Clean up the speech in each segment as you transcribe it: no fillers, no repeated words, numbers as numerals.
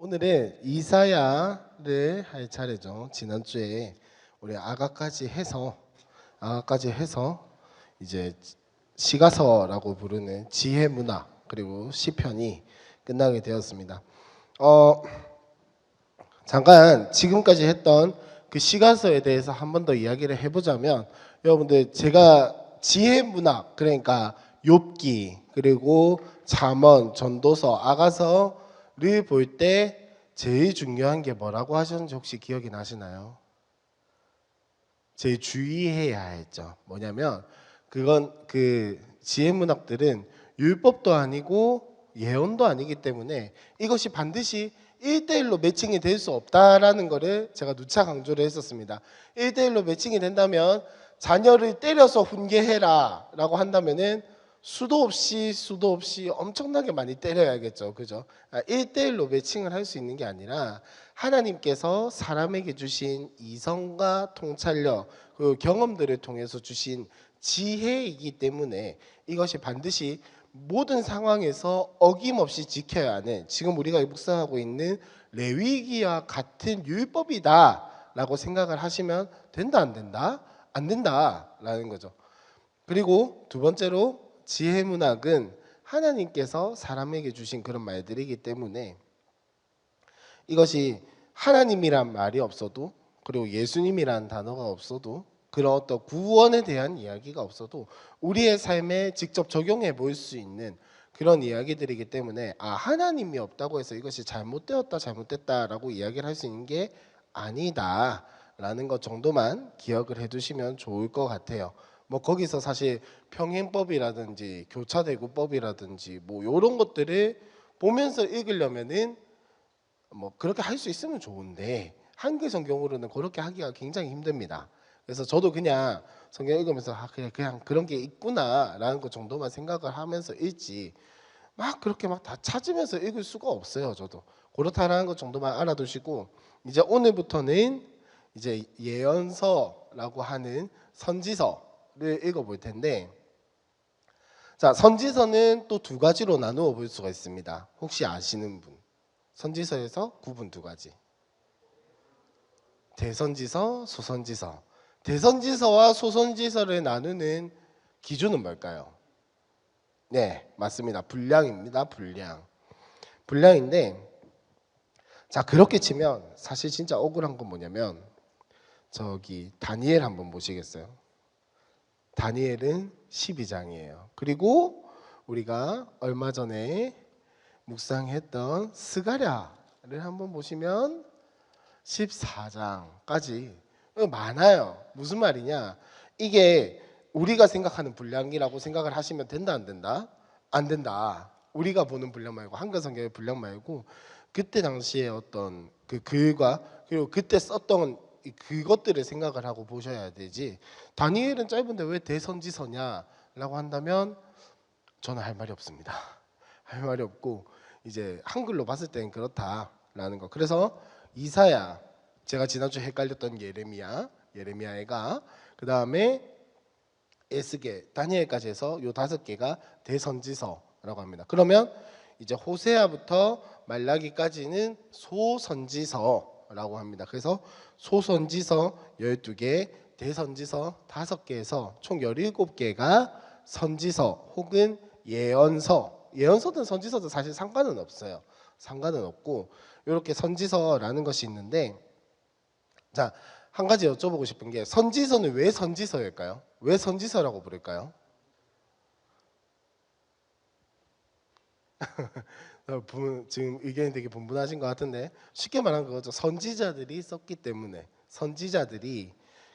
오늘은 이사야를 할 차례죠. 지난주에 우리 아가까지 해서 이제 시가서라고 부르는 지혜 문학 그리고 시편이 끝나게 되었습니다. 잠깐 지금까지 했던 그 시가서에 대해서 한 번 더 이야기를 해보자면, 여러분들 제가 지혜 문학, 그러니까 욥기 그리고 잠언, 전도서, 아가서를 볼 때 제일 중요한 게 뭐라고 하셨는지 혹시 기억이 나시나요? 제일 주의해야 했죠. 뭐냐면 그건 그 지혜 문학들은 율법도 아니고 예언도 아니기 때문에 이것이 반드시 1대1로 매칭이 될 수 없다라는 거를 제가 누차 강조를 했었습니다. 1대1로 매칭이 된다면 자녀를 때려서 훈계해라 라고 한다면은 수도 없이 엄청나게 많이 때려야겠죠. 그죠? 1대1로 매칭을 할 수 있는 게 아니라 하나님께서 사람에게 주신 이성과 통찰력 그 경험들을 통해서 주신 지혜이기 때문에 이것이 반드시 모든 상황에서 어김없이 지켜야 하는, 지금 우리가 묵상하고 있는 레위기와 같은 율법이다라고 생각을 하시면 된다, 안 된다? 안 된다라는 거죠. 그리고 두 번째로 지혜 문학은 하나님께서 사람에게 주신 그런 말들이기 때문에 이것이 하나님이란 말이 없어도, 그리고 예수님이란 단어가 없어도, 그런 어떤 구원에 대한 이야기가 없어도 우리의 삶에 직접 적용해 볼 수 있는 그런 이야기들이기 때문에 하나님이 없다고 해서 이것이 잘못됐다라고 이야기를 할 수 있는 게 아니다라는 것 정도만 기억을 해두시면 좋을 것 같아요. 뭐 거기서 사실 평행법이라든지 교차대구법이라든지 뭐 이런 것들을 보면서 읽으려면은 뭐 그렇게 할 수 있으면 좋은데 한글 성경으로는 그렇게 하기가 굉장히 힘듭니다. 그래서 저도 그냥 성경 읽으면서 그냥 그런 게 있구나라는 것 정도만 생각을 하면서 읽지 막 그렇게 막 다 찾으면서 읽을 수가 없어요. 저도 그렇다라는 것 정도만 알아두시고, 이제 오늘부터는 이제 예언서라고 하는 선지서를 읽어볼 텐데, 자, 선지서는 또 두 가지로 나누어 볼 수가 있습니다. 혹시 아시는 분? 선지서에서 구분 두 가지. 대선지서, 소선지서. 대선지서와 소선지서를 나누는 기준은 뭘까요? 네, 맞습니다. 분량입니다. 분량인데, 자, 그렇게 치면 사실 진짜 억울한 건 뭐냐면 저기 다니엘 한번 보시겠어요? 다니엘은 12장이에요. 그리고 우리가 얼마 전에 묵상했던 스가랴를 한번 보시면 14장까지 많아요. 무슨 말이냐? 이게 우리가 생각하는 분량이라고 생각을 하시면 된다, 안 된다? 안 된다. 우리가 보는 분량 말고, 한글 성경의 분량 말고 그때 당시에 어떤 그 글과 그리고 그때 썼던 그것들을 생각을 하고 보셔야 되지. 다니엘은 짧은데 왜 대선지서냐라고 한다면 저는 할 말이 없습니다. 할 말이 없고 이제 한글로 봤을 때는 그렇다라는 거. 그래서 이사야, 제가 지난주 헷갈렸던 예레미야가 그 다음에 에스겔, 다니엘까지 해서 요 5개가 대선지서라고 합니다. 그러면 이제 호세아부터 말라기까지는 소선지서라고 합니다. 그래서 소선지서 12개, 대선지서 5개에서 총 17개가 선지서 혹은 예언서. 예언서든 선지서든 사실 상관은 없어요. 상관은 없고 이렇게 선지서라는 것이 있는데, 자, 한 가지 여쭤보고 싶은 게 선지서는 왜 선지서일까요? 왜 선지서라고 부를까요? 지금 의견이 되게 분분하신 것 같은데, 쉽게 말하면 그거죠. 선지자들이 썼기 때문에, 선지자들이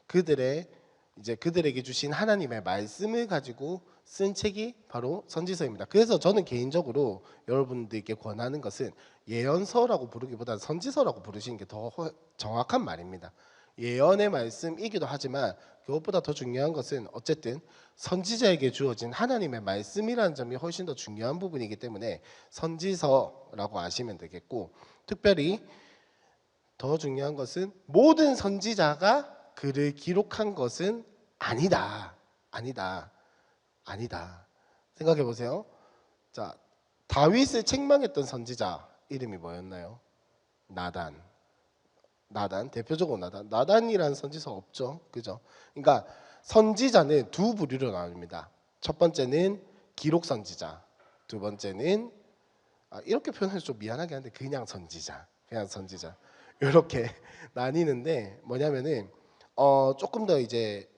그들에게 주신 하나님의 말씀을 가지고 쓴 책이 바로 선지서입니다. 그래서 저는 개인적으로 여러분들께 권하는 것은 예언서라고 부르기보다는 선지서라고 부르시는 게 더 정확한 말입니다. 예언의 말씀이기도 하지만 그것보다 더 중요한 것은 어쨌든 선지자에게 주어진 하나님의 말씀이라는 점이 훨씬 더 중요한 부분이기 때문에 선지서라고 아시면 되겠고, 특별히 더 중요한 것은 모든 선지자가 글을 기록한 것은 아니다. 생각해 보세요. 자, 다윗을 책망했던 선지자 이름이 뭐였나요? 나단, 대표적으로 나단이라는 선지자가 없죠, 그죠? 그러니까 선지자는 두 부류로 나뉩니다. 첫 번째는 기록 선지자, 두 번째는 이렇게 표현해서 좀 미안하긴 한데 그냥 선지자 이렇게 나뉘는데 뭐냐면은 조금 더 이제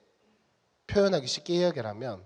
표현하기 쉽게 이야기를 하면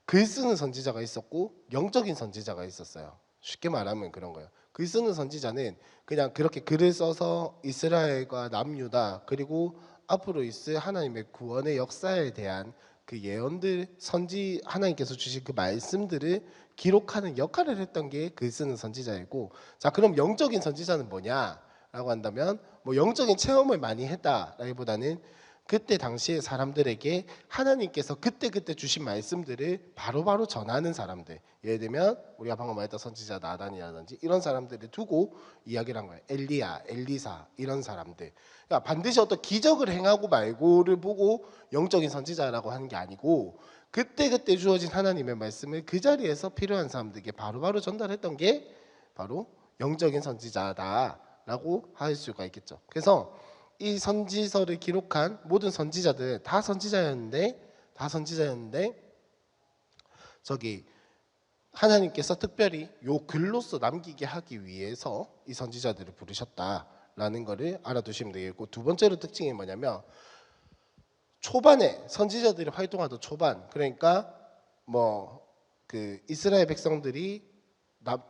글 쓰는 선지자가 있었고 영적인 선지자가 있었어요. 쉽게 말하면 그런 거예요. 글 쓰는 선지자는 그냥 그렇게 글을 써서 이스라엘과 남유다 그리고 앞으로 있을 하나님의 구원의 역사에 대한 그 예언들 선지 하나님께서 주신 그 말씀들을 기록하는 역할을 했던 게 글 쓰는 선지자이고, 자 그럼 영적인 선지자는 뭐냐라고 한다면 뭐 영적인 체험을 많이 했다라기보다는 그때 당시에 사람들에게 하나님께서 그때그때 주신 말씀들을 바로바로 전하는 사람들, 예를 들면 우리가 방금 말했던 선지자 나단이라든지 이런 사람들을 두고 이야기를 한 거예요. 엘리야, 엘리사 이런 사람들. 그러니까 반드시 어떤 기적을 행하고 말고를 보고 영적인 선지자라고 하는 게 아니고 그때그때 주어진 하나님의 말씀을 그 자리에서 필요한 사람들에게 바로바로 전달했던 게 바로 영적인 선지자다라고 할 수가 있겠죠. 그래서 이 선지서를 기록한 모든 선지자들 다 선지자였는데 저기 하나님께서 특별히 요 글로서 남기게 하기 위해서 이 선지자들을 부르셨다라는 것을 알아두시면 되겠고, 두 번째로 특징이 뭐냐면 초반에 선지자들이 활동하던 초반, 그러니까 뭐 그 이스라엘 백성들이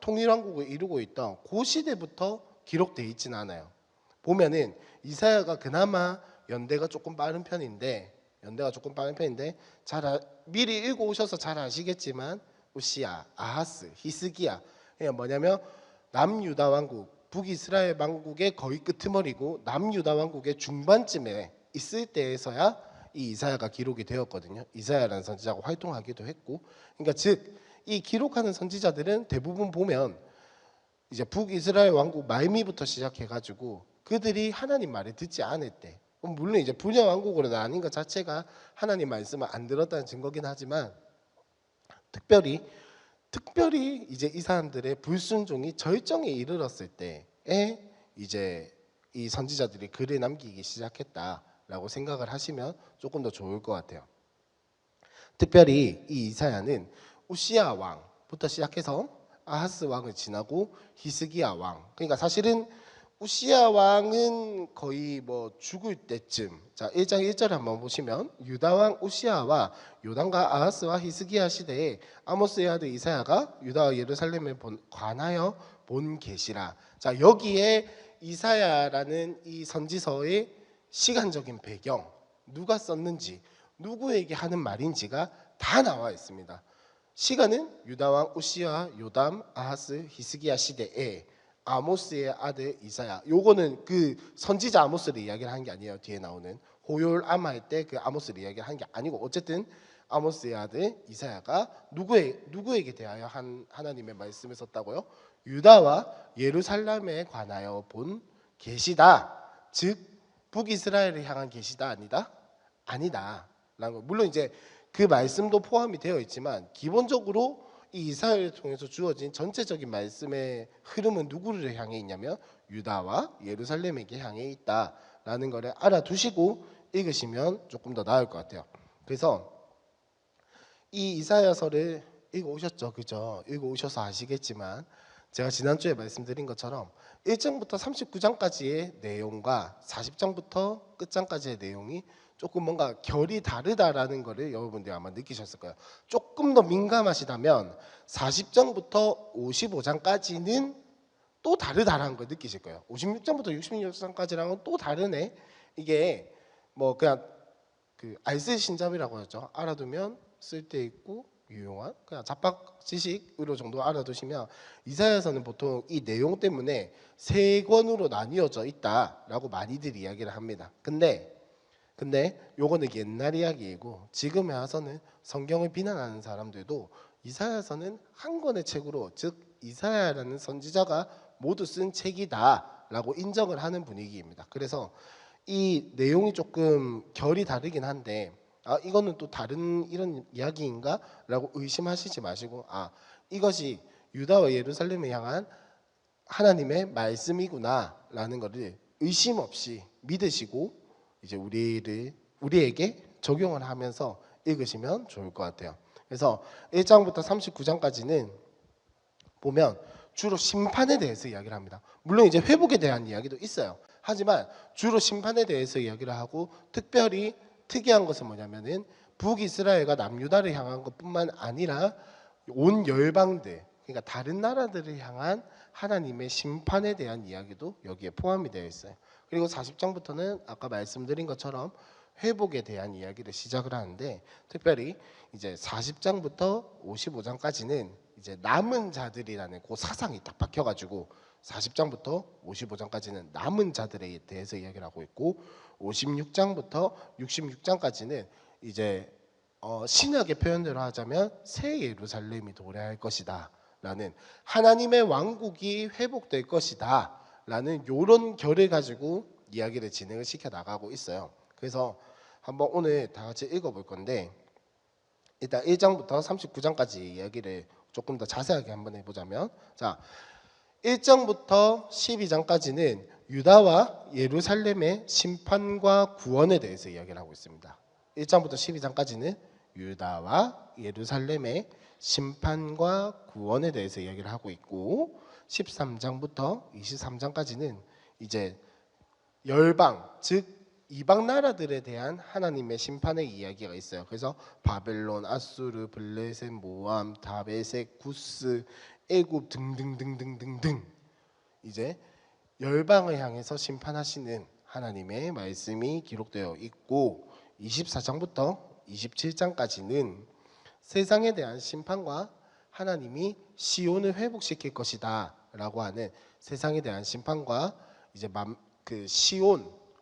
통일왕국을 이루고 있던 그 시대부터 기록되어 있지는 않아요. 보면은 이사야가 그나마 연대가 조금 빠른 편인데 미리 읽어 오셔서 잘 아시겠지만 우시야, 아하스, 히스기야, 그냥 뭐냐면 남유다 왕국, 북이스라엘 왕국의 거의 끄트머리고 남유다 왕국의 중반쯤에 있을 때에서야 이 이사야가 기록이 되었거든요. 이사야라는 선지자가 활동하기도 했고, 그러니까 즉 이 기록하는 선지자들은 대부분 보면 이제 북이스라엘 왕국 말미부터 시작해가지고 그들이 하나님 말을 듣지 않을 때, 물론 이제 분야 왕국으로 나뉜 것 자체가 하나님 말씀을 안 들었다는 증거긴 하지만 특별히 이제 이 사람들의 불순종이 절정에 이르렀을 때에 이제 이 선지자들이 글을 남기기 시작했다라고 생각을 하시면 조금 더 좋을 것 같아요. 특별히 이 이사야는 우시야 왕부터 시작해서 아하스 왕을 지나고 히스기야 왕, 그러니까 사실은 우시야 왕은 거의 뭐 죽을 때쯤, 자 1장 1절에 한번 보시면 유다 왕 우시야와 요담과 아하스와 히스기야 시대에 아모스의 아들 이사야가 유다와 예루살렘에 관하여 본 계시라. 자 여기에 이사야라는 이 선지서의 시간적인 배경, 누가 썼는지 누구에게 하는 말인지가 다 나와 있습니다. 시간은 유다 왕 우시야, 요담, 아하스, 히스기야 시대에 아모스의 아들 이사야. 요거는 그 선지자 아모스를 이야기를 한 게 아니에요. 뒤에 나오는 호열 암할 때 그 아모스를 이야기를 한 게 아니고, 어쨌든 아모스의 아들 이사야가 누구에게 대하여 한 하나님의 말씀을 썼다고요? 유다와 예루살렘에 관하여 본 계시다. 즉 북이스라엘을 향한 계시다, 아니다라는 거. 물론 이제 그 말씀도 포함이 되어 있지만 기본적으로 이 이사야를 통해서 주어진 전체적인 말씀의 흐름은 누구를 향해 있냐면 유다와 예루살렘에게 향해 있다라는 것을 알아두시고 읽으시면 조금 더 나을 것 같아요. 그래서 이 이사야서를 읽어 오셨죠, 그죠? 읽어 오셔서 아시겠지만 제가 지난주에 말씀드린 것처럼 1장부터 39장까지의 내용과 40장부터 끝장까지의 내용이 조금 뭔가 결이 다르다라는 것을 여러분들이 아마 느끼셨을 거예요. 조금 더 민감하시다면 40장부터 55장까지는 또 다르다라는 걸 느끼실 거예요. 56장부터 66장까지랑은 또 다르네. 이게 뭐 그냥 그 알쓸신잡이라고 하죠. 알아두면 쓸데있고 유용한 그냥 잡학 지식으로 정도 알아두시면 이사야서는 보통 이 내용 때문에 세 권으로 나뉘어져 있다라고 많이들 이야기를 합니다. 근데 요거는 옛날 이야기이고 지금에 와서는 성경을 비난하는 사람들도 이사야서는 한 권의 책으로, 즉 이사야라는 선지자가 모두 쓴 책이다라고 인정을 하는 분위기입니다. 그래서 이 내용이 조금 결이 다르긴 한데 이거는 또 다른 이런 이야기인가? 라고 의심하시지 마시고 이것이 유다와 예루살렘을 향한 하나님의 말씀이구나라는 것을 의심 없이 믿으시고 이제 우리에게 적용을 하면서 읽으시면 좋을 것 같아요. 그래서 1장부터 39장까지는 보면 주로 심판에 대해서 이야기를 합니다. 물론 이제 회복에 대한 이야기도 있어요. 하지만 주로 심판에 대해서 이야기를 하고, 특별히 특이한 것은 뭐냐면은 북이스라엘과 남유다를 향한 것뿐만 아니라 온 열방들, 그러니까 다른 나라들을 향한 하나님의 심판에 대한 이야기도 여기에 포함이 되어 있어요. 그리고 40장부터는 아까 말씀드린 것처럼 회복에 대한 이야기를 시작을 하는데, 특별히 이제 40장부터 55장까지는 이제 남은 자들이라는 그 사상이 딱 박혀가지고 40장부터 55장까지는 남은 자들에 대해서 이야기를 하고 있고, 56장부터 66장까지는 이제 신약의 표현대로 하자면 새 예루살렘이 도래할 것이다 라는, 하나님의 왕국이 회복될 것이다 라는 요런 결을 가지고 이야기를 진행을 시켜 나가고 있어요. 그래서 한번 오늘 다 같이 읽어볼 건데, 일단 1장부터 39장까지 이야기를 조금 더 자세하게 한번 해보자면, 자 1장부터 12장까지는 유다와 예루살렘의 심판과 구원에 대해서 이야기를 하고 있습니다. 1장부터 12장까지는 유다와 예루살렘의 심판과 구원에 대해서 이야기를 하고 있고, 13장부터 23장까지는 이제 열방, 즉 이방 나라들에 대한 하나님의 심판의 이야기가 있어요. 그래서 바벨론, 아수르, 블레셋, 모함, 다베섹, 구스, 애굽 등등등등등등 이제 열방을 향해서 심판하시는 하나님의 말씀이 기록되어 있고, 24장부터 27장까지는 세상에 대한 심판과 하나님이 시온을 회복시킬 것이다 라고 하는 세상에 대한 심판과 이제 그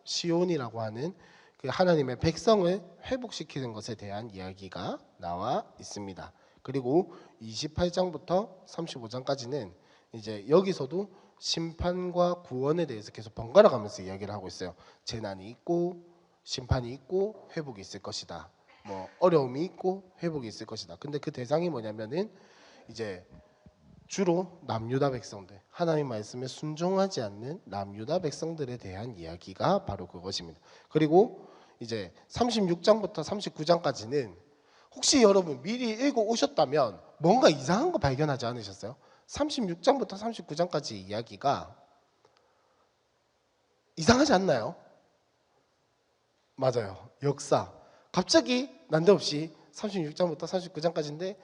시온이라고 하는 그 하나님의 백성을 회복시키는 것에 대한 이야기가 나와 있습니다. 그리고 28장부터 35장까지는 이제 여기서도 심판과 구원에 대해서 계속 번갈아 가면서 이야기를 하고 있어요. 재난이 있고 심판이 있고 회복이 있을 것이다. 뭐 어려움이 있고 회복이 있을 것이다. 근데 그 대상이 뭐냐면은 이제 주로 남유다 백성들, 하나님 말씀에 순종하지 않는 남유다 백성들에 대한 이야기가 바로 그것입니다. 그리고 이제 36장부터 39장까지는 혹시 여러분 미리 읽어 오셨다면 뭔가 이상한 거 발견하지 않으셨어요? 36장부터 39장까지 이야기가 이상하지 않나요? 맞아요. 역사. 갑자기 난데없이 36장부터 39장까지인데,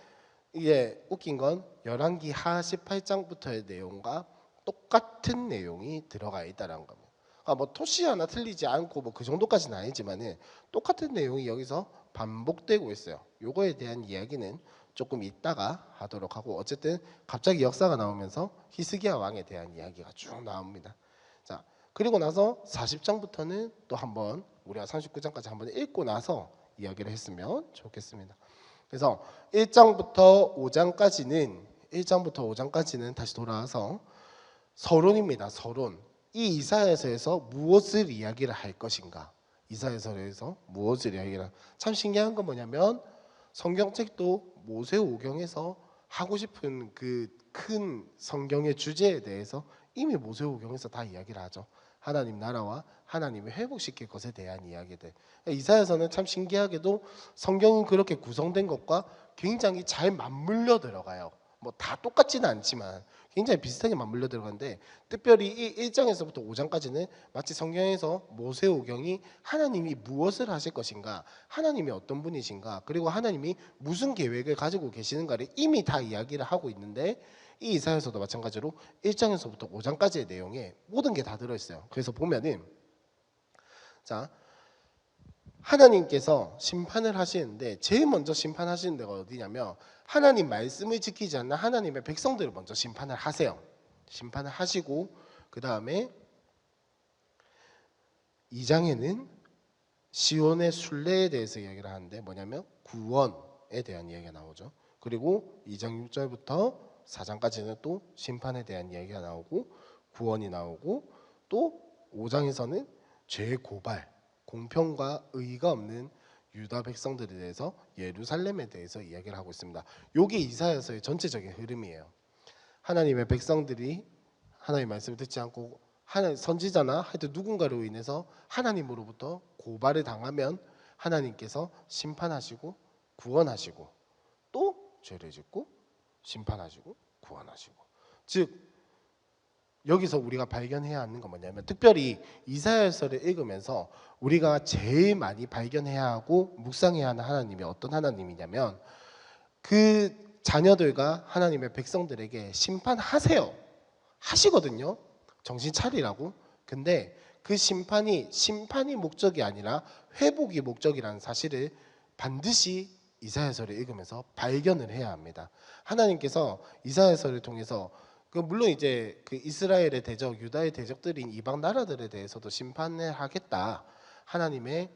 이게 웃긴 건 열왕기 하 18장부터의 내용과 똑같은 내용이 들어가 있다는 겁니다. 뭐 토시 하나 틀리지 않고 뭐 그 정도까지는 아니지만은 똑같은 내용이 여기서 반복되고 있어요. 요거에 대한 이야기는 조금 이따가 하도록 하고, 어쨌든 갑자기 역사가 나오면서 히스기야 왕에 대한 이야기가 쭉 나옵니다. 자, 그리고 나서 40장부터는 또 한번 우리가 39장까지 한번 읽고 나서 이야기를 했으면 좋겠습니다. 그래서 1장부터 5장까지는 다시 돌아와서 서론입니다. 서론. 이 이사야서에서 무엇을 이야기를 할 것인가? 이사야서에서 무엇을 이야기를 참 신기한 건 뭐냐면, 성경책도 모세오경에서 하고 싶은 그 큰 성경의 주제에 대해서 이미 모세오경에서 다 이야기를 하죠. 하나님 나라와 하나님을 회복시킬 것에 대한 이야기들. 이사야서는 참 신기하게도 성경은 그렇게 구성된 것과 굉장히 잘 맞물려 들어가요. 뭐 다 똑같지는 않지만 굉장히 비슷하게 맞물려 들어가는데, 특별히 이 1장에서부터 5장까지는 마치 성경에서 모세오경이 하나님이 무엇을 하실 것인가, 하나님이 어떤 분이신가, 그리고 하나님이 무슨 계획을 가지고 계시는가를 이미 다 이야기를 하고 있는데, 이 이사야서도 마찬가지로 1장에서부터 5장까지의 내용에 모든 게 다 들어있어요. 그래서 보면은, 자, 하나님께서 심판을 하시는데 제일 먼저 심판하시는 데가 어디냐면, 하나님 말씀을 지키지 않는 하나님의 백성들을 먼저 심판을 하세요. 심판을 하시고, 그 다음에 2장에는 시온의 순례에 대해서 이야기를 하는데, 뭐냐면 구원에 대한 이야기가 나오죠. 그리고 2장 6절부터 4장까지는 또 심판에 대한 이야기가 나오고 구원이 나오고, 또 5장에서는 죄 고발, 공평과 의의가 없는 유다 백성들에 대해서 예루살렘에 대해서 이야기를 하고 있습니다. 이게 이사야서의 전체적인 흐름이에요. 하나님의 백성들이 하나님 말씀을 듣지 않고 하나님 선지자나 하여튼 누군가로 인해서 하나님으로부터 고발을 당하면 하나님께서 심판하시고 구원하시고 또 죄를 짓고 심판하시고 구원하시고. 즉 여기서 우리가 발견해야 하는 건 뭐냐면, 특별히 이사야서를 읽으면서 우리가 제일 많이 발견해야 하고 묵상해야 하는 하나님이 어떤 하나님이냐면, 그 자녀들과 하나님의 백성들에게 심판하세요 하시거든요. 정신 차리라고. 근데 그 심판이 목적이 아니라 회복이 목적이라는 사실을 반드시 이사야서를 읽으면서 발견을 해야 합니다. 하나님께서 이사야서를 통해서 물론 이제 그 이스라엘의 대적, 유다의 대적들인 이방 나라들에 대해서도 심판을 하겠다, 하나님의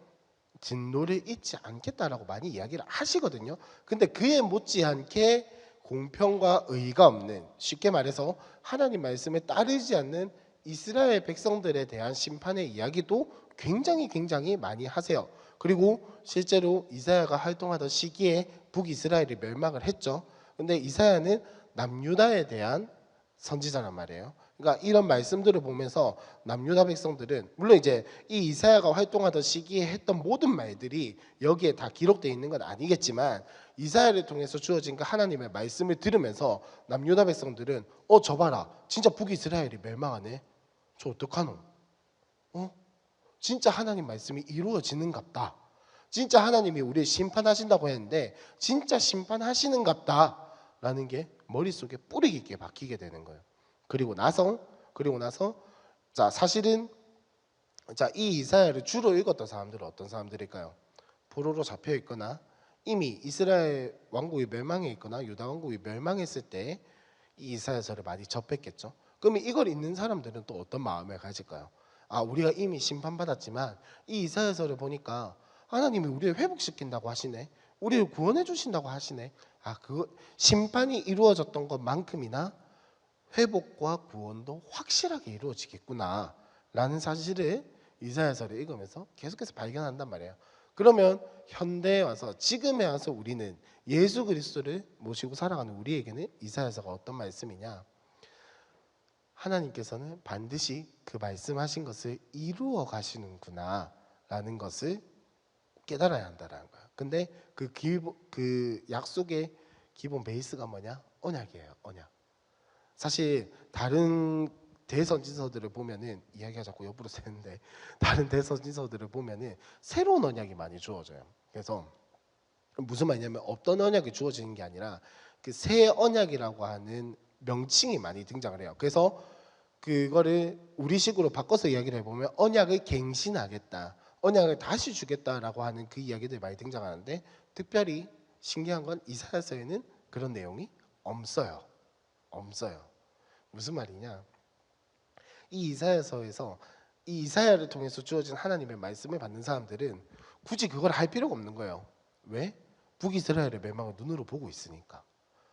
진노를 잊지 않겠다라고 많이 이야기를 하시거든요. 근데 그에 못지않게 공평과 의가 없는, 쉽게 말해서 하나님 말씀에 따르지 않는 이스라엘 백성들에 대한 심판의 이야기도 굉장히 많이 하세요. 그리고 실제로 이사야가 활동하던 시기에 북이스라엘이 멸망을 했죠. 근데 이사야는 남유다에 대한 선지자란 말이에요. 그러니까 이런 말씀들을 보면서 남유다 백성들은, 물론 이제 이 이사야가 활동하던 시기에 했던 모든 말들이 여기에 다 기록되어 있는 건 아니겠지만, 이사야를 통해서 주어진 그 하나님의 말씀을 들으면서 남유다 백성들은 저 봐라, 진짜 북이스라엘이 멸망하네, 저 어떡하노, 진짜 하나님 말씀이 이루어지는갑다, 진짜 하나님이 우리를 심판하신다고 했는데 진짜 심판하시는갑다 라는 게 머릿속에 뿌리 깊게 박히게 되는 거예요. 그리고 나서 자, 사실은 이 이사야를 주로 읽었던 사람들은 어떤 사람들일까요? 포로로 잡혀 있거나 이미 이스라엘 왕국이 멸망해 있거나 유다 왕국이 멸망했을 때 이 이사야서를 많이 접했겠죠. 그러면 이걸 읽는 사람들은 또 어떤 마음을 가질까요? 우리가 이미 심판받았지만 이 이사야서를 보니까 하나님이 우리를 회복시킨다고 하시네, 우리를 구원해 주신다고 하시네, 그 심판이 이루어졌던 것만큼이나 회복과 구원도 확실하게 이루어지겠구나 라는 사실을 이사야서를 읽으면서 계속해서 발견한단 말이에요. 그러면 현대에 와서, 지금에 와서 우리는 예수 그리스도를 모시고 살아가는 우리에게는 이사야서가 어떤 말씀이냐, 하나님께서는 반드시 그 말씀하신 것을 이루어 가시는구나 라는 것을 깨달아야 한다는 거예요. 근데 그 약속의 기본 베이스가 뭐냐? 언약이에요. 언약. 사실 다른 대선지서들을 보면은, 이야기가 자꾸 옆으로 새는데, 다른 대선지서들을 보면은 새로운 언약이 많이 주어져요. 그래서 무슨 말이냐면, 없던 언약이 주어지는 게 아니라 그 새 언약이라고 하는 명칭이 많이 등장을 해요. 그래서 그거를 우리식으로 바꿔서 이야기를 해보면 언약을 갱신하겠다, 언약을 다시 주겠다라고 하는 그 이야기들이 많이 등장하는데, 특별히 신기한 건 이사야서에는 그런 내용이 없어요. 무슨 말이냐? 이 이사야서에서 이 이사야를 통해서 주어진 하나님의 말씀을 받는 사람들은 굳이 그걸 할 필요가 없는 거예요. 왜? 북이스라엘의 멸망을 눈으로 보고 있으니까.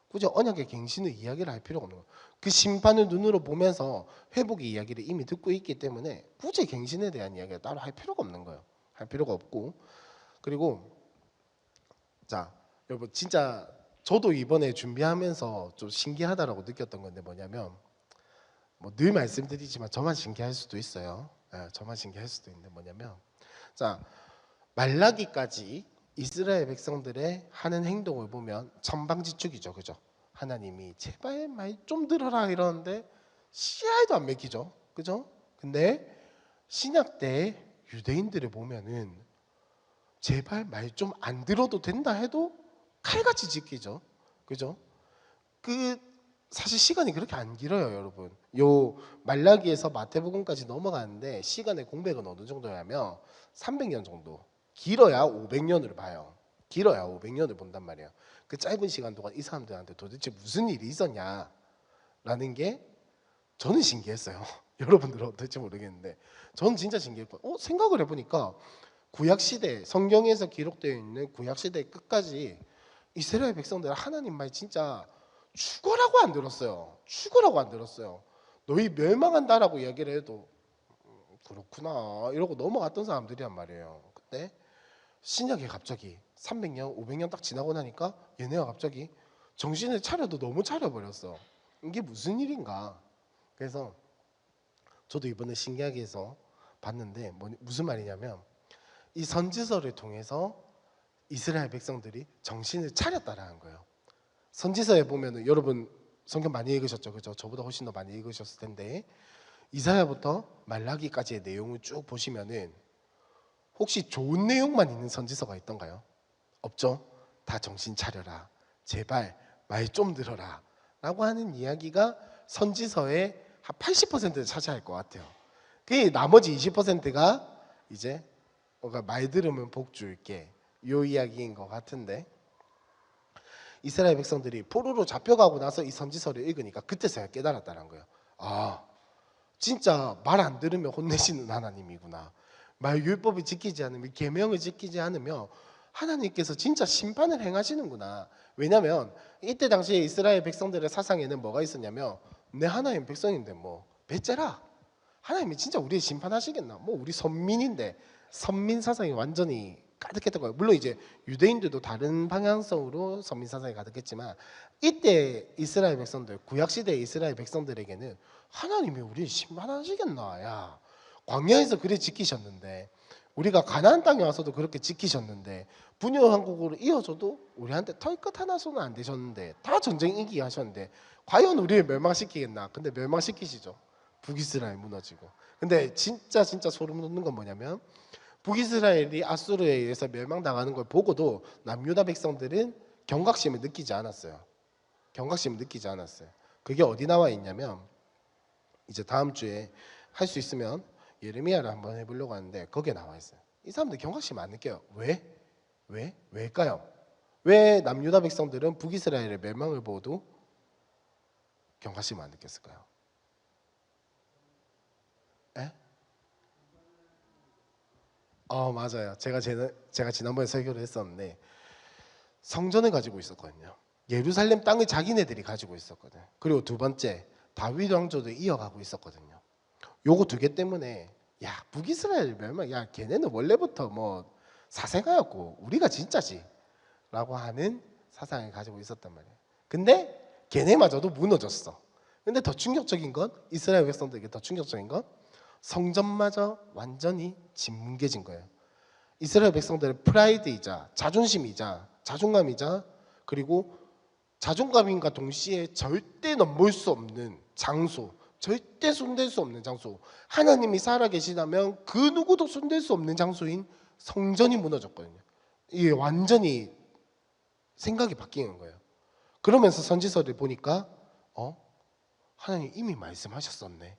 굳이 언약의 갱신의 이야기를 할 필요가 없는 거예요. 그 심판을 눈으로 보면서 회복의 이야기를 이미 듣고 있기 때문에 굳이 갱신에 대한 이야기를 따로 할 필요가 없는 거예요. 할 필요가 없고. 그리고 자, 여러분, 진짜 저도 이번에 준비하면서 좀 신기하다라고 느꼈던 건데 뭐냐면, 늘 말씀드리지만 저만 신기할 수도 있어요. 저만 신기할 수도 있는데 뭐냐면, 자, 말라기까지 이스라엘 백성들의 하는 행동을 보면 천방지축이죠, 그죠? 하나님이 제발 말 좀 들어라 이러는데 씨알도 안 맥히죠, 그죠? 근데 신약 때 유대인들을 보면은 제발 말 좀 안 들어도 된다 해도 칼같이 지키죠, 그죠? 사실 시간이 그렇게 안 길어요, 여러분. 요 말라기에서 마태복음까지 넘어가는데 시간의 공백은 어느 정도냐면 300년 정도, 길어야 500년을 봐요. 길어야 500년을 본단 말이에요. 그 짧은 시간 동안 이 사람들한테 도대체 무슨 일이 있었냐라는 게 저는 신기했어요. 여러분들은 어떨지 모르겠는데 저는 진짜 신기했고, 생각을 해보니까 구약시대, 성경에서 기록되어 있는 구약시대 끝까지 이스라엘 백성들 하나님 말 진짜 죽어라고 안 들었어요. 죽어라고 안 들었어요. 너희 멸망한다라고 이야기를 해도 그렇구나 이러고 넘어갔던 사람들이란 말이에요. 근데 신약에 갑자기 300년, 500년 딱 지나고 나니까 얘네가 갑자기 정신을 차려도 너무 차려버렸어. 이게 무슨 일인가? 그래서 저도 이번에 신기하게 해서 봤는데 무슨 말이냐면 이 선지서를 통해서 이스라엘 백성들이 정신을 차렸다라는 거예요. 선지서에 보면은 여러분 성경 많이 읽으셨죠, 그죠? 저보다 훨씬 더 많이 읽으셨을 텐데 이사야부터 말라기까지의 내용을 쭉 보시면은 혹시 좋은 내용만 있는 선지서가 있던가요? 없죠. 다 정신 차려라, 제발 말 좀 들어라 라고 하는 이야기가 선지서의 한 80%를 차지할 것 같아요. 그 나머지 20%가 이제 뭔가 말 들으면 복 줄게 요 이야기인 것 같은데, 이스라엘 백성들이 포로로 잡혀가고 나서 이 선지서를 읽으니까 그때서야 깨달았다는 거예요. 아, 진짜 말 안 들으면 혼내시는 하나님이구나. 말 율법을 지키지 않으면, 계명을 지키지 않으면 하나님께서 진짜 심판을 행하시는구나. 왜냐하면 이때 당시에 이스라엘 백성들의 사상에는 뭐가 있었냐면, 내 하나님 백성인데 뭐 배째라, 하나님이 진짜 우리를 심판하시겠나, 뭐 우리 선민인데, 선민 사상이 완전히 가득했던 거예요. 물론 이제 유대인들도 다른 방향성으로 선민 사상이 가득했지만, 이때 이스라엘 백성들, 구약 시대 이스라엘 백성들에게는 하나님이 우리를 심판하시겠나, 야 광야에서 그래 지키셨는데, 우리가 가나안 땅에 와서도 그렇게 지키셨는데, 분열왕국으로 이어져도 우리한테 털끝 하나 손은 안 대셨는데, 다 전쟁 이기게 하셨는데 과연 우리를 멸망시키겠나. 근데 멸망시키시죠. 북이스라엘 무너지고. 근데 진짜 소름 돋는 건 뭐냐면, 북이스라엘이 아수르에 의해서 멸망당하는 걸 보고도 남유다 백성들은 경각심을 느끼지 않았어요. 경각심을 느끼지 않았어요. 그게 어디 나와 있냐면, 이제 다음 주에 할 수 있으면 예레미야를 한번 해보려고 하는데 거기에 나와 있어요. 이 사람들 경각심 안 느껴요. 왜일까요? 왜 남유다 백성들은 북이스라엘의 멸망을 보고도 경각심 안 느꼈을까요? 에? 맞아요. 제가 지난번에 설교를 했었는데 성전을 가지고 있었거든요. 예루살렘 땅을 자기네들이 가지고 있었거든요. 그리고 두 번째, 다윗 왕조도 이어가고 있었거든요. 요거 두 개 때문에 야, 북이스라엘 멸망, 야 걔네는 원래부터 뭐 사생아였고 우리가 진짜지 라고 하는 사상을 가지고 있었단 말이에요. 근데 걔네마저도 무너졌어. 근데 더 충격적인 건, 이스라엘 백성들에게 더 충격적인 건 성전마저 완전히 짓뭉개진 거예요. 이스라엘 백성들의 프라이드이자 자존심이자 자존감이자, 그리고 자존감인가 동시에 절대 넘볼 수 없는 장소, 절대 손댈 수 없는 장소, 하나님이 살아계시다면 그 누구도 손댈 수 없는 장소인 성전이 무너졌거든요. 이게 완전히 생각이 바뀌는 거예요. 그러면서 선지서를 보니까 하나님 이미 말씀하셨었네.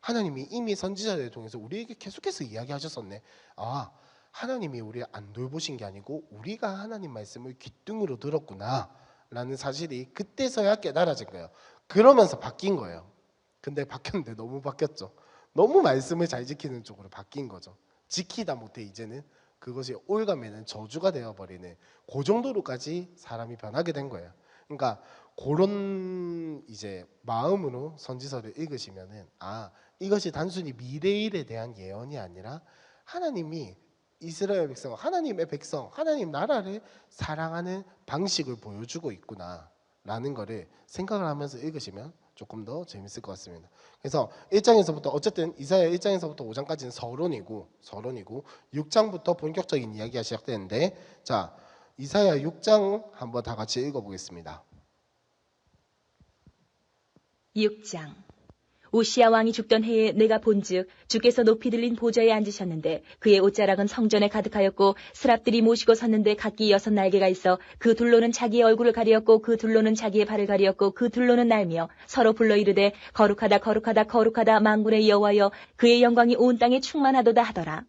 하나님이 이미 선지자를 통해서 우리에게 계속해서 이야기하셨었네. 아, 하나님이 우리를 안 돌보신 게 아니고 우리가 하나님 말씀을 귓등으로 들었구나 라는 사실이 그때서야 깨달아진 거예요. 그러면서 바뀐 거예요. 근데 바뀌었는데 너무 바뀌었죠. 너무 말씀을 잘 지키는 쪽으로 바뀐 거죠. 지키다 못해 이제는 그것이 올가매는 저주가 되어버리는, 그 정도로까지 사람이 변하게 된 거예요. 그러니까 그런 이제 마음으로 선지서를 읽으시면은, 아, 이것이 단순히 미래일에 대한 예언이 아니라 하나님이 이스라엘 백성, 하나님의 백성, 하나님 나라를 사랑하는 방식을 보여주고 있구나 라는 거를 생각을 하면서 읽으시면 조금 더 재밌을 것 같습니다. 그래서 1장에서부터 어쨌든 이사야 1장에서부터 5장까지는 서론이고 6장부터 본격적인 이야기가 시작되는데, 자, 이사야 6장 한번 다 같이 읽어보겠습니다. 6장. 우시야 왕이 죽던 해에 내가 본즉 주께서 높이 들린 보좌에 앉으셨는데 그의 옷자락은 성전에 가득하였고 스랍들이 모시고 섰는데 각기 6날개가 있어 그 둘로는 자기의 얼굴을 가리었고 그 둘로는 자기의 발을 가리었고 그 둘로는 날며 서로 불러 이르되 거룩하다 거룩하다 거룩하다 만군의 여호와여, 그의 영광이 온 땅에 충만하도다 하더라.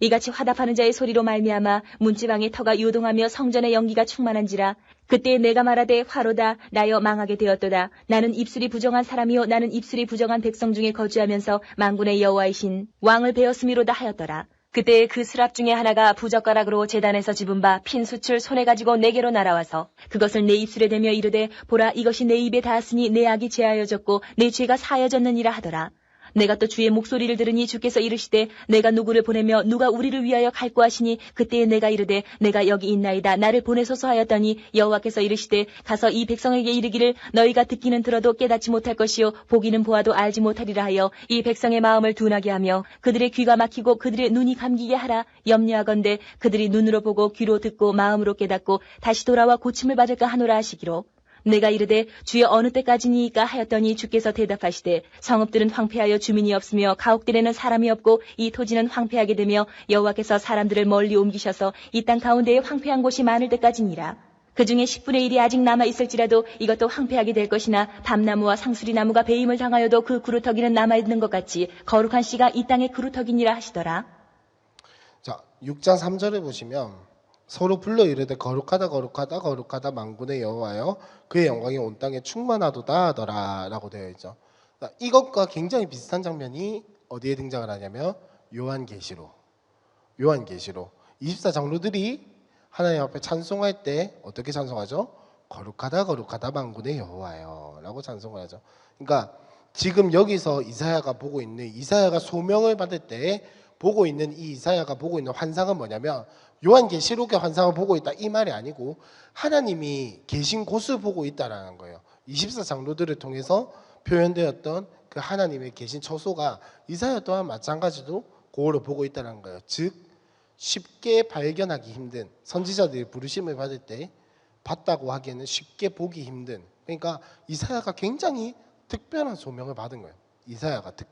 이같이 화답하는 자의 소리로 말미암아 문지방의 터가 요동하며 성전의 연기가 충만한지라. 그때 내가 말하되 화로다, 나여 망하게 되었도다. 나는 입술이 부정한 사람이요 나는 입술이 부정한 백성 중에 거주하면서 만군의 여호와이신 왕을 베었음이로다 하였더라. 그때 그 스랍 중에 하나가 부젓가락으로 제단에서 집은 바 핀 숯을 손에 가지고 내게로 날아와서 그것을 내 입술에 대며 이르되 보라, 이것이 내 입에 닿았으니 내 악이 제하여졌고 내 죄가 사하여졌느니라 하더라. 내가 또 주의 목소리를 들으니 주께서 이르시되 내가 누구를 보내며 누가 우리를 위하여 갈고 하시니 그때에 내가 이르되 내가 여기 있나이다 나를 보내소서 하였더니 여호와께서 이르시되 가서 이 백성에게 이르기를 너희가 듣기는 들어도 깨닫지 못할 것이요 보기는 보아도 알지 못하리라 하여 이 백성의 마음을 둔하게 하며 그들의 귀가 막히고 그들의 눈이 감기게 하라. 염려하건대 그들이 눈으로 보고 귀로 듣고 마음으로 깨닫고 다시 돌아와 고침을 받을까 하노라 하시기로 내가 이르되 주여 어느 때까지니이까 하였더니 주께서 대답하시되 성읍들은 황폐하여 주민이 없으며 가옥들에는 사람이 없고 이 토지는 황폐하게 되며 여호와께서 사람들을 멀리 옮기셔서 이 땅 가운데에 황폐한 곳이 많을 때까지니라. 그 중에 10분의 1이 아직 남아 있을지라도 이것도 황폐하게 될 것이나 밤나무와 상수리나무가 배임을 당하여도 그 그루터기는 남아 있는 것 같이 거룩한 씨가 이 땅의 그루터기니라 하시더라. 자, 6장 3절에 보시면 서로 불러 이르되 거룩하다 거룩하다 거룩하다 만군의 여호와여 그의 영광이 온 땅에 충만하도다 하더라 라고 되어 있죠. 자, 이것과 굉장히 비슷한 장면이 어디에 등장을 하냐면 요한계시록 24장로들이 하나님 앞에 찬송할 때 어떻게 찬송하죠? 거룩하다 거룩하다 만군의 여호와여 라고 찬송을 하죠. 그러니까 지금 여기서 이사야가 소명을 받을 때 보고 있는 이 이사야가 보고 있는 환상은 뭐냐면 요한계시록의 환상을 보고 있다 이 말이 아니고 하나님이 계신 곳을 보고 있다라는 거예요. 24장로들을 통해서 표현되었던 그 하나님의 계신 처소가 이사야 또한 마찬가지로 그거를 보고 있다는 거예요. 즉 쉽게 발견하기 힘든 선지자들이 부르심을 받을 때 봤다고 하기에는 쉽게 보기 힘든 그러니까 이사야가 굉장히 특별한 소명을 받은 거예요.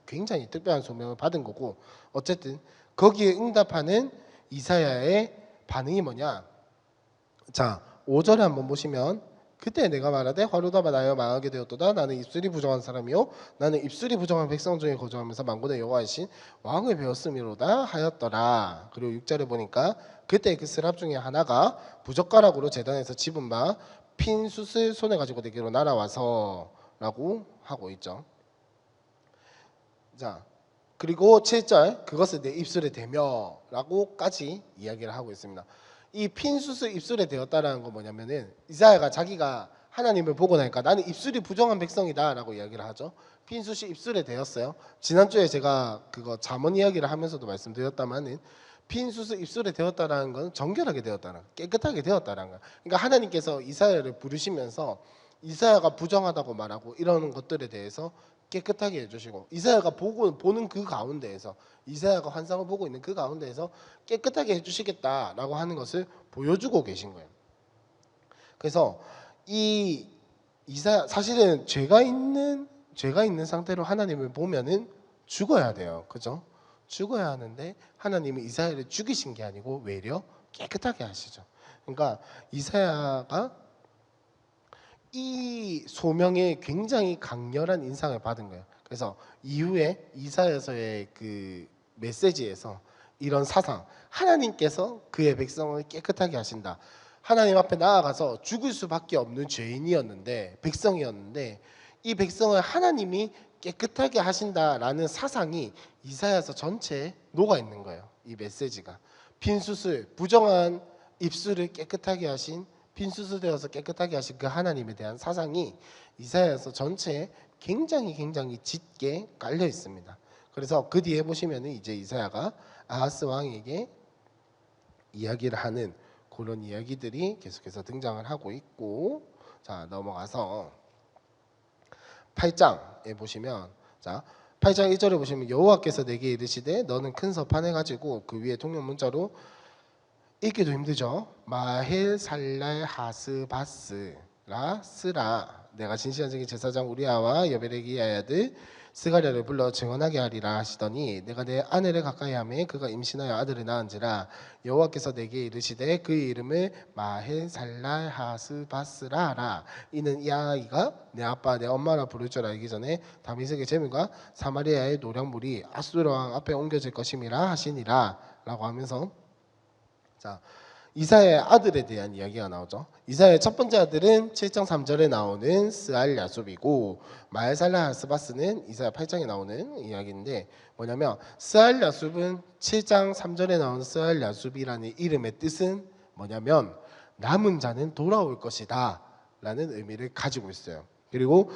굉장히 특별한 소명을 받은 거고 어쨌든 거기에 응답하는 이사야의 반응이 뭐냐? 자, 5절에 한번 보시면 그때 내가 말하되 화로다바 나여 망하게 되었도다 나는 입술이 부정한 사람이요 나는 입술이 부정한 백성 중에 거주하면서 만군의 여호와이신 왕을 배웠음이로다 하였더라. 그리고 6절에 보니까 그때 그 스랍 중에 하나가 부젓가락으로 제단에서 집은 바 핀 숯을 손에 가지고 내게로 날아와서 라고 하고 있죠. 자, 그리고 7절 그것을 내 입술에 대며 라고까지 이야기를 하고 있습니다. 이 핀숯을 입술에 대었다라는 건 뭐냐면은 이사야가 자기가 하나님을 보고 나니까 나는 입술이 부정한 백성이다 라고 이야기를 하죠. 핀숯이 입술에 대었어요. 지난주에 제가 그거 잠언 이야기를 하면서도 말씀드렸다마는 핀숯을 입술에 대었다라는 건 정결하게 되었다는 거, 깨끗하게 되었다라는 거. 그러니까 하나님께서 이사야를 부르시면서 이사야가 부정하다고 말하고 이러는 것들에 대해서 깨끗하게 해주시고 이사야가 보는 그 가운데에서 이사야가 환상을 보고 있는 그 가운데에서 깨끗하게 해주시겠다라고 하는 것을 보여주고 계신 거예요. 그래서 이 이사야 사실은 죄가 있는 상태로 하나님을 보면은 죽어야 돼요, 그죠? 죽어야 하는데 하나님은 이사야를 죽이신 게 아니고 외려 깨끗하게 하시죠. 그러니까 이사야가 이 소명에 굉장히 강렬한 인상을 받은 거예요. 그래서 이후에 이사야서의 그 메시지에서 이런 사상, 하나님께서 그의 백성을 깨끗하게 하신다. 하나님 앞에 나아가서 죽을 수밖에 없는 죄인이었는데 백성이었는데 이 백성을 하나님이 깨끗하게 하신다라는 사상이 이사야서 전체에 녹아 있는 거예요. 이 메시지가 빈수술, 부정한 입술을 깨끗하게 하신 빈수술 되어서 깨끗하게 하신 그 하나님에 대한 사상이 이사야서 전체에 굉장히 짙게 깔려 있습니다. 그래서 그 뒤에 보시면은 이제 이사야가 아하스 왕에게 이야기를 하는 그런 이야기들이 계속해서 등장을 하고 있고, 자 넘어가서 8장에 보시면, 자 8장 1절에 보시면 여호와께서 내게 이르시되 너는 큰 서판을 가지고 그 위에 통역 문자로 읽기도 힘들죠. 마헬 살랄 하스 바스라 스라 내가 진실한 적인 제사장 우리아와 여베레기야의 아들 스가랴를 불러 증언하게 하리라 하시더니 내가 내 아내를 가까이 하매 그가 임신하여 아들을 낳은지라 여호와께서 내게 이르시되 그의 이름을 마헬 살랄 하스 바스라 하라. 이는 이 아이가 내 아빠 내 엄마라 부를 줄 알기 전에 다윗에게 재물과 사마리아의 노량물이 아수르 왕 앞에 옮겨질 것임이라 하시니라 라고 하면서, 자 이사야의 아들에 대한 이야기가 나오죠. 이사야의 첫 번째 아들은 7장 3절에 나오는 스알 야숲이고 마엘살라 하스바스는 이사야 8장에 나오는 이야기인데, 뭐냐면 스알 야숲은 7장 3절에 나오는 스알 야숲이라는 이름의 뜻은 뭐냐면 남은 자는 돌아올 것이다 라는 의미를 가지고 있어요. 그리고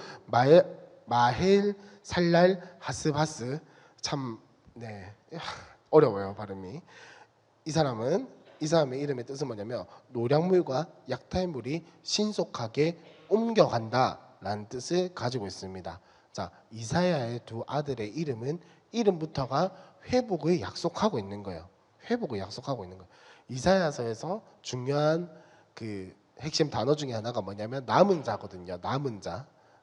마헬 살랄 하스바스. 참 어려워요 발음이. 이 사람의 이름의 뜻은 뭐냐면 노량물과 약탈물이 신속하게 옮겨간다라는 뜻을 가지고 있습니다. 자, 이사야의 두 아들의 이름부터가 회복을 약속하고 있는 거예요. 회복을 약속하고 있는 거예요. 이사야서에서 중요한 그 핵심 단어 중에 하나가 뭐냐면 남은 자거든요.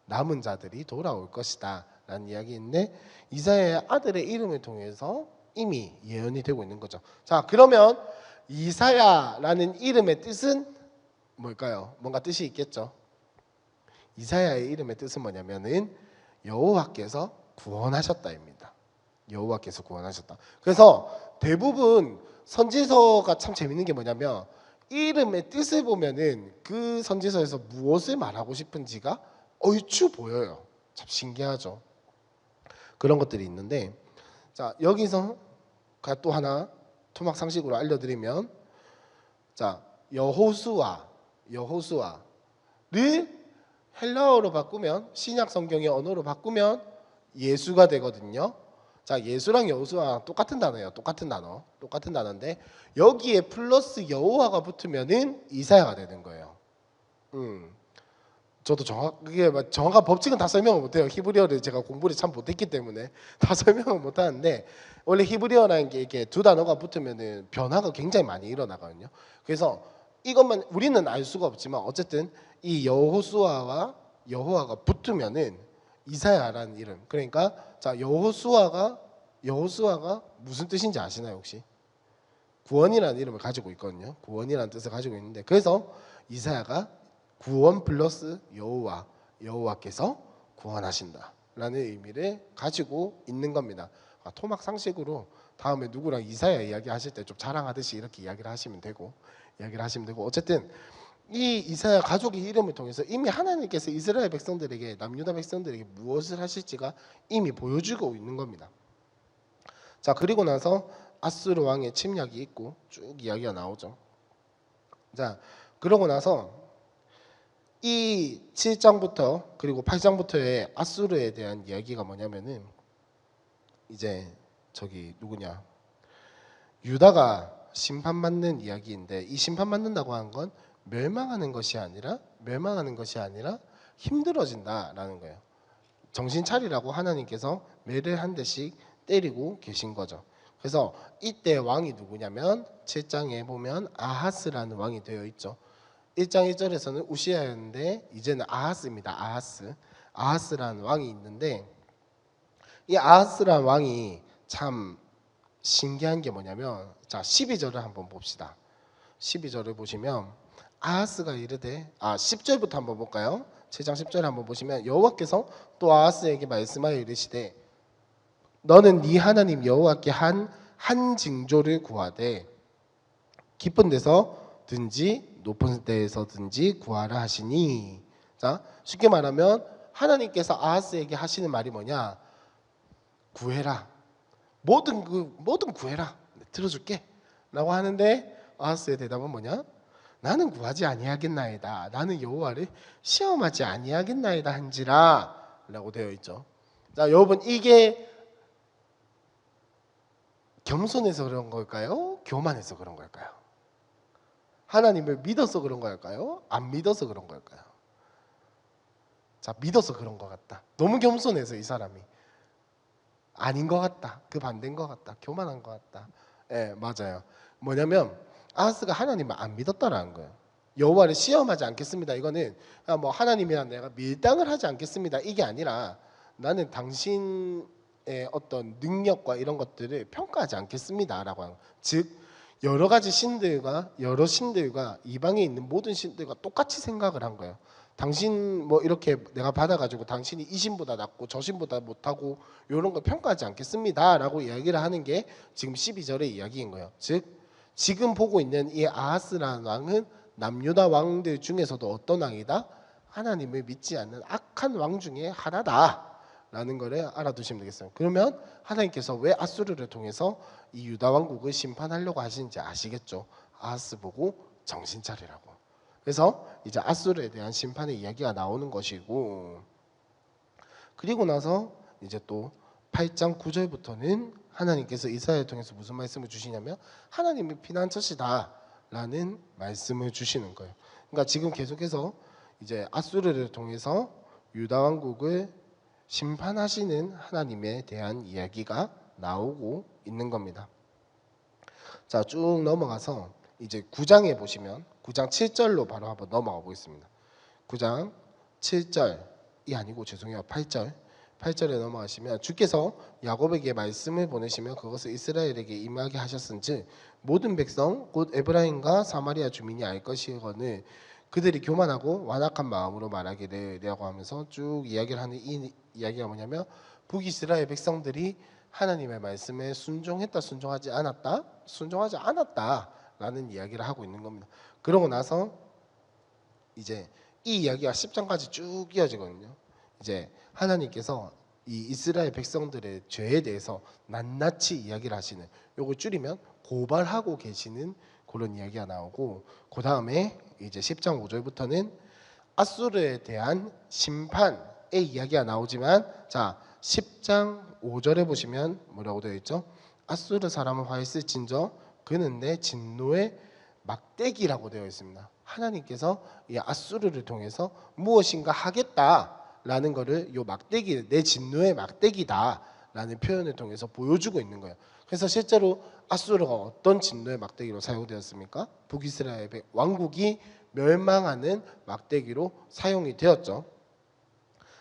남은 자들이 돌아올 것이다라는 이야기인데 이사야의 아들의 이름을 통해서 이미 예언이 되고 있는 거죠. 자, 그러면 이사야라는 이름의 뜻은 뭘까요? 뭔가 뜻이 있겠죠. 이사야의 이름의 뜻은 뭐냐면은 여호와께서 구원하셨다입니다. 여호와께서 구원하셨다. 그래서 대부분 선지서가 참 재밌는 게 뭐냐면 이름의 뜻을 보면은 그 선지서에서 무엇을 말하고 싶은지가 얼추 보여요. 참 신기하죠. 그런 것들이 있는데, 자, 여기서 또 하나 토막 상식으로 알려드리면, 자, 여호수아를 헬라어로 바꾸면, 신약 성경의 언어로 바꾸면 예수가 되거든요. 자, 예수랑 여호수아랑 똑같은 단어예요. 똑같은 단어인데 여기에 플러스 여호와가 붙으면은 이사야가 되는 거예요. 저도 정확한 법칙은 다 설명을 못해요. 히브리어를 제가 공부를 참 못했기 때문에 다 설명을 못하는데, 원래 히브리어라는 게 이렇게 두 단어가 붙으면은 변화가 굉장히 많이 일어나거든요. 그래서 이것만 우리는 알 수가 없지만 어쨌든 이 여호수아와 여호와가 붙으면은 이사야라는 이름. 그러니까 자, 여호수아가 무슨 뜻인지 아시나요 혹시? 구원이라는 이름을 가지고 있거든요. 구원이라는 뜻을 가지고 있는데, 그래서 이사야가 구원 플러스 여호와께서 구원하신다라는 의미를 가지고 있는 겁니다. 토막 상식으로 다음에 누구랑 이사야 이야기하실 때 좀 자랑하듯이 이렇게 이야기를 하시면 되고 어쨌든 이 이사야 가족의 이름을 통해서 이미 하나님께서 이스라엘 백성들에게, 남유다 백성들에게 무엇을 하실지가 이미 보여주고 있는 겁니다. 자, 그리고 나서 아수르 왕의 침략이 있고 쭉 이야기가 나오죠. 자, 그러고 나서 이 7장부터 그리고 8장부터의 아수르에 대한 이야기가 뭐냐면은 이제 유다가 심판받는 이야기인데, 이 심판받는다고 하는 건 멸망하는 것이 아니라 힘들어진다라는 거예요. 정신 차리라고 하나님께서 매를 한 대씩 때리고 계신 거죠. 그래서 이때 왕이 누구냐면 7장에 보면 아하스라는 왕이 되어 있죠. 1장 1절에서는 우시아였는데 이제는 아하스입니다. 아하스라는 왕이 있는데, 이 아하스라는 왕이 참 신기한 게 뭐냐면, 자, 12절을 한번 봅시다. 12절을 보시면 아하스가 이르되, 10절부터 한번 볼까요? 7장 10절에 한번 보시면 여호와께서 또 아하스에게 말씀하여 이르시되 너는 네 하나님 여호와께 한 징조를 구하되 깊은 데서든지 높은 데에서든지 구하라 하시니. 자, 쉽게 말하면 하나님께서 아하스에게 하시는 말이 뭐냐? 구해라. 뭐든 구해라. 들어줄게. 라고 하는데 아하스의 대답은 뭐냐? 나는 구하지 아니하겠나이다. 나는 여호와를 시험하지 아니하겠나이다 한지라 라고 되어 있죠. 자, 여러분, 이게 겸손해서 그런 걸까요? 교만해서 그런 걸까요? 하나님을 믿어서 그런 걸까요? 안 믿어서 그런 걸까요? 자, 믿어서 그런 것 같다. 너무 겸손해서 이 사람이. 아닌 것 같다. 그 반대인 것 같다. 교만한 것 같다. 예, 맞아요. 뭐냐면 아하스가 하나님을 안 믿었다라는 거예요. 여호와를 시험하지 않겠습니다. 이거는 뭐 하나님이랑 내가 밀당을 하지 않겠습니다. 이게 아니라 나는 당신의 어떤 능력과 이런 것들을 평가하지 않겠습니다라고 하는, 즉 여러 신들과 이방에 있는 모든 신들과 똑같이 생각을 한 거예요. 당신 뭐 이렇게 내가 받아가지고 당신이 이 신보다 낫고 저 신보다 못하고 이런 걸 평가하지 않겠습니다라고 이야기를 하는 게 지금 12절의 이야기인 거예요. 즉 지금 보고 있는 이 아하스라는 왕은 남유다 왕들 중에서도 어떤 왕이다? 하나님을 믿지 않는 악한 왕 중에 하나다라는 것을 알아두시면 되겠어요. 그러면 하나님께서 왜 아수르를 통해서 이 유다 왕국을 심판하려고 하시는지 아시겠죠? 아하스 보고 정신 차리라고. 그래서 이제 아수르에 대한 심판의 이야기가 나오는 것이고, 그리고 나서 이제 또 8장 9절부터는 하나님께서 이사야를 통해서 무슨 말씀을 주시냐면 하나님이 피난처시다라는 말씀을 주시는 거예요. 그러니까 지금 계속해서 이제 아수르를 통해서 유다 왕국을 심판하시는 하나님에 대한 이야기가 나오고 있는 겁니다. 자, 쭉 넘어가서 이제 9장에 보시면 9장 7절로 바로 한번 넘어가 보겠습니다. 9장 7절이 아니고 죄송해요. 8절. 8절에 넘어가시면 주께서 야곱에게 말씀을 보내시며 그것을 이스라엘에게 임하게 하셨은즉 모든 백성 곧 에브라임과 사마리아 주민이 알 것이거늘 그들이 교만하고 완악한 마음으로 말하기를이라고 하면서 쭉 이야기를 하는 이 이야기가 뭐냐면 북이스라엘 백성들이 하나님의 말씀에 순종했다 순종하지 않았다 순종하지 않았다라는 이야기를 하고 있는 겁니다. 그러고 나서 이제 이 이야기가 10장까지 쭉 이어지거든요. 이제 하나님께서 이 이스라엘 백성들의 죄에 대해서 낱낱이 이야기를 하시는, 요걸 줄이면 고발하고 계시는 그런 이야기가 나오고, 그 다음에 이제 10장 5절부터는 아수르에 대한 심판의 이야기가 나오지만, 자 10장 5절에 보시면 뭐라고 되어 있죠? 아수르 사람은 화했을진저 그는 내 진노의 막대기라고 되어 있습니다. 하나님께서 이 아수르를 통해서 무엇인가 하겠다라는 것을 요 막대기, 내 진노의 막대기다라는 표현을 통해서 보여주고 있는 거예요. 그래서 실제로 아수르가 어떤 진노의 막대기로 사용되었습니까? 북이스라엘 왕국이 멸망하는 막대기로 사용이 되었죠.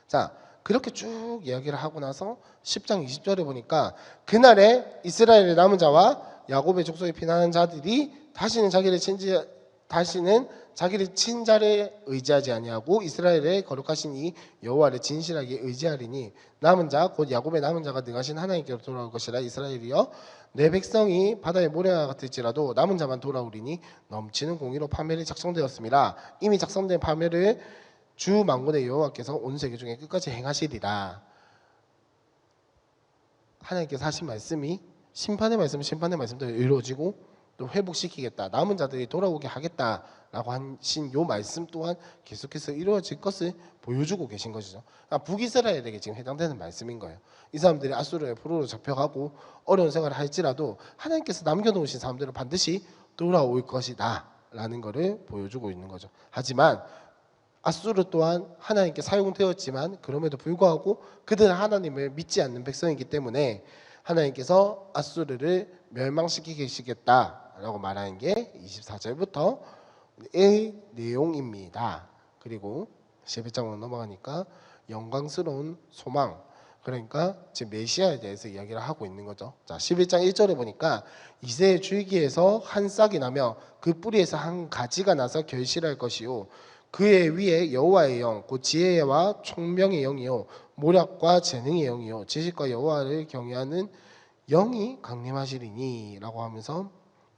자, 그렇게 쭉 이야기를 하고 나서 10장 20절에 보니까 그날에 이스라엘의 남은 자와 야곱의 족속에 피난한 자들이 다시는 자기를 친자를 의지하지 아니하고 이스라엘의 거룩하신 이 여호와를 진실하게 의지하리니 남은 자 곧 야곱의 남은 자가 능하신 하나님께로 돌아올 것이라. 이스라엘이여 내 백성이 바다의 모래와 같을지라도 남은 자만 돌아오리니 넘치는 공의로 파멸이 작성되었습니다. 이미 작성된 파멸을 주 만군의 여호와께서 온 세계 중에 끝까지 행하시리라. 하나님께서 하신 말씀이 심판의 말씀도 이루어지고 또 회복시키겠다, 남은 자들이 돌아오게 하겠다라고 하신 요 말씀 또한 계속해서 이루어질 것을 보여주고 계신 것이죠. 그러니까 북이스라엘에게 지금 해당되는 말씀인 거예요. 이 사람들이 아수르의 포로로 잡혀가고 어려운 생활을 할지라도 하나님께서 남겨놓으신 사람들은 반드시 돌아올 것이다 라는 것을 보여주고 있는 거죠. 하지만 아수르 또한 하나님께 사용되었지만 그럼에도 불구하고 그들은 하나님을 믿지 않는 백성이기 때문에 하나님께서 아수르를 멸망시키시겠다라고 말하는 게 24절부터 의 내용입니다. 그리고 11장으로 넘어가니까 영광스러운 소망, 그러니까 지금 메시아에 대해서 이야기를 하고 있는 거죠. 자, 11장 1절에 보니까 이새의 줄기에서 한 싹이 나며 그 뿌리에서 한 가지가 나서 결실할 것이요 그의 위에 여호와의 영, 곧 지혜와 총명의 영이요 모략과 재능의 영이요 지식과 여호와를 경외하는 영이 강림하시리니라고 하면서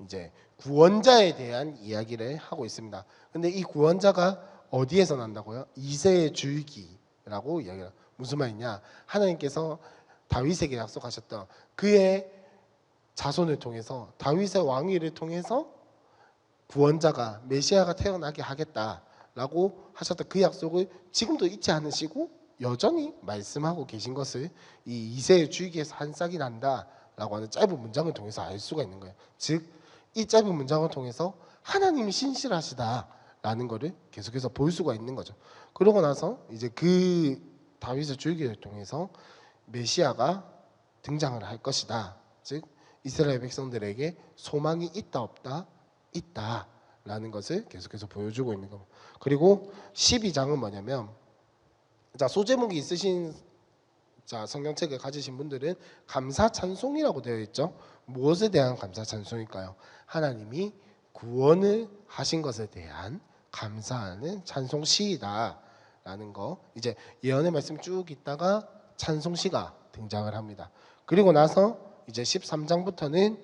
이제 구원자에 대한 이야기를 하고 있습니다. 근데 이 구원자가 어디에서 난다고요? 이새의 줄기라고 이야기해요. 무슨 말이냐? 하나님께서 다윗에게 약속하셨던 그의 자손을 통해서 다윗의 왕위를 통해서 구원자가 메시아가 태어나게 하겠다라고 하셨던 그 약속을 지금도 잊지 않으시고 여전히 말씀하고 계신 것을 이 이새의 줄기에서 한 싹이 난다라고 하는 짧은 문장을 통해서 알 수가 있는 거예요. 즉 이 짧은 문장을 통해서 하나님이 신실하시다라는 것을 계속해서 볼 수가 있는 거죠. 그러고 나서 이제 그 다윗의 줄기를 통해서 메시아가 등장을 할 것이다. 즉 이스라엘 백성들에게 소망이 있다 없다? 있다라는 것을 계속해서 보여주고 있는 겁니다. 그리고 12장은 뭐냐면, 자 소제목이 있으신 자 성경책을 가지신 분들은 감사 찬송이라고 되어 있죠. 무엇에 대한 감사 찬송일까요? 하나님이 구원을 하신 것에 대한 감사하는 찬송 시이다라는 거. 이제 예언의 말씀 쭉 있다가 찬송 시가 등장을 합니다. 그리고 나서 이제 13장부터는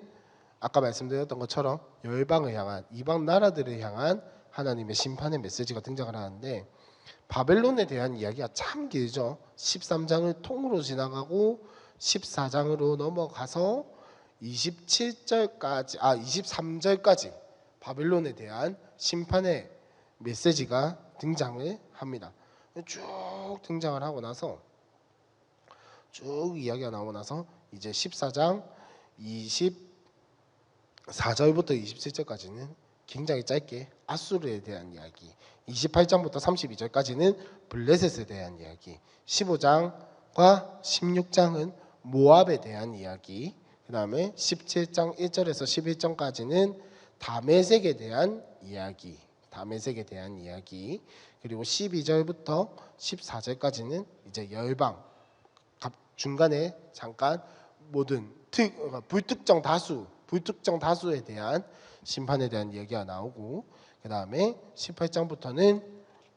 아까 말씀드렸던 것처럼 열방을 향한, 이방 나라들을 향한 하나님의 심판의 메시지가 등장을 하는데, 바벨론에 대한 이야기가 참 길죠. 13장을 통으로 지나가고 14장으로 넘어가서 23절까지 바벨론에 대한 심판의 메시지가 등장을 합니다. 쭉 등장을 하고 나서 쭉 이야기가 나오고 나서 이제 14장 24절부터 27절까지는 굉장히 짧게 아수르에 대한 이야기, 28장부터 32절까지는 블레셋에 대한 이야기, 15장과 16장은 모압에 대한 이야기, 그 다음에 17장 1절에서 11절까지는 다메섹에 대한 이야기, 그리고 12절부터 14절까지는 이제 열방, 중간에 잠깐 모든 불특정 다수에 대한 심판에 대한 이야기가 나오고, 그 다음에 18장부터는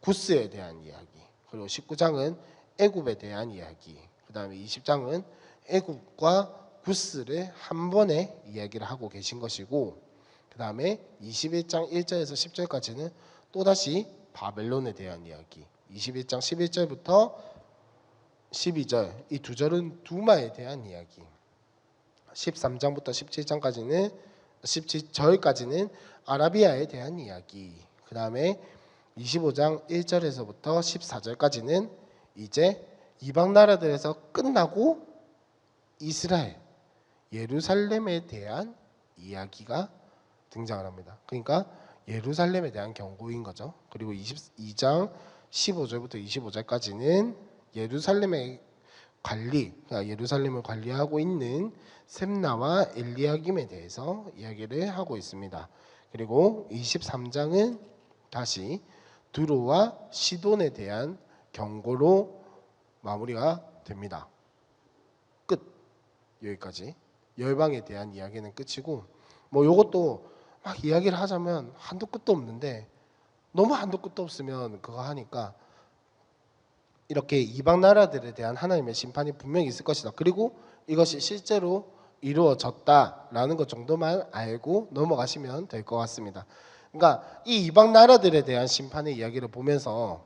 구스에 대한 이야기, 그리고 19장은 애굽에 대한 이야기, 그 다음에 20장은 애굽과 구스를 한 번에 이야기를 하고 계신 것이고, 그 다음에 21장 1절에서 10절까지는 또다시 바벨론에 대한 이야기, 21장 11절부터 12절 이 두 절은 두마에 대한 이야기, 13장부터 17절까지는 아라비아에 대한 이야기, 그 다음에 25장 1절에서부터 14절까지는 이제 이방 나라들에서 끝나고 이스라엘, 예루살렘에 대한 이야기가 등장을 합니다. 그러니까 예루살렘에 대한 경고인 거죠. 그리고 22장 15절부터 25절까지는 예루살렘의 그러니까 예루살렘을 관리하고 있는 셈나와 엘리야김에 대해서 이야기를 하고 있습니다. 그리고 23장은 다시 두로와 시돈에 대한 경고로 마무리가 됩니다. 끝. 여기까지 열방에 대한 이야기는 끝이고, 뭐 이것도 막 이야기를 하자면 한도 끝도 없는데 너무 한도 끝도 없으면 그거 하니까 이렇게 이방 나라들에 대한 하나님의 심판이 분명히 있을 것이다. 그리고 이것이 실제로 이루어졌다라는 것 정도만 알고 넘어가시면 될 것 같습니다. 그러니까 이 이방 나라들에 대한 심판의 이야기를 보면서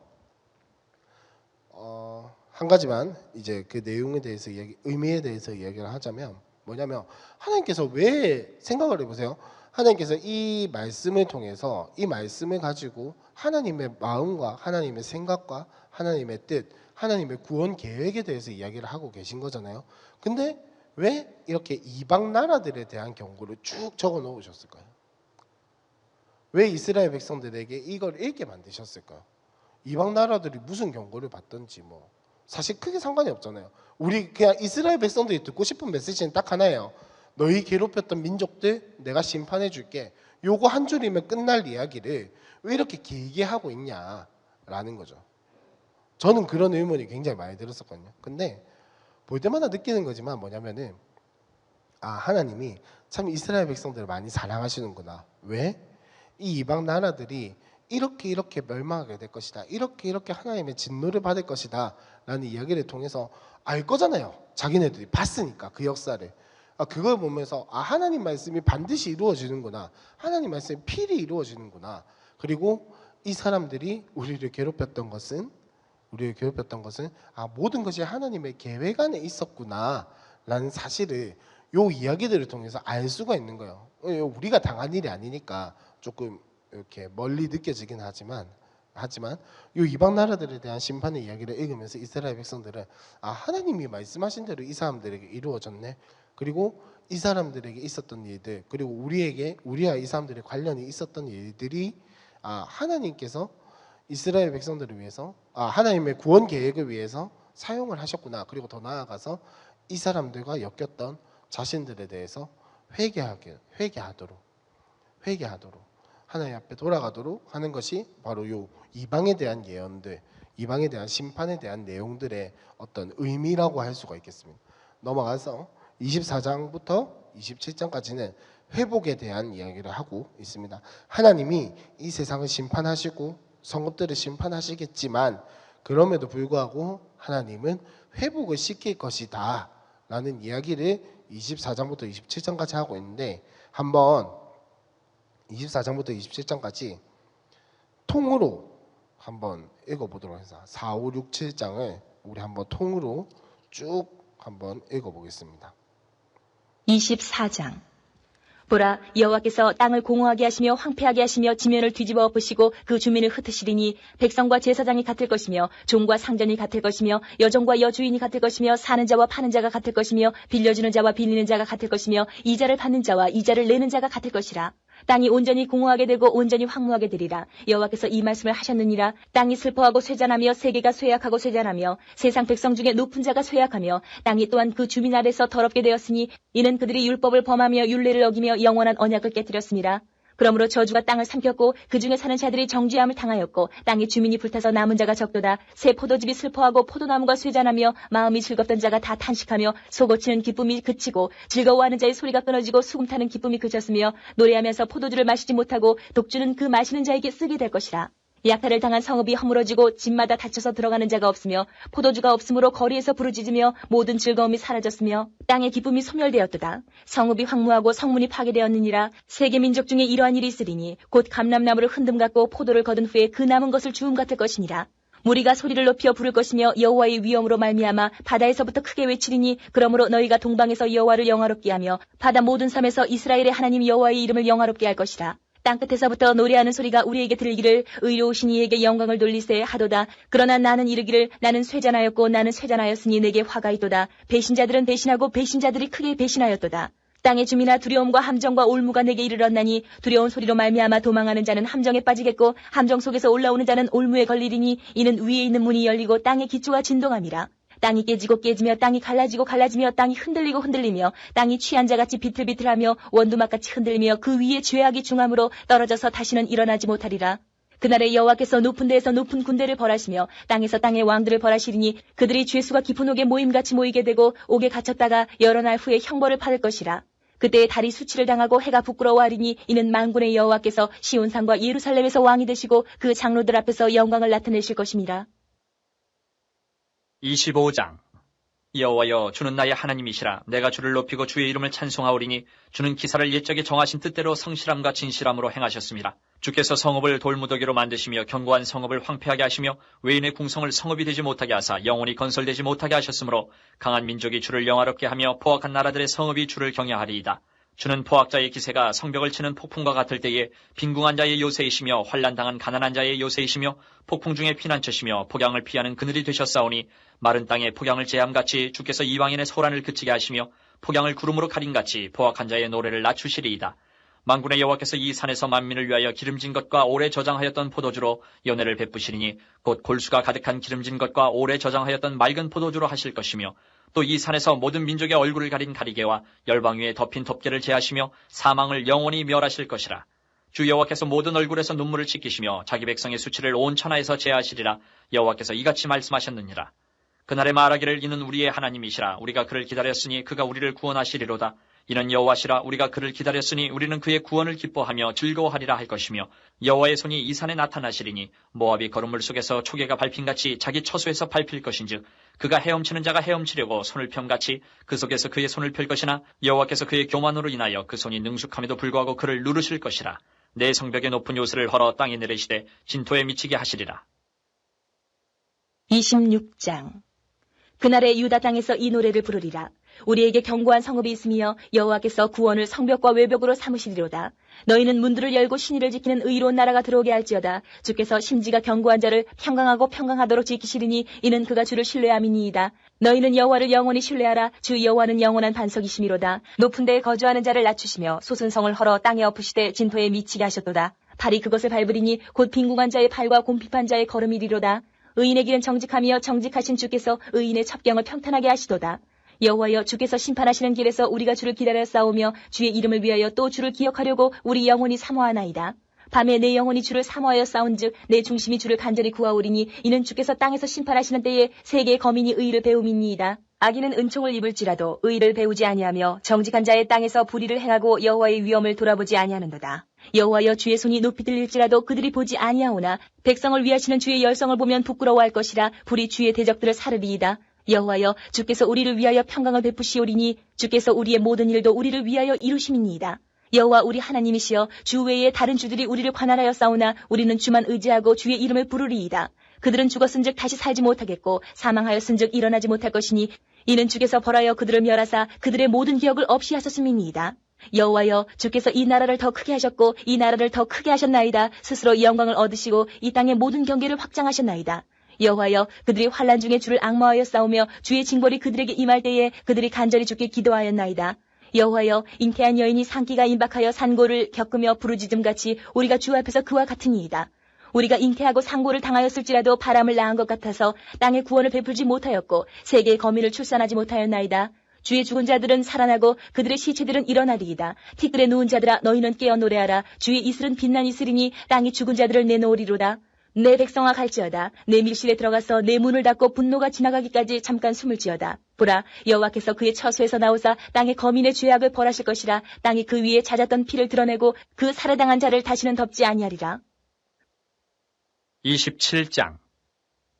한 가지만 이제 그 내용에 대해서 의미에 대해서 이야기를 하자면 뭐냐면, 하나님께서 왜, 생각을 해보세요. 하나님께서 이 말씀을 통해서, 이 말씀을 가지고 하나님의 마음과 하나님의 생각과 하나님의 뜻, 하나님의 구원 계획에 대해서 이야기를 하고 계신 거잖아요. 근데 왜 이렇게 이방 나라들에 대한 경고를 쭉 적어 놓으셨을까요? 왜 이스라엘 백성들에게 이걸 읽게 만드셨을까요? 이방 나라들이 무슨 경고를 받든지 뭐 사실 크게 상관이 없잖아요. 우리 그냥 이스라엘 백성들이 듣고 싶은 메시지는 딱 하나예요. 너희 괴롭혔던 민족들 내가 심판해 줄게. 요거 한 줄이면 끝날 이야기를 왜 이렇게 길게 하고 있냐라는 거죠. 저는 그런 의문이 굉장히 많이 들었었거든요. 근데 볼 때마다 느끼는 거지만 뭐냐면은, 하나님이 참 이스라엘 백성들을 많이 사랑하시는구나. 왜? 이 이방 나라들이 이렇게 멸망하게 될 것이다, 이렇게 하나님의 진노를 받을 것이다 라는 이야기를 통해서 알 거잖아요. 자기네들이 봤으니까 그 역사를. 그걸 보면서 하나님 말씀이 반드시 이루어지는구나, 하나님 말씀이 필히 이루어지는구나, 그리고 이 사람들이 우리를 괴롭혔던 것은 모든 것이 하나님의 계획 안에 있었구나 라는 사실을 요 이야기들을 통해서 알 수가 있는 거예요. 우리가 당한 일이 아니니까 조금 이렇게 멀리 느껴지긴 하지만 이 이방 나라들에 대한 심판의 이야기를 읽으면서 이스라엘 백성들은 하나님이 말씀하신 대로 이 사람들에게 이루어졌네. 그리고 이 사람들에게 있었던 일들, 그리고 우리와 이 사람들의 관련이 있었던 일들이 하나님께서 이스라엘 백성들을 위해서 하나님의 구원 계획을 위해서 사용을 하셨구나. 그리고 더 나아가서 이 사람들과 엮였던 자신들에 대해서 회개하도록 하나님 앞에 돌아가도록 하는 것이 바로 요 이방에 대한 예언들, 이방에 대한 심판에 대한 내용들의 어떤 의미라고 할 수가 있겠습니다. 넘어가서 24장부터 27장까지는 회복에 대한 이야기를 하고 있습니다. 하나님이 이 세상을 심판하시고 성읍들을 심판하시겠지만 그럼에도 불구하고 하나님은 회복을 시킬 것이다 라는 이야기를 24장부터 27장까지 하고 있는데, 한번 24장부터 27장까지 통으로 한번 읽어보도록 해서 4, 5, 6, 7장을 우리 한번 통으로 쭉 한번 읽어보겠습니다. 24장. 보라, 여호와께서 땅을 공허하게 하시며 황폐하게 하시며 지면을 뒤집어 엎으시고 그 주민을 흩으시리니 백성과 제사장이 같을 것이며 종과 상전이 같을 것이며 여종과 여주인이 같을 것이며 사는 자와 파는 자가 같을 것이며 빌려주는 자와 빌리는 자가 같을 것이며 이자를 받는 자와 이자를 내는 자가 같을 것이라. 땅이 온전히 공허하게 되고 온전히 황무하게 되리라. 여호와께서 이 말씀을 하셨느니라. 땅이 슬퍼하고 쇠잔하며 세계가 쇠약하고 쇠잔하며 세상 백성 중에 높은 자가 쇠약하며 땅이 또한 그 주민 아래서 더럽게 되었으니 이는 그들이 율법을 범하며 율례를 어기며 영원한 언약을 깨뜨렸습니다. 그러므로 저주가 땅을 삼켰고 그 중에 사는 자들이 정죄함을 당하였고 땅의 주민이 불타서 남은 자가 적도다. 새 포도즙이 슬퍼하고 포도나무가 쇠잔하며 마음이 즐겁던 자가 다 탄식하며 속고치는 기쁨이 그치고 즐거워하는 자의 소리가 끊어지고 수금 타는 기쁨이 그쳤으며 노래하면서 포도주를 마시지 못하고 독주는 그 마시는 자에게 쓰게 될 것이라. 약탈을 당한 성읍이 허물어지고 집마다 닫혀서 들어가는 자가 없으며 포도주가 없으므로 거리에서 부르짖으며 모든 즐거움이 사라졌으며 땅의 기쁨이 소멸되었도다. 성읍이 황무하고 성문이 파괴되었느니라. 세계 민족 중에 이러한 일이 있으리니 곧 감람나무를 흔듦 같고 포도를 거둔 후에 그 남은 것을 주움 같을 것이니라. 무리가 소리를 높여 부를 것이며 여호와의 위엄으로 말미암아 바다에서부터 크게 외치리니 그러므로 너희가 동방에서 여호와를 영화롭게 하며 바다 모든 섬에서 이스라엘의 하나님 여호와의 이름을 영화롭게 할 것이라. 땅끝에서부터 노래하는 소리가 우리에게 들리기를 의로우신 이에게 영광을 돌리세 하도다. 그러나 나는 이르기를 나는 쇠잔하였고 나는 쇠잔하였으니 내게 화가 있도다. 배신자들은 배신하고 배신자들이 크게 배신하였도다. 땅의 주민아 두려움과 함정과 올무가 내게 이르렀나니 두려운 소리로 말미암아 도망하는 자는 함정에 빠지겠고 함정 속에서 올라오는 자는 올무에 걸리리니 이는 위에 있는 문이 열리고 땅의 기초가 진동함이라. 땅이 깨지고 깨지며 땅이 갈라지고 갈라지며 땅이 흔들리고 흔들리며 땅이 취한 자같이 비틀비틀하며 원두막같이 흔들리며 그 위에 죄악이 중함으로 떨어져서 다시는 일어나지 못하리라. 그날에 여호와께서 높은 데에서 높은 군대를 벌하시며 땅에서 땅의 왕들을 벌하시리니 그들이 죄수가 깊은 옥에 모임같이 모이게 되고 옥에 갇혔다가 여러 날 후에 형벌을 받을 것이라. 그때에 달이 수치를 당하고 해가 부끄러워하리니 이는 만군의 여호와께서 시온산과 예루살렘에서 왕이 되시고 그 장로들 앞에서 영광을 나타내실 것입니다. 25장. 여호와여, 주는 나의 하나님이시라. 내가 주를 높이고 주의 이름을 찬송하오리니 주는 기사를 옛적에 정하신 뜻대로 성실함과 진실함으로 행하셨습니다. 주께서 성읍을 돌무더기로 만드시며 견고한 성읍을 황폐하게 하시며 외인의 궁성을 성읍이 되지 못하게 하사 영원히 건설되지 못하게 하셨으므로 강한 민족이 주를 영화롭게 하며 포악한 나라들의 성읍이 주를 경외하리이다. 주는 포악자의 기세가 성벽을 치는 폭풍과 같을 때에 빈궁한 자의 요새이시며 환난당한 가난한 자의 요새이시며 폭풍 중에 피난처시며 폭양을 피하는 그늘이 되셨사오니 마른 땅에 폭양을 제함같이 주께서 이방인의 소란을 그치게 하시며 폭양을 구름으로 가림같이 포악한 자의 노래를 낮추시리이다. 만군의 여호와께서 이 산에서 만민을 위하여 기름진 것과 오래 저장하였던 포도주로 연회를 베푸시리니 곧 골수가 가득한 기름진 것과 오래 저장하였던 맑은 포도주로 하실 것이며 또 이 산에서 모든 민족의 얼굴을 가린 가리개와 열방 위에 덮인 덮개를 제하시며 사망을 영원히 멸하실 것이라. 주 여호와께서 모든 얼굴에서 눈물을 씻기시며 자기 백성의 수치를 온 천하에서 제하시리라. 여호와께서 이같이 말씀하셨느니라. 그날에 말하기를 이는 우리의 하나님이시라. 우리가 그를 기다렸으니 그가 우리를 구원하시리로다. 이는 여호와시라. 우리가 그를 기다렸으니 우리는 그의 구원을 기뻐하며 즐거워하리라 할 것이며 여호와의 손이 이 산에 나타나시리니 모압이 거름물 속에서 초계가 밟힌같이 자기 처소에서 밟힐 것인즉 그가 헤엄치는 자가 헤엄치려고 손을 편같이 그 속에서 그의 손을 펼 것이나 여호와께서 그의 교만으로 인하여 그 손이 능숙함에도 불구하고 그를 누르실 것이라. 내 성벽의 높은 요새를 헐어 땅에 내리시되 진토에 미치게 하시리라. 26장. 그날에 유다 땅에서 이 노래를 부르리라. 우리에게 견고한 성읍이 있으며 여호와께서 구원을 성벽과 외벽으로 삼으시리로다. 너희는 문들을 열고 신의를 지키는 의로운 나라가 들어오게 할지어다. 주께서 심지가 견고한 자를 평강하고 평강하도록 지키시리니 이는 그가 주를 신뢰함이니이다. 너희는 여호와를 영원히 신뢰하라. 주 여호와는 영원한 반석이시미로다. 높은 데에 거주하는 자를 낮추시며 솟은 성을 헐어 땅에 엎으시되 진토에 미치게 하셨도다. 발이 그것을 밟으리니 곧 빈궁한 자의 발과 곰핍한 자의 걸음이리로다. 의인의 길은 정직하며 정직하신 주께서 의인의 첩경을 평탄하게 하시도다. 여호와여, 주께서 심판하시는 길에서 우리가 주를 기다려 싸우며 주의 이름을 위하여 또 주를 기억하려고 우리 영혼이 사모하나이다. 밤에 내 영혼이 주를 사모하여 싸운즉 내 중심이 주를 간절히 구하오리니 이는 주께서 땅에서 심판하시는 때에 세계의 거민이 의를 배움이니이다. 악인은 은총을 입을지라도 의를 배우지 아니하며 정직한 자의 땅에서 불의를 행하고 여호와의 위엄을 돌아보지 아니하는도다. 여호와여, 주의 손이 높이 들릴지라도 그들이 보지 아니하오나 백성을 위하시는 주의 열성을 보면 부끄러워할 것이라. 불이 주의 대적들을 사르리이다. 여호와여, 주께서 우리를 위하여 평강을 베푸시오리니 주께서 우리의 모든 일도 우리를 위하여 이루심이니이다. 여호와 우리 하나님이시여, 주 외에 다른 주들이 우리를 관할하여 싸우나 우리는 주만 의지하고 주의 이름을 부르리이다. 그들은 죽었은즉 다시 살지 못하겠고 사망하였은즉 일어나지 못할 것이니 이는 주께서 벌하여 그들을 멸하사 그들의 모든 기억을 없이 하셨음이니이다. 여호와여, 주께서 이 나라를 더 크게 하셨고 이 나라를 더 크게 하셨나이다. 스스로 영광을 얻으시고 이 땅의 모든 경계를 확장하셨나이다. 여호와여, 그들이 환난 중에 주를 앙모하여 싸우며 주의 징벌이 그들에게 임할 때에 그들이 간절히 주께 기도하였나이다. 여호와여, 잉태한 여인이 산기가 임박하여 산고를 겪으며 부르짖음같이 우리가 주 앞에서 그와 같으니이다. 우리가 잉태하고 상고를 당하였을지라도 바람을 낳은 것 같아서 땅의 구원을 베풀지 못하였고 세계의 거민을 출산하지 못하였나이다. 주의 죽은 자들은 살아나고 그들의 시체들은 일어나리이다. 티끌에 누운 자들아, 너희는 깨어 노래하라. 주의 이슬은 빛난 이슬이니 땅이 죽은 자들을 내놓으리로다. 내 백성아, 갈지어다. 내 밀실에 들어가서 내 문을 닫고 분노가 지나가기까지 잠깐 숨을 지어다. 보라, 여호와께서 그의 처소에서 나오사 땅의 거민의 죄악을 벌하실 것이라. 땅이 그 위에 잦았던 피를 드러내고 그 살해당한 자를 다시는 덮지 아니하리라. 27장.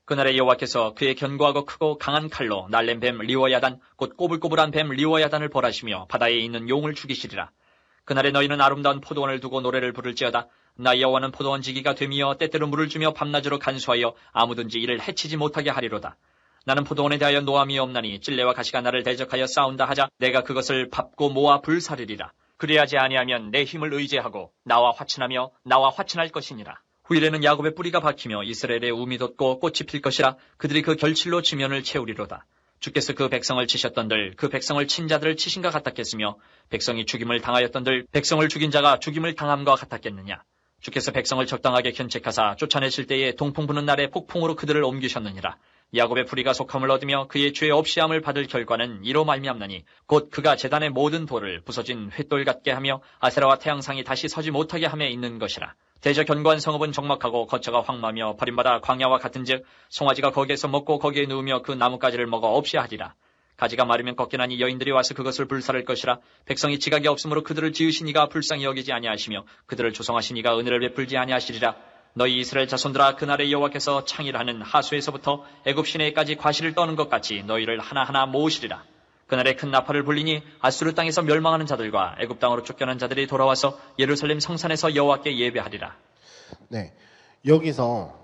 그날에 여호와께서 그의 견고하고 크고 강한 칼로 날랜 뱀 리워야단 곧 꼬불꼬불한 뱀 리워야단을 벌하시며 바다에 있는 용을 죽이시리라. 그날에 너희는 아름다운 포도원을 두고 노래를 부를지어다. 나 여호와는 포도원 지기가 되며 때때로 물을 주며 밤낮으로 간수하여 아무든지 이를 해치지 못하게 하리로다. 나는 포도원에 대하여 노함이 없나니 찔레와 가시가 나를 대적하여 싸운다 하자 내가 그것을 밟고 모아 불사르리라. 그래야지 아니하면 내 힘을 의지하고 나와 화친하며 나와 화친할 것이니라. 후일에는 야곱의 뿌리가 박히며 이스라엘의 우미 돋고 꽃이 필 것이라. 그들이 그 결실로 지면을 채우리로다. 주께서 그 백성을 치셨던들 그 백성을 친 자들을 치신가 같았겠으며 백성이 죽임을 당하였던들 백성을 죽인 자가 죽임을 당함과 같았겠느냐. 주께서 백성을 적당하게 견책하사 쫓아내실 때에 동풍 부는 날에 폭풍으로 그들을 옮기셨느니라. 야곱의 뿌리가 속함을 얻으며 그의 죄 없이함을 받을 결과는 이로 말미암나니 곧 그가 제단의 모든 돌을 부서진 횃돌 같게 하며 아세라와 태양상이 다시 서지 못하게 함에 있는 것이라. 대저 견고한 성읍은 적막하고 거처가 황마며 버림받아 광야와 같은즉 송아지가 거기에서 먹고 거기에 누우며 그 나뭇가지를 먹어 없이 하리라. 가지가 마르면 꺾이나니 여인들이 와서 그것을 불사를 것이라. 백성이 지각이 없으므로 그들을 지으신 이가 불쌍히 여기지 아니하시며 그들을 조성하신 이가 은혜를 베풀지 아니하시리라. 너희 이스라엘 자손들아, 그날에 여호와께서 창일하는 하수에서부터 애굽 시내까지 과실을 떠는 것 같이 너희를 하나하나 모으시리라. 그날에 큰 나팔을 불리니 아수르 땅에서 멸망하는 자들과 애굽 땅으로 쫓겨난 자들이 돌아와서 예루살렘 성산에서 여호와께 예배하리라. 네, 여기서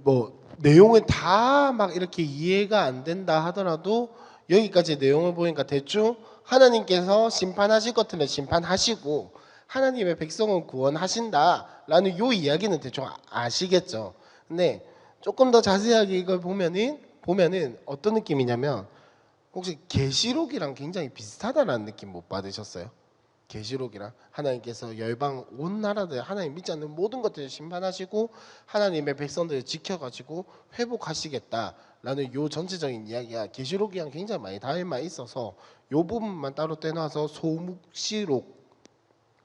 뭐 내용은 다 막 이렇게 이해가 안 된다 하더라도 여기까지 내용을 보니까 대충 하나님께서 심판하실 것 같으면 심판하시고 하나님의 백성은 구원하신다라는 요 이야기는 대충 아시겠죠. 근데 조금 더 자세하게 이걸 보면은 어떤 느낌이냐면 혹시 계시록이랑 굉장히 비슷하다라는 느낌 못 받으셨어요? 계시록이랑 하나님께서 열방 온 나라들 하나님 믿지 않는 모든 것들을 심판하시고 하나님의 백성들을 지켜가지고 회복하시겠다라는 요 전체적인 이야기가 계시록이랑 굉장히 많이 닮아 있어서 요 부분만 따로 떼놔서 소묵시록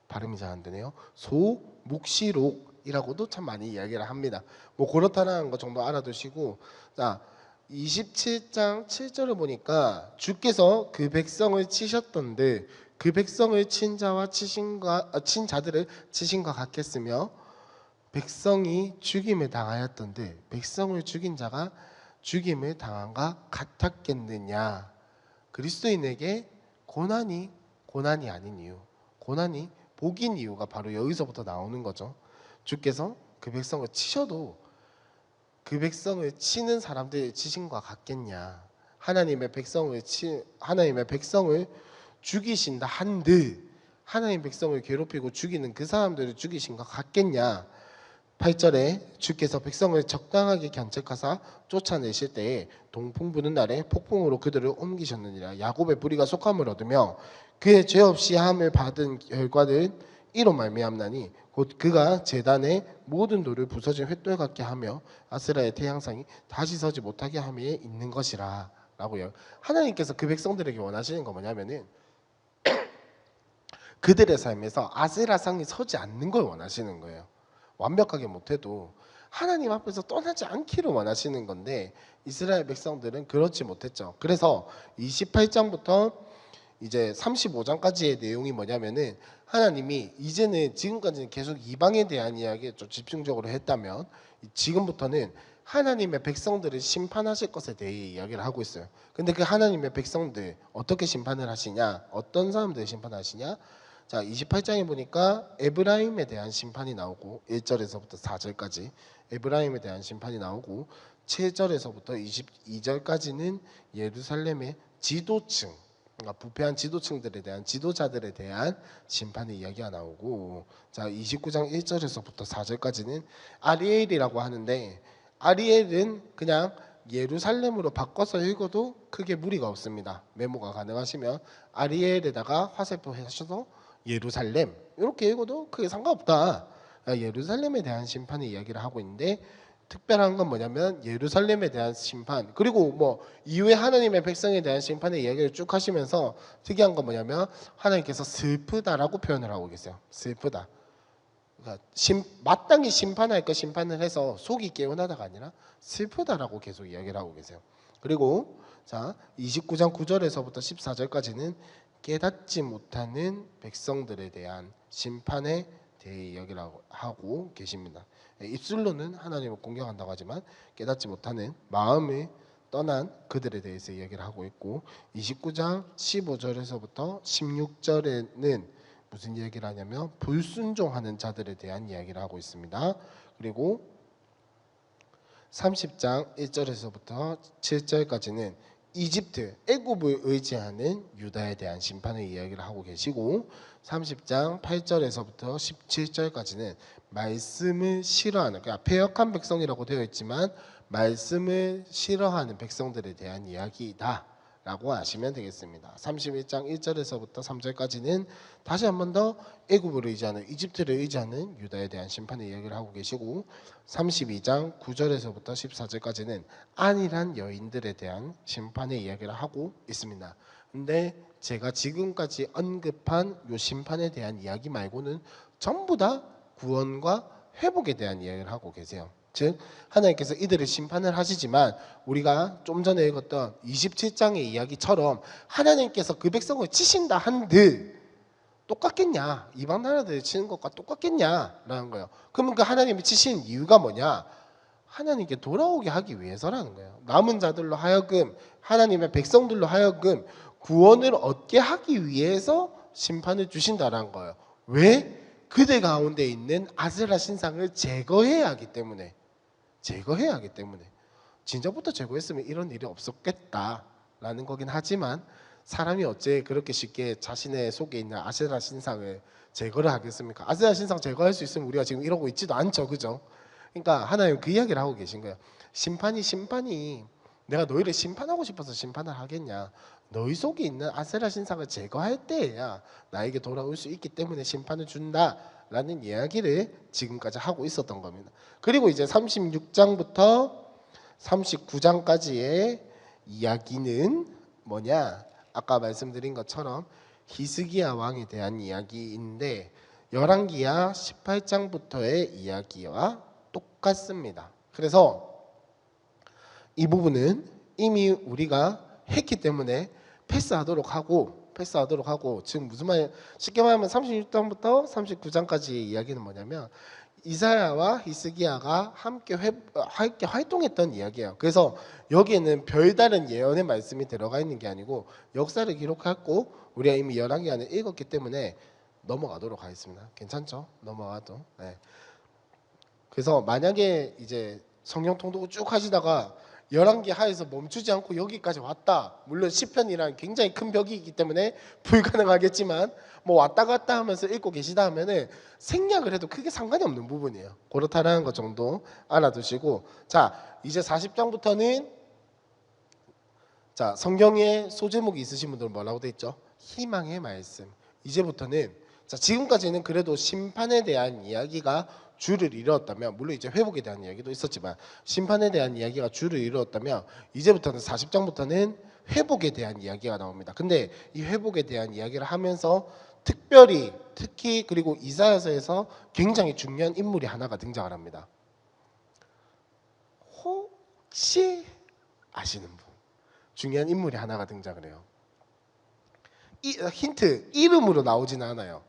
발음이 잘 안 되네요. 소묵시록이라고도 참 많이 이야기를 합니다. 뭐 그렇다는 거 정도 알아두시고 자 27장 7절을 보니까 주께서 그 백성을 치셨던데 그 백성을 친 자들을 치신과 같겠으며 백성이 죽임을 당하였던데 백성을 죽인 자가 죽임을 당한과 같았겠느냐. 그리스도인에게 고난이 아닌 이유, 고난이 복인 이유가 바로 여기서부터 나오는 거죠. 주께서 그 백성을 치셔도 그 백성을 치는 사람들을 치신과 같겠냐. 하나님의 백성을 죽이신다 한들 하나님 백성을 괴롭히고 죽이는 그 사람들을 죽이신 것 같겠냐. 8절에 주께서 백성을 적당하게 견책하사 쫓아내실 때에 동풍 부는 날에 폭풍으로 그들을 옮기셨느니라. 야곱의 뿌리가 속함을 얻으며 그의 죄 없이 함을 받은 결과는 이로 말미암나니 곧 그가 제단의 모든 돌을 부서진 횃돌 같게 하며 아세라의 태양상이 다시 서지 못하게 함에 있는 것이라 라고요. 하나님께서 그 백성들에게 원하시는 건 뭐냐면은 그들의 삶에서 아세라상이 서지 않는 걸 원하시는 거예요. 완벽하게 못해도 하나님 앞에서 떠나지 않기를 원하시는 건데 이스라엘 백성들은 그렇지 못했죠. 그래서 28장부터 이제 35장까지의 내용이 뭐냐면은 하나님이 이제는 지금까지는 계속 이방에 대한 이야기에 좀 집중적으로 했다면 지금부터는 하나님의 백성들을 심판하실 것에 대해 이야기를 하고 있어요. 근데 그 하나님의 백성들 어떻게 심판을 하시냐? 어떤 사람들을 심판하시냐? 자, 28장에 보니까 에브라임에 대한 심판이 나오고 1절에서부터 4절까지 에브라임에 대한 심판이 나오고 7절에서부터 22절까지는 예루살렘의 지도층 그러니까 부패한 지도층들에 대한 지도자들에 대한 심판의 이야기가 나오고, 자 29장 1절에서부터 4절까지는 아리엘이라고 하는데, 아리엘은 그냥 예루살렘으로 바꿔서 읽어도 크게 무리가 없습니다. 메모가 가능하시면 아리엘에다가 화살표 하셔서 예루살렘 이렇게 읽어도 크게 상관없다. 예루살렘에 대한 심판의 이야기를 하고 있는데, 특별한 건 뭐냐면 예루살렘에 대한 심판, 그리고 뭐 이후에 하나님의 백성에 대한 심판의 이야기를 쭉 하시면서 특이한 건 뭐냐면 하나님께서 슬프다라고 표현을 하고 계세요. 슬프다. 그러니까 마땅히 심판할 거 심판을 해서 속이 개운하다가 아니라 슬프다라고 계속 이야기를 하고 계세요. 그리고 자 29장 9절에서부터 14절까지는 깨닫지 못하는 백성들에 대한 심판에 대해 이야기를 하고 계십니다. 입술로는 하나님을 공경한다고 하지만 깨닫지 못하는 마음을 떠난 그들에 대해서 이야기를 하고 있고, 29장 15절에서부터 16절에는 무슨 이야기를 하냐면 불순종하는 자들에 대한 이야기를 하고 있습니다. 그리고 30장 1절에서부터 7절까지는 이집트, 애굽을 의지하는 유다에 대한 심판의 이야기를 하고 계시고, 30장 8절에서부터 17절까지는 말씀을 싫어하는, 그러니까 패역한 백성이라고 되어 있지만 말씀을 싫어하는 백성들에 대한 이야기다 라고 아시면 되겠습니다. 31장 1절에서부터 3절까지는 다시 한 번 더 애굽을 의지하는, 이집트를 의지하는 유다에 대한 심판의 이야기를 하고 계시고, 32장 9절에서부터 14절까지는 안일한 여인들에 대한 심판의 이야기를 하고 있습니다. 근데 제가 지금까지 언급한 요 심판에 대한 이야기 말고는 전부 다 구원과 회복에 대한 이야기를 하고 계세요. 즉 하나님께서 이들을 심판을 하시지만 우리가 좀 전에 읽었던 27장의 이야기처럼 하나님께서 그 백성을 치신다 한들 똑같겠냐? 이방 나라들 치는 것과 똑같겠냐라는 거예요. 그러면 그 하나님이 치신 이유가 뭐냐? 하나님께 돌아오게 하기 위해서라는 거예요. 남은 자들로 하여금, 하나님의 백성들로 하여금 구원을 얻게 하기 위해서 심판을 주신다는 거예요. 왜? 그들 가운데 있는 아세라 신상을 제거해야 하기 때문에. 제거해야 하기 때문에. 진작부터 제거했으면 이런 일이 없었겠다라는 거긴 하지만 사람이 어째 그렇게 쉽게 자신의 속에 있는 아세라 신상을 제거를 하겠습니까? 아세라 신상 제거할 수 있으면 우리가 지금 이러고 있지도 않죠, 그죠? 그러니까 하나님 그 이야기를 하고 계신 거예요. 심판이 내가 너희를 심판하고 싶어서 심판을 하겠냐? 너희 속에 있는 아세라 신상을 제거할 때에야 나에게 돌아올 수 있기 때문에 심판을 준다라는 이야기를 지금까지 하고 있었던 겁니다. 그리고 이제 36장부터 39장까지의 이야기는 뭐냐? 아까 말씀드린 것처럼 히스기야 왕에 대한 이야기인데 열왕기야 18장부터의 이야기와 똑같습니다. 그래서 이 부분은 이미 우리가 했기 때문에 패스하도록 하고 지금 무슨 말, 쉽게 말하면 36장부터 39장까지의 이야기는 뭐냐면 이사야와 히스기야가 함께 활동했던 이야기예요. 그래서 여기에는 별다른 예언의 말씀이 들어가 있는 게 아니고 역사를 기록했고 우리가 이미 열왕기야를 읽었기 때문에 넘어가도록 하겠습니다. 괜찮죠? 넘어가도. 네. 그래서 만약에 이제 성경 통독을 쭉 하시다가 열왕기 하에서 멈추지 않고 여기까지 왔다. 물론 시편이란 굉장히 큰 벽이 있기 때문에 불가능하겠지만 뭐 왔다 갔다 하면서 읽고 계시다 하면은 생략을 해도 크게 상관이 없는 부분이에요. 그렇다라는 것 정도 알아두시고, 자 이제 40장부터는 자 성경에 소제목이 있으신 분들은 뭐라고 돼 있죠? 희망의 말씀. 이제부터는 자 지금까지는 그래도 심판에 대한 이야기가 주를 이루었다면, 물론 이제 회복에 대한 이야기도 있었지만 심판에 대한 이야기가 주를 이루었다면 이제부터는 40장부터는 회복에 대한 이야기가 나옵니다. 근데 이 회복에 대한 이야기를 하면서 특히 그리고 이사야서에서 굉장히 중요한 인물이 하나가 등장을 합니다. 혹시 아시는 분? 중요한 인물이 하나가 등장을 해요. 힌트, 이름으로 나오지는 않아요.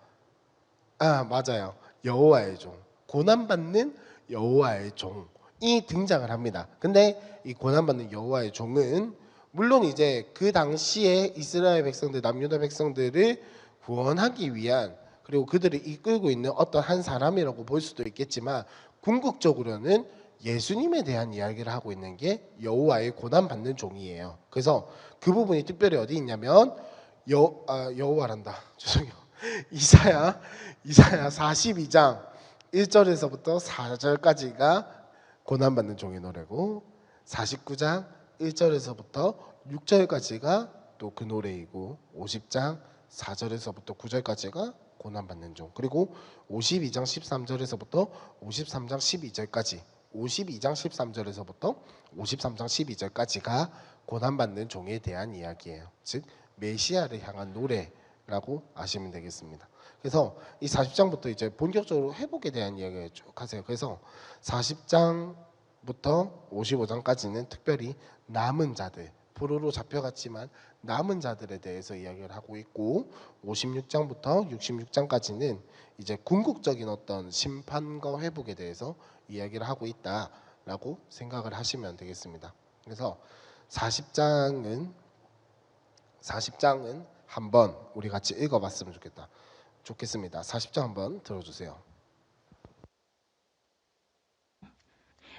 아 맞아요. 여호와의 종, 고난받는 여호와의 종이 등장을 합니다. 근데 이 고난받는 여호와의 종은 물론 이제 그 당시에 이스라엘 백성들, 남유다 백성들을 구원하기 위한, 그리고 그들을 이끌고 있는 어떤 한 사람이라고 볼 수도 있겠지만 궁극적으로는 예수님에 대한 이야기를 하고 있는 게 여호와의 고난받는 종이에요. 그래서 그 부분이 특별히 어디 있냐면 여호와란다. 죄송해요. 이사야 42장 1절에서부터 4절까지가 고난받는 종의 노래고 49장 1절에서부터 6절까지가 또 그 노래이고 50장 4절에서부터 9절까지가 고난받는 종, 그리고 52장 13절에서부터 53장 12절까지 52장 13절에서부터 53장 12절까지가 고난받는 종에 대한 이야기예요. 즉 메시아를 향한 노래라고 아시면 되겠습니다. 그래서 이 40장부터 이제 본격적으로 회복에 대한 이야기를 쭉 하세요. 그래서 40장부터 55장까지는 특별히 남은 자들, 포로로 잡혀갔지만 남은 자들에 대해서 이야기를 하고 있고 56장부터 66장까지는 이제 궁극적인 어떤 심판과 회복에 대해서 이야기를 하고 있다라고 생각을 하시면 되겠습니다. 그래서 40장은 한번 우리 같이 읽어봤으면 좋겠습니다. 40장 한번 들어주세요.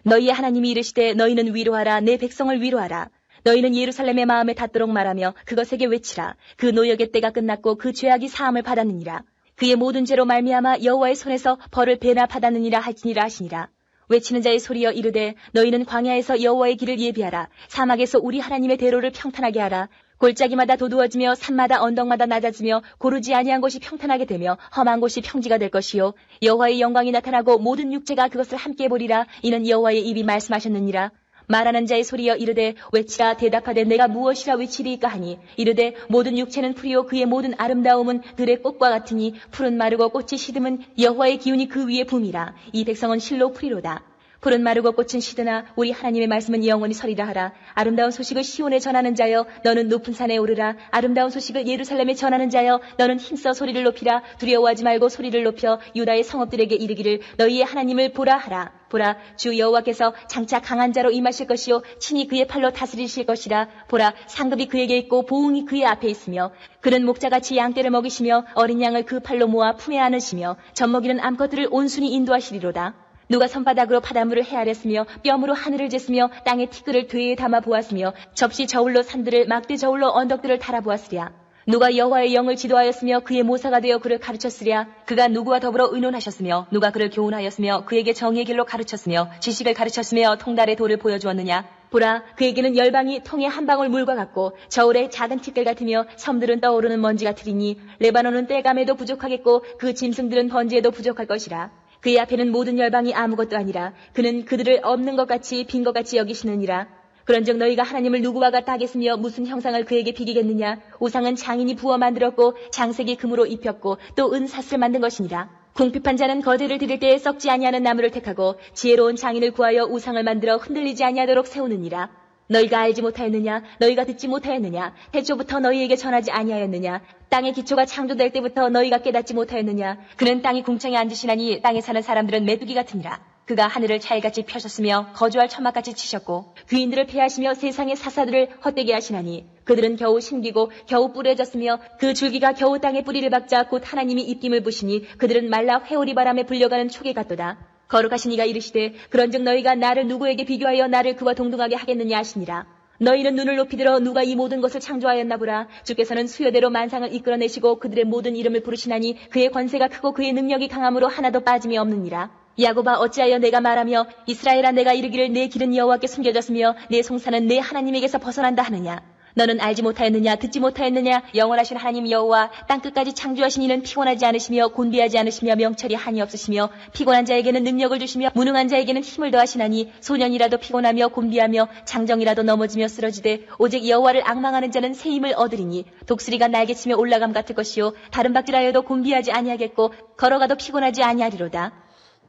너희의 하나님이 이르시되 너희는 위로하라 내 백성을 위로하라. 너희는 예루살렘의 마음에 닿도록 말하며 그것에게 외치라. 그 노역의 때가 끝났고 그 죄악이 사함을 받았느니라. 그의 모든 죄로 말미암아 여호와의 손에서 벌을 배나 받았느니라 할지니라 하시니라. 외치는 자의 소리여 이르되 너희는 광야에서 여호와의 길을 예비하라. 사막에서 우리 하나님의 대로를 평탄하게 하라. 골짜기마다 도두어지며 산마다 언덕마다 낮아지며 고르지 아니한 곳이 평탄하게 되며 험한 곳이 평지가 될 것이요 여호와의 영광이 나타나고 모든 육체가 그것을 함께 보리라. 이는 여호와의 입이 말씀하셨느니라. 말하는 자의 소리여 이르되 외치라. 대답하되 내가 무엇이라 외치리이까 하니 이르되 모든 육체는 풀이요 그의 모든 아름다움은 들의 꽃과 같으니 풀은 마르고 꽃이 시듬은 여호와의 기운이 그 위에 붐이라. 이 백성은 실로 풀이로다. 풀은 마르고 꽃은 시드나 우리 하나님의 말씀은 영원히 서리라 하라. 아름다운 소식을 시온에 전하는 자여 너는 높은 산에 오르라. 아름다운 소식을 예루살렘에 전하는 자여 너는 힘써 소리를 높이라. 두려워하지 말고 소리를 높여 유다의 성읍들에게 이르기를 너희의 하나님을 보라 하라. 보라 주 여호와께서 장차 강한 자로 임하실 것이요 친히 그의 팔로 다스리실 것이라. 보라 상급이 그에게 있고 보응이 그의 앞에 있으며 그는 목자같이 양떼를 먹이시며 어린 양을 그 팔로 모아 품에 안으시며 젖먹이는 암컷들을 온순히 인도하시리로다. 누가 손바닥으로 바닷물을 헤아렸으며 뼘으로 하늘을 쟀으며 땅의 티끌을 되에 담아 보았으며 접시 저울로 산들을 막대 저울로 언덕들을 달아 보았으랴. 누가 여호와의 영을 지도하였으며 그의 모사가 되어 그를 가르쳤으랴. 그가 누구와 더불어 의논하셨으며 누가 그를 교훈하였으며 그에게 정의의 길로 가르쳤으며 지식을 가르쳤으며 통달의 도를 보여주었느냐. 보라 그에게는 열방이 통에 한 방울 물과 같고 저울의 작은 티끌 같으며 섬들은 떠오르는 먼지 같으리니 레바논은 떼감에도 부족하겠고 그 짐승들은 번지에도 부족할 것이라. 그의 앞에는 모든 열방이 아무것도 아니라 그는 그들을 없는 것 같이 빈 것 같이 여기시느니라. 그런즉 너희가 하나님을 누구와 같다 하겠으며 무슨 형상을 그에게 비기겠느냐. 우상은 장인이 부어 만들었고 장색이 금으로 입혔고 또 은사슬을 만든 것이니라. 궁핍한 자는 거대를 드릴 때에 썩지 아니하는 나무를 택하고 지혜로운 장인을 구하여 우상을 만들어 흔들리지 아니하도록 세우느니라. 너희가 알지 못하였느냐? 너희가 듣지 못하였느냐? 태초부터 너희에게 전하지 아니하였느냐? 땅의 기초가 창조될 때부터 너희가 깨닫지 못하였느냐? 그는 땅이 궁창에 앉으시나니 땅에 사는 사람들은 메뚜기 같으니라. 그가 하늘을 차일같이 펴셨으며 거주할 천막같이 치셨고 귀인들을 패하시며 세상의 사사들을 헛되게 하시나니 그들은 겨우 심기고 겨우 뿌려졌으며 그 줄기가 겨우 땅에 뿌리를 박자 곧 하나님이 입김을 부시니 그들은 말라 회오리 바람에 불려가는 촉이 같도다. 거룩하신 이가 이르시되 그런즉 너희가 나를 누구에게 비교하여 나를 그와 동등하게 하겠느냐 하시니라. 너희는 눈을 높이 들어 누가 이 모든 것을 창조하였나 보라. 주께서는 수요대로 만상을 이끌어내시고 그들의 모든 이름을 부르시나니 그의 권세가 크고 그의 능력이 강함으로 하나도 빠짐이 없느니라. 야곱아 어찌하여 내가 말하며 이스라엘아 내가 이르기를 내 길은 여호와께 숨겨졌으며 내 송사는 내 하나님에게서 벗어난다 하느냐. 너는 알지 못하였느냐 듣지 못하였느냐. 영원하신 하나님 여호와 땅끝까지 창조하신 이는 피곤하지 않으시며 곤비하지 않으시며 명철이 한이 없으시며 피곤한 자에게는 능력을 주시며 무능한 자에게는 힘을 더하시나니 소년이라도 피곤하며 곤비하며 장정이라도 넘어지며 쓰러지되 오직 여호와를 앙망하는 자는 새 힘을 얻으리니 독수리가 날개치며 올라감 같을 것이요 다른 박질하여도 곤비하지 아니하겠고 걸어가도 피곤하지 아니하리로다.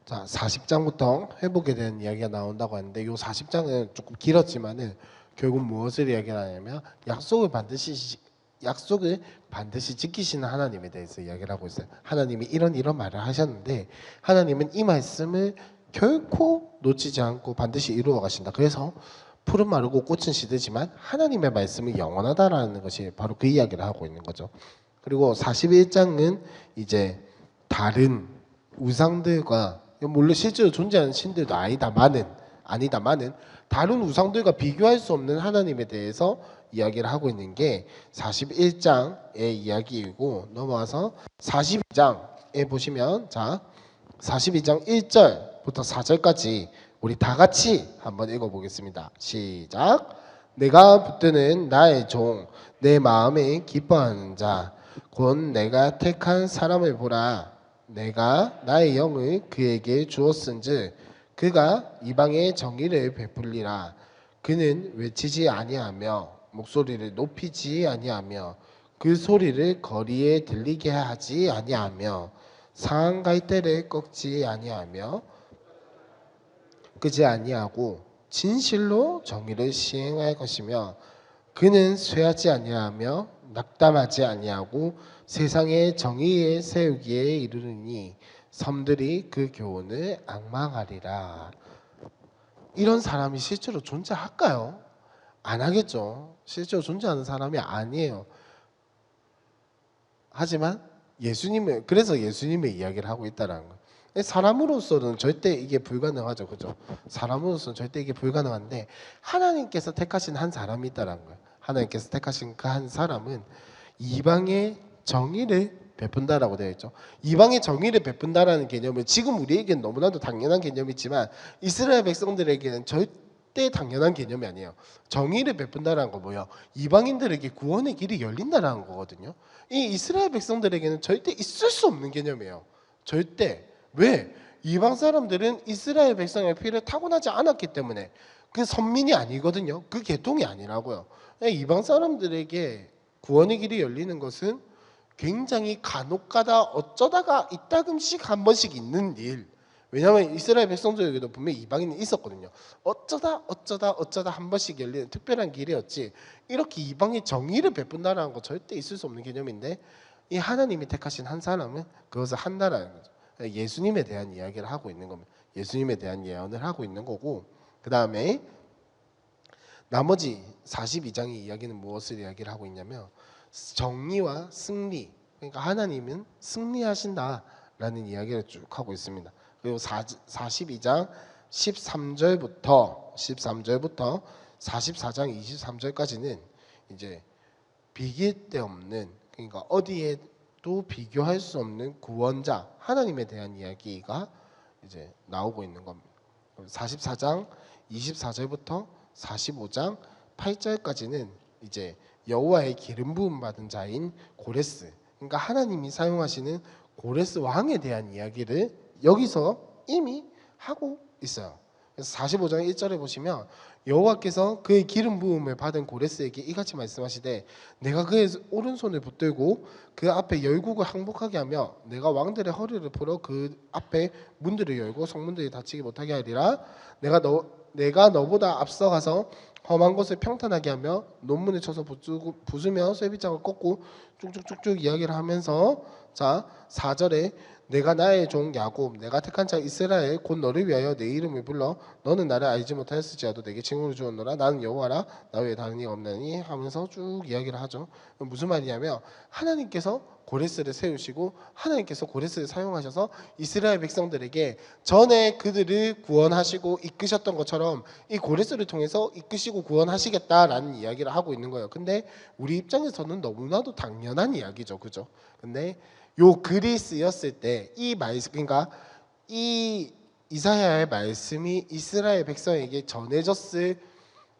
자, 40장부터 회복에 대한 이야기가 나온다고 하는데 이 40장은 조금 길었지만은 결국 무엇을 이야기하냐면 약속을 반드시 지키시는 하나님에 대해서 이야기를 하고 있어요. 하나님이 이런 말을 하셨는데 하나님은 이 말씀을 결코 놓치지 않고 반드시 이루어 가신다. 그래서 풀은 마르고 꽃은 시들지만 하나님의 말씀은 영원하다라는 것이 바로 그 이야기를 하고 있는 거죠. 그리고 41장은 이제 다른 우상들과 물론 실제로 존재하는 신들도 아니다마는 아니다마는 다른 우상들과 비교할 수 없는 하나님에 대해서 이야기를 하고 있는 게 41장의 이야기이고, 넘어와서 42장에 보시면, 자 42장 1절부터 4절까지 우리 다 같이 한번 읽어보겠습니다. 시작. 내가 붙드는 나의 종, 내 마음에 기뻐하는 자, 곧 내가 택한 사람을 보라. 내가 나의 영을 그에게 주었은즉 그가 이방의 정의를 베풀리라. 그는 외치지 아니하며 목소리를 높이지 아니하며 그 소리를 거리에 들리게 하지 아니하며 상한 갈대를 꺾지 아니하며 끄지 아니하고 진실로 정의를 시행할 것이며 그는 쇠하지 아니하며 낙담하지 아니하고 세상의 정의에 세우기에 이르르니 섬들이 그 교훈을 앙망하리라. 이런 사람이 실제로 존재할까요? 안 하겠죠. 실제로 존재하는 사람이 아니에요. 하지만 그래서 예수님의 이야기를 하고 있다는 거예요. 사람으로서는 절대 이게 불가능하죠, 그죠? 사람으로서는 절대 이게 불가능한데 하나님께서 택하신 한 사람이 있다는 거예요. 하나님께서 택하신 그 한 사람은 이방의 정의를 베푼다라고 되어 있죠. 이방의 정의를 베푼다라는 개념은 지금 우리에게는 너무나도 당연한 개념이지만 이스라엘 백성들에게는 절대 당연한 개념이 아니에요. 정의를 베푼다라는 거 뭐예요? 이방인들에게 구원의 길이 열린다라는 거거든요. 이 이스라엘 백성들에게는 절대 있을 수 없는 개념이에요. 절대. 왜? 이방 사람들은 이스라엘 백성의 피를 타고나지 않았기 때문에 그 선민이 아니거든요. 그 계통이 아니라고요. 이방 사람들에게 구원의 길이 열리는 것은 굉장히 간혹가다 어쩌다가 이따금씩 한 번씩 있는 일. 왜냐하면 이스라엘 백성들에게도 분명히 이방인이 있었거든요. 어쩌다 한 번씩 열리는 특별한 길이었지. 이렇게 이방의 정의를 베푼다는 거 절대 있을 수 없는 개념인데 이 하나님이 택하신 한 사람은 그것을 한다라는 거죠. 예수님에 대한 이야기를 하고 있는 겁니다. 예수님에 대한 예언을 하고 있는 거고, 그 다음에 나머지 42장의 이야기는 무엇을 이야기를 하고 있냐면 정의와 승리. 그러니까 하나님은 승리하신다라는 이야기를 쭉 하고 있습니다. 그리고 42장 13절부터 44장 23절까지는 이제 비길 데 없는, 그러니까 어디에도 비교할 수 없는 구원자 하나님에 대한 이야기가 이제 나오고 있는 겁니다. 44장 24절부터 45장 8절까지는 이제 여호와의 기름 부음 받은 자인 고레스, 그러니까 하나님이 사용하시는 고레스 왕에 대한 이야기를 여기서 이미 하고 있어요. 그래서 45장 1절에 보시면 여호와께서 그의 기름 부음을 받은 고레스에게 이같이 말씀하시되 내가 그의 오른손을 붙들고 그 앞에 열국을 항복하게 하며 내가 왕들의 허리를 풀어 그 앞에 문들을 열고 성문들이 닫히지 못하게 하리라. 내가 너보다 앞서가서 험한 곳을 평탄하게 하며 논문을 쳐서 부수며 쇠빗장을 꺾고 쭉쭉쭉쭉 이야기를 하면서, 자 4절에 내가 나의 종 야곱 내가 택한 자 이스라엘 곧 너를 위하여 내 이름을 불러 너는 나를 알지 못하였을지라도 내게 칭호를 주었노라. 나는 여호와라 나 외에 다른 이가 없나니 하면서 쭉 이야기를 하죠. 무슨 말이냐면 하나님께서 고레스를 세우시고 하나님께서 고레스를 사용하셔서 이스라엘 백성들에게 전에 그들을 구원하시고 이끄셨던 것처럼 이 고레스를 통해서 이끄시고 구원하시겠다라는 이야기를 하고 있는 거예요. 근데 우리 입장에서는 너무나도 당연한 이야기죠, 그죠? 근데 요 글이 쓰였을 때 이 말씀, 그러니까 이 이사야의 말씀이 이스라엘 백성에게 전해졌을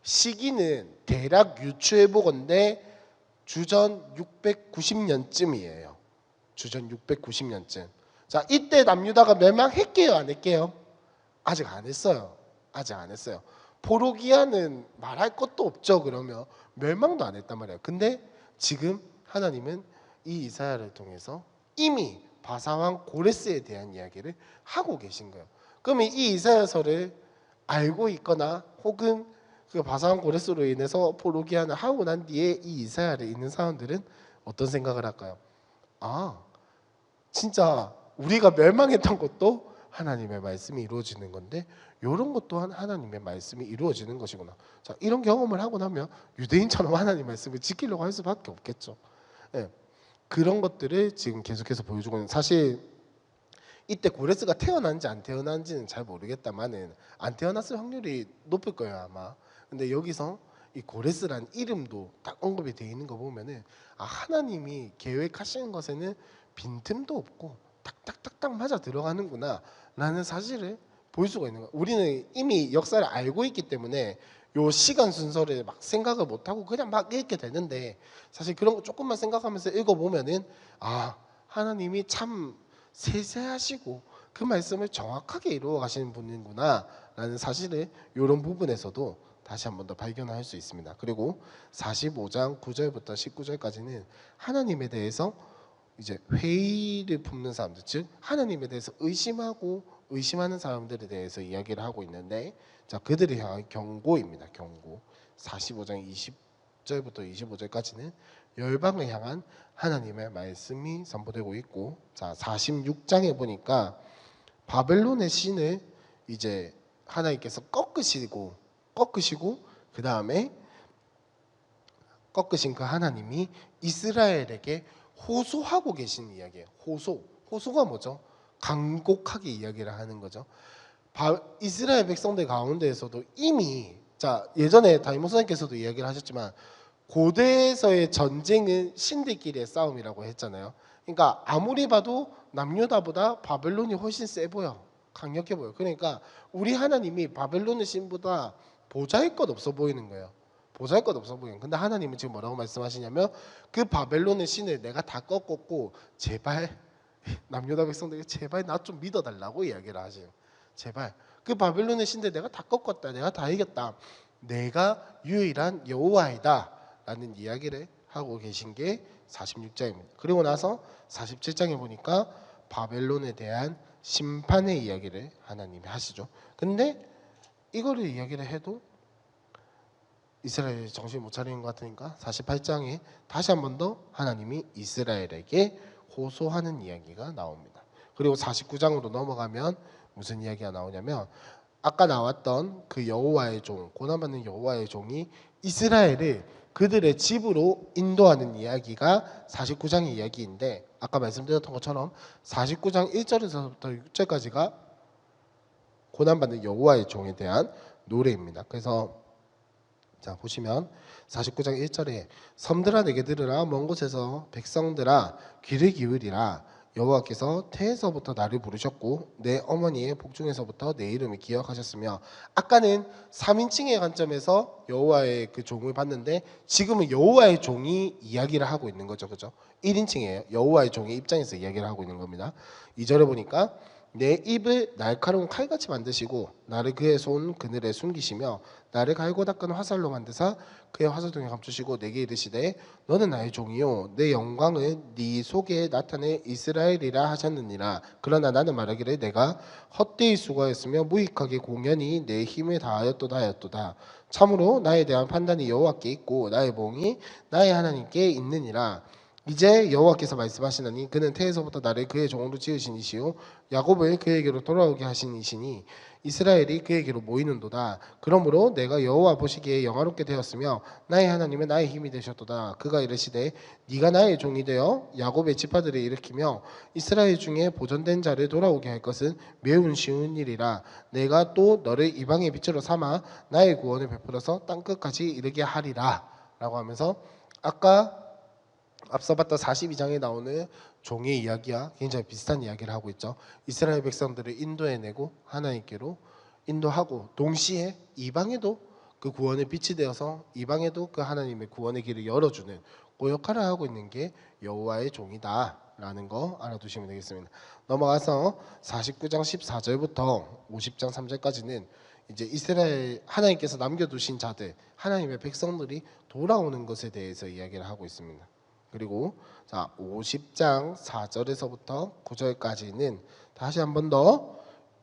시기는 대략 유추해 보건대 주전 690년쯤이에요. 주전 690년쯤. 자, 이때 남유다가 멸망했게요, 안 했게요? 아직 안 했어요. 아직 안 했어요. 포로기아는 말할 것도 없죠. 그러면 멸망도 안 했단 말이에요. 근데 지금 하나님은 이 이사야를 통해서 이미 바사왕 고레스에 대한 이야기를 하고 계신 거예요. 그러면 이 이사야서를 알고 있거나 혹은 그 바사왕 고레스로 인해서 포로기아를 하고 난 뒤에 이 이사야를 읽는 사람들은 어떤 생각을 할까요? 아, 진짜 우리가 멸망했던 것도 하나님의 말씀이 이루어지는 건데 이런 것 또한 하나님의 말씀이 이루어지는 것이구나. 자, 이런 경험을 하고 나면 유대인처럼 하나님의 말씀을 지키려고 할 수밖에 없겠죠. 예. 그런 것들을 지금 계속해서 보여주고 있는, 사실 이때 고레스가 태어난지 안 태어난지는 잘 모르겠다만은 안 태어났을 확률이 높을 거예요 아마. 근데 여기서 이 고레스란 이름도 딱 언급이 되어 있는 거 보면은 아 하나님이 계획하시는 것에는 빈틈도 없고 딱딱딱딱 맞아 들어가는구나 라는 사실을 볼 수가 있는 거예요. 우리는 이미 역사를 알고 있기 때문에 요 시간 순서를 막 생각을 못하고 그냥 막 읽게 되는데 사실 그런 거 조금만 생각하면서 읽어보면은 아 하나님이 참 세세하시고 그 말씀을 정확하게 이루어 가시는 분이구나 라는 사실을 이런 부분에서도 다시 한 번 더 발견할 수 있습니다. 그리고 45장 9절부터 19절까지는 하나님에 대해서 이제 회의를 품는 사람들, 즉 하나님에 대해서 의심하고 의심하는 사람들에 대해서 이야기를 하고 있는데 자 그들을 향한 경고입니다. 경고. 45장 20절부터 25절까지는 열방을 향한 하나님의 말씀이 선포되고 있고 자 46장에 보니까 바벨론의 신을 이제 하나님께서 꺾으시고 그 다음에 꺾으신 그 하나님이 이스라엘에게 호소하고 계신 이야기예요. 호소가 뭐죠? 간곡하게 이야기를 하는 거죠. 이스라엘 백성들 가운데에서도 이미 자 예전에 다이모 선생님께서도 이야기를 하셨지만 고대에서의 전쟁은 신들끼리의 싸움이라고 했잖아요. 그러니까 아무리 봐도 남유다보다 바벨론이 훨씬 세 보여, 강력해 보여. 그러니까 우리 하나님이 바벨론의 신보다 보잘것 없어 보이는 거예요. 보잘것 없어 보이는. 근데 하나님은 지금 뭐라고 말씀하시냐면 그 바벨론의 신을 내가 다 꺾었고 제발 남유다 백성들에게 제발 나 좀 믿어달라고 이야기를 하세요. 제발 그 바벨론의 신들 내가 다 꺾었다, 내가 다 이겼다, 내가 유일한 여호와이다 라는 이야기를 하고 계신 게 46장입니다. 그리고 나서 47장에 보니까 바벨론에 대한 심판의 이야기를 하나님이 하시죠. 근데 이거를 이야기를 해도 이스라엘이 정신 못 차리는 것 같으니까 48장에 다시 한 번 더 하나님이 이스라엘에게 호소하는 이야기가 나옵니다. 그리고 49장으로 넘어가면 무슨 이야기가 나오냐면 아까 나왔던 그 여호와의 종, 고난받는 여호와의 종이 이스라엘을 그들의 집으로 인도하는 이야기가 49장의 이야기인데 아까 말씀드렸던 것처럼 49장 1절에서부터 6절까지가 고난받는 여호와의 종에 대한 노래입니다. 그래서 자 보시면 49장 1절에 섬들아 내게 들으라, 먼 곳에서 백성들아 귀를 기울이라. 여호와께서 태에서부터 나를 부르셨고 내 어머니의 복중에서부터 내 이름을 기억하셨으며. 아까는 3인칭의 관점에서 여호와의 그 종을 봤는데 지금은 여호와의 종이 이야기를 하고 있는 거죠. 그죠? 1인칭이에요. 여호와의 종의 입장에서 이야기를 하고 있는 겁니다. 2절에 보니까 내 입을 날카로운 칼같이 만드시고 나를 그의 손 그늘에 숨기시며 나를 갈고 닦은 화살로 만드사 그의 화살통에 감추시고 내게 이르시되 너는 나의 종이요 내 영광을 네 속에 나타내 이스라엘이라 하셨느니라. 그러나 나는 말하기를 내가 헛되이 수고하였으며 무익하게 공연히 내 힘을 다하였도다 하였도다. 참으로 나에 대한 판단이 여호와께 있고 나의 봉이 나의 하나님께 있느니라. 이제 여호와께서 말씀하시나니 그는 태에서부터 나를 그의 종으로 지으신 이시요 야곱을 그에게로 돌아오게 하신 이시니 이스라엘이 그에게로 모이는도다. 그러므로 내가 여호와 보시기에 영화롭게 되었으며 나의 하나님은 나의 힘이 되셨도다. 그가 이르시되 네가 나의 종이 되어 야곱의 지파들을 일으키며 이스라엘 중에 보존된 자를 돌아오게 할 것은 매우 쉬운 일이라. 내가 또 너를 이방의 빛으로 삼아 나의 구원을 베풀어서 땅끝까지 이르게 하리라 라고 하면서 아까 앞서 봤던 42장에 나오는 종의 이야기와 굉장히 비슷한 이야기를 하고 있죠. 이스라엘 백성들을 인도해내고 하나님께로 인도하고 동시에 이방에도 그 구원의 빛이 되어서 이방에도 그 하나님의 구원의 길을 열어주는 그 역할을 하고 있는 게 여호와의 종이다라는 거 알아두시면 되겠습니다. 넘어가서 49장 14절부터 50장 3절까지는 이제 이스라엘 하나님께서 남겨두신 자들 하나님의 백성들이 돌아오는 것에 대해서 이야기를 하고 있습니다. 그리고 자 50장 4절에서부터 9절까지는 다시 한 번 더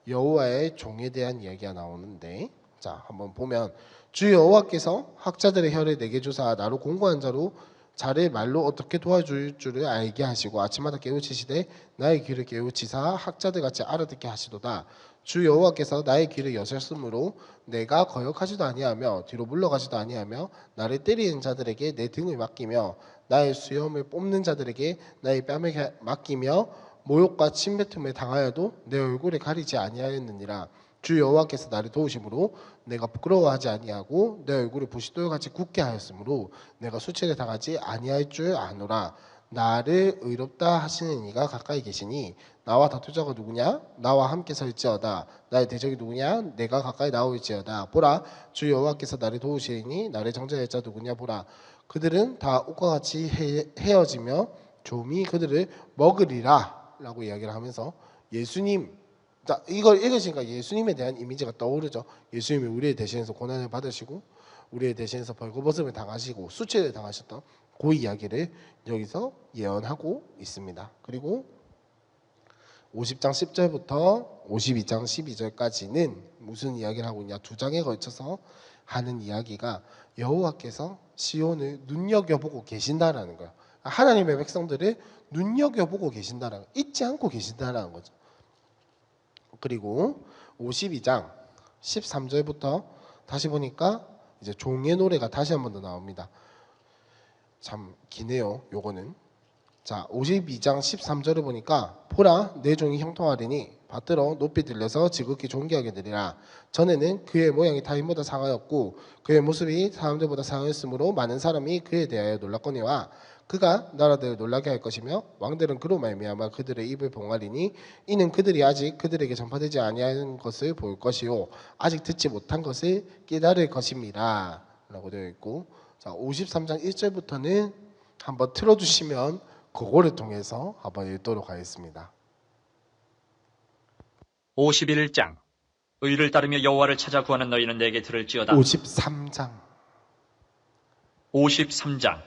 여호와의 종에 대한 이야기가 나오는데 자 한번 보면 주 여호와께서 학자들의 혀를 내게 주사 나로 공고한 자로 자를 말로 어떻게 도와줄 줄을 알게 하시고 아침마다 깨우치시되 나의 귀를 깨우치사 학자들 같이 알아듣게 하시도다. 주 여호와께서 나의 귀를 여셨으므로 내가 거역하지도 아니하며 뒤로 물러가지도 아니하며 나를 때리는 자들에게 내 등을 맡기며 나의 수염을 뽑는 자들에게 나의 뺨을 맡기며 모욕과 침뱉음에 당하여도 내 얼굴에 가리지 아니하였느니라. 주 여호와께서 나를 도우심으로 내가 부끄러워하지 아니하고 내 얼굴을 부싯돌같이 굳게 하였으므로 내가 수치를 당하지 아니할 줄 아노라. 나를 의롭다 하시는 이가 가까이 계시니 나와 다툴 자가 누구냐? 나와 함께 설지어다. 나의 대적이 누구냐? 내가 가까이 나올지어다. 보라, 주 여호와께서 나를 도우시니 나를 정죄할 자 누구냐? 보라, 그들은 다 옷과 같이 헤어지며 좀이 그들을 먹으리라 라고 이야기를 하면서 예수님, 자, 이걸 읽으시니까 예수님에 대한 이미지가 떠오르죠. 예수님이 우리의 대신해서 고난을 받으시고 우리의 대신해서 벌거벗음을 당하시고 수치를 당하셨던 그 이야기를 여기서 예언하고 있습니다. 그리고 50장 10절부터 52장 12절까지는 무슨 이야기를 하고 있냐? 두 장에 걸쳐서 하는 이야기가 여호와께서 시온을 눈여겨보고 계신다라는 거예요. 하나님의 백성들을 눈여겨보고 계신다라는 거, 잊지 않고 계신다라는 거죠. 그리고 52장 13절부터 다시 보니까 이제 종의 노래가 다시 한 번 더 나옵니다. 참 기네요. 요거는. 자, 52장 13절을 보니까 보라, 내 종이 형통하리니 받들어 높이 들려서 지극히 존귀하게 되리라. 전에는 그의 모양이 타인보다 상하였고 그의 모습이 사람들보다 상하였으므로 많은 사람이 그에 대하여 놀랐거니와 그가 나라들을 놀라게 할 것이며 왕들은 그로 말미암아 그들의 입을 봉하리니 이는 그들이 아직 그들에게 전파되지 아니하는 것을 볼 것이요 아직 듣지 못한 것을 깨달을 것입니다 라고 되어 있고, 자 53장 1절부터는 한번 틀어주시면 그거를 통해서 한번 읽도록 하겠습니다. 51장. 의를 따르며 여호와를 찾아 구하는 너희는 내게 들을지어다. 53장. 53장.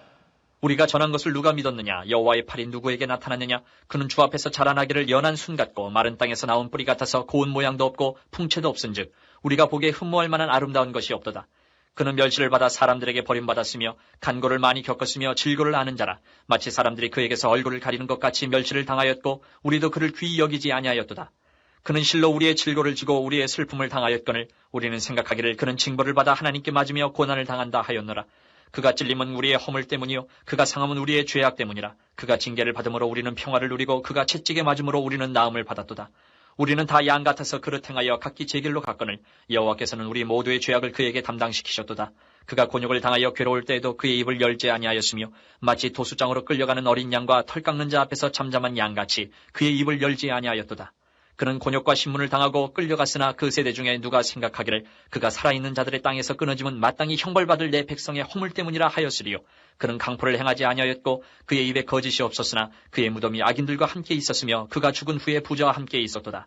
우리가 전한 것을 누가 믿었느냐? 여호와의 팔이 누구에게 나타났느냐? 그는 주 앞에서 자라나기를 연한 순 같고 마른 땅에서 나온 뿌리 같아서 고운 모양도 없고 풍채도 없은즉 우리가 보기에 흠모할 만한 아름다운 것이 없도다. 그는 멸시를 받아 사람들에게 버림받았으며 간고를 많이 겪었으며 질고를 아는 자라. 마치 사람들이 그에게서 얼굴을 가리는 것 같이 멸시를 당하였고 우리도 그를 귀히 여기지 아니하였도다. 그는 실로 우리의 질고를 지고 우리의 슬픔을 당하였거늘 우리는 생각하기를 그는 징벌을 받아 하나님께 맞으며 고난을 당한다 하였노라. 그가 찔림은 우리의 허물 때문이요 그가 상함은 우리의 죄악 때문이라. 그가 징계를 받음으로 우리는 평화를 누리고 그가 채찍에 맞음으로 우리는 나음을 받았도다. 우리는 다 양 같아서 그릇 행하여 각기 제 길로 갔거늘 여호와께서는 우리 모두의 죄악을 그에게 담당시키셨도다. 그가 곤욕을 당하여 괴로울 때에도 그의 입을 열지 아니하였으며 마치 도수장으로 끌려가는 어린 양과 털 깎는 자 앞에서 잠잠한 양같이 그의 입을 열지 아니하였도다. 그는 곤욕과 신문을 당하고 끌려갔으나 그 세대 중에 누가 생각하기를 그가 살아있는 자들의 땅에서 끊어짐은 마땅히 형벌받을 내 백성의 허물 때문이라 하였으리요. 그는 강포를 행하지 아니하였고 그의 입에 거짓이 없었으나 그의 무덤이 악인들과 함께 있었으며 그가 죽은 후에 부자와 함께 있었도다.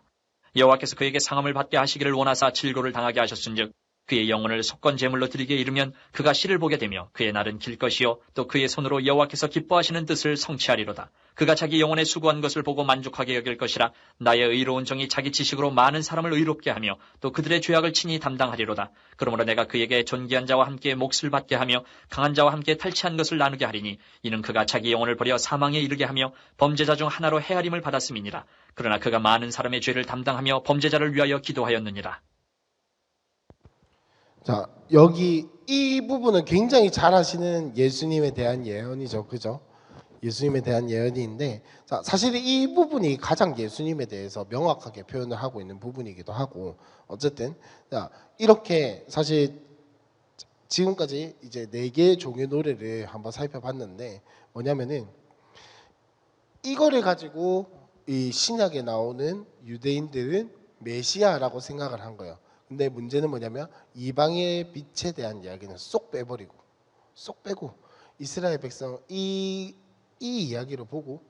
여호와께서 그에게 상함을 받게 하시기를 원하사 질고를 당하게 하셨은즉 그의 영혼을 속건 제물로 드리게 이르면 그가 씨를 보게 되며 그의 날은 길 것이요 또 그의 손으로 여호와께서 기뻐하시는 뜻을 성취하리로다. 그가 자기 영혼에 수고한 것을 보고 만족하게 여길 것이라. 나의 의로운 정이 자기 지식으로 많은 사람을 의롭게 하며 또 그들의 죄악을 친히 담당하리로다. 그러므로 내가 그에게 존귀한 자와 함께 몫을 받게 하며 강한 자와 함께 탈취한 것을 나누게 하리니 이는 그가 자기 영혼을 버려 사망에 이르게 하며 범죄자 중 하나로 헤아림을 받았음이니라. 그러나 그가 많은 사람의 죄를 담당하며 범죄자를 위하여 기도하였느니라. 자, 여기 이 부분은 굉장히 잘 하시는 예수님에 대한 예언이죠. 그죠? 예수님에 대한 예언인데, 자, 사실 이 부분이 가장 예수님에 대해서 명확하게 표현을 하고 있는 부분이기도 하고, 어쨌든, 자, 이렇게 사실 지금까지 이제 4개의 종의 노래를 한번 살펴봤는데, 뭐냐면은 이거를 가지고 이 신약에 나오는 유대인들은 메시아라고 생각을 한 거예요. 근데 문제는 뭐냐면 이방의 빛에 대한 이야기는 쏙 빼버리고 쏙 빼고 이스라엘 백성 이 이야기를 보고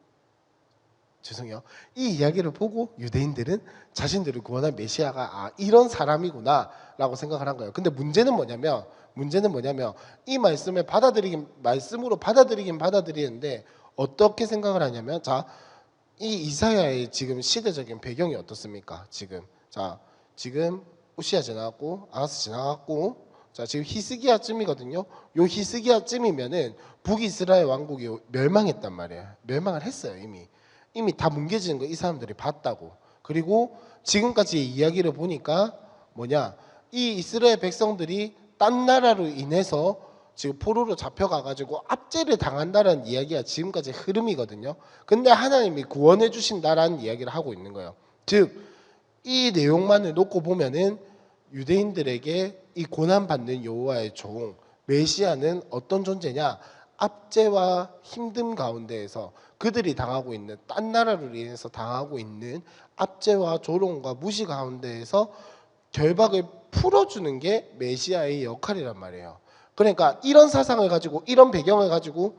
이 이야기를 보고 유대인들은 자신들을 구원할 메시아가 이런 사람이구나라고 생각을 한 거예요. 근데 문제는 뭐냐면 이 말씀을 말씀으로 받아들이긴 받아들이는데 어떻게 생각을 하냐면, 자, 이 이사야의 지금 시대적인 배경이 어떻습니까? 지금 우시야 지나갔고 아하스 지나갔고, 자 지금 히스기야쯤이거든요. 요 히스기야쯤이면은 북이스라엘 왕국이 멸망했단 말이에요. 멸망을 했어요. 이미 다 뭉개지는 거 이 사람들이 봤다고. 그리고 지금까지 이야기를 보니까 뭐냐, 이 이스라엘 백성들이 딴 나라로 인해서 지금 포로로 잡혀가가지고 압제를 당한다라는 이야기가 지금까지 흐름이거든요. 근데 하나님이 구원해 주신다라는 이야기를 하고 있는 거예요. 즉 이 내용만을 놓고 보면은 유대인들에게 이 고난받는 여호와의 종 메시아는 어떤 존재냐? 압제와 힘듦 가운데에서 그들이 당하고 있는 딴 나라로 인해서 당하고 있는 압제와 조롱과 무시 가운데에서 결박을 풀어주는 게 메시아의 역할이란 말이에요. 그러니까 이런 사상을 가지고 이런 배경을 가지고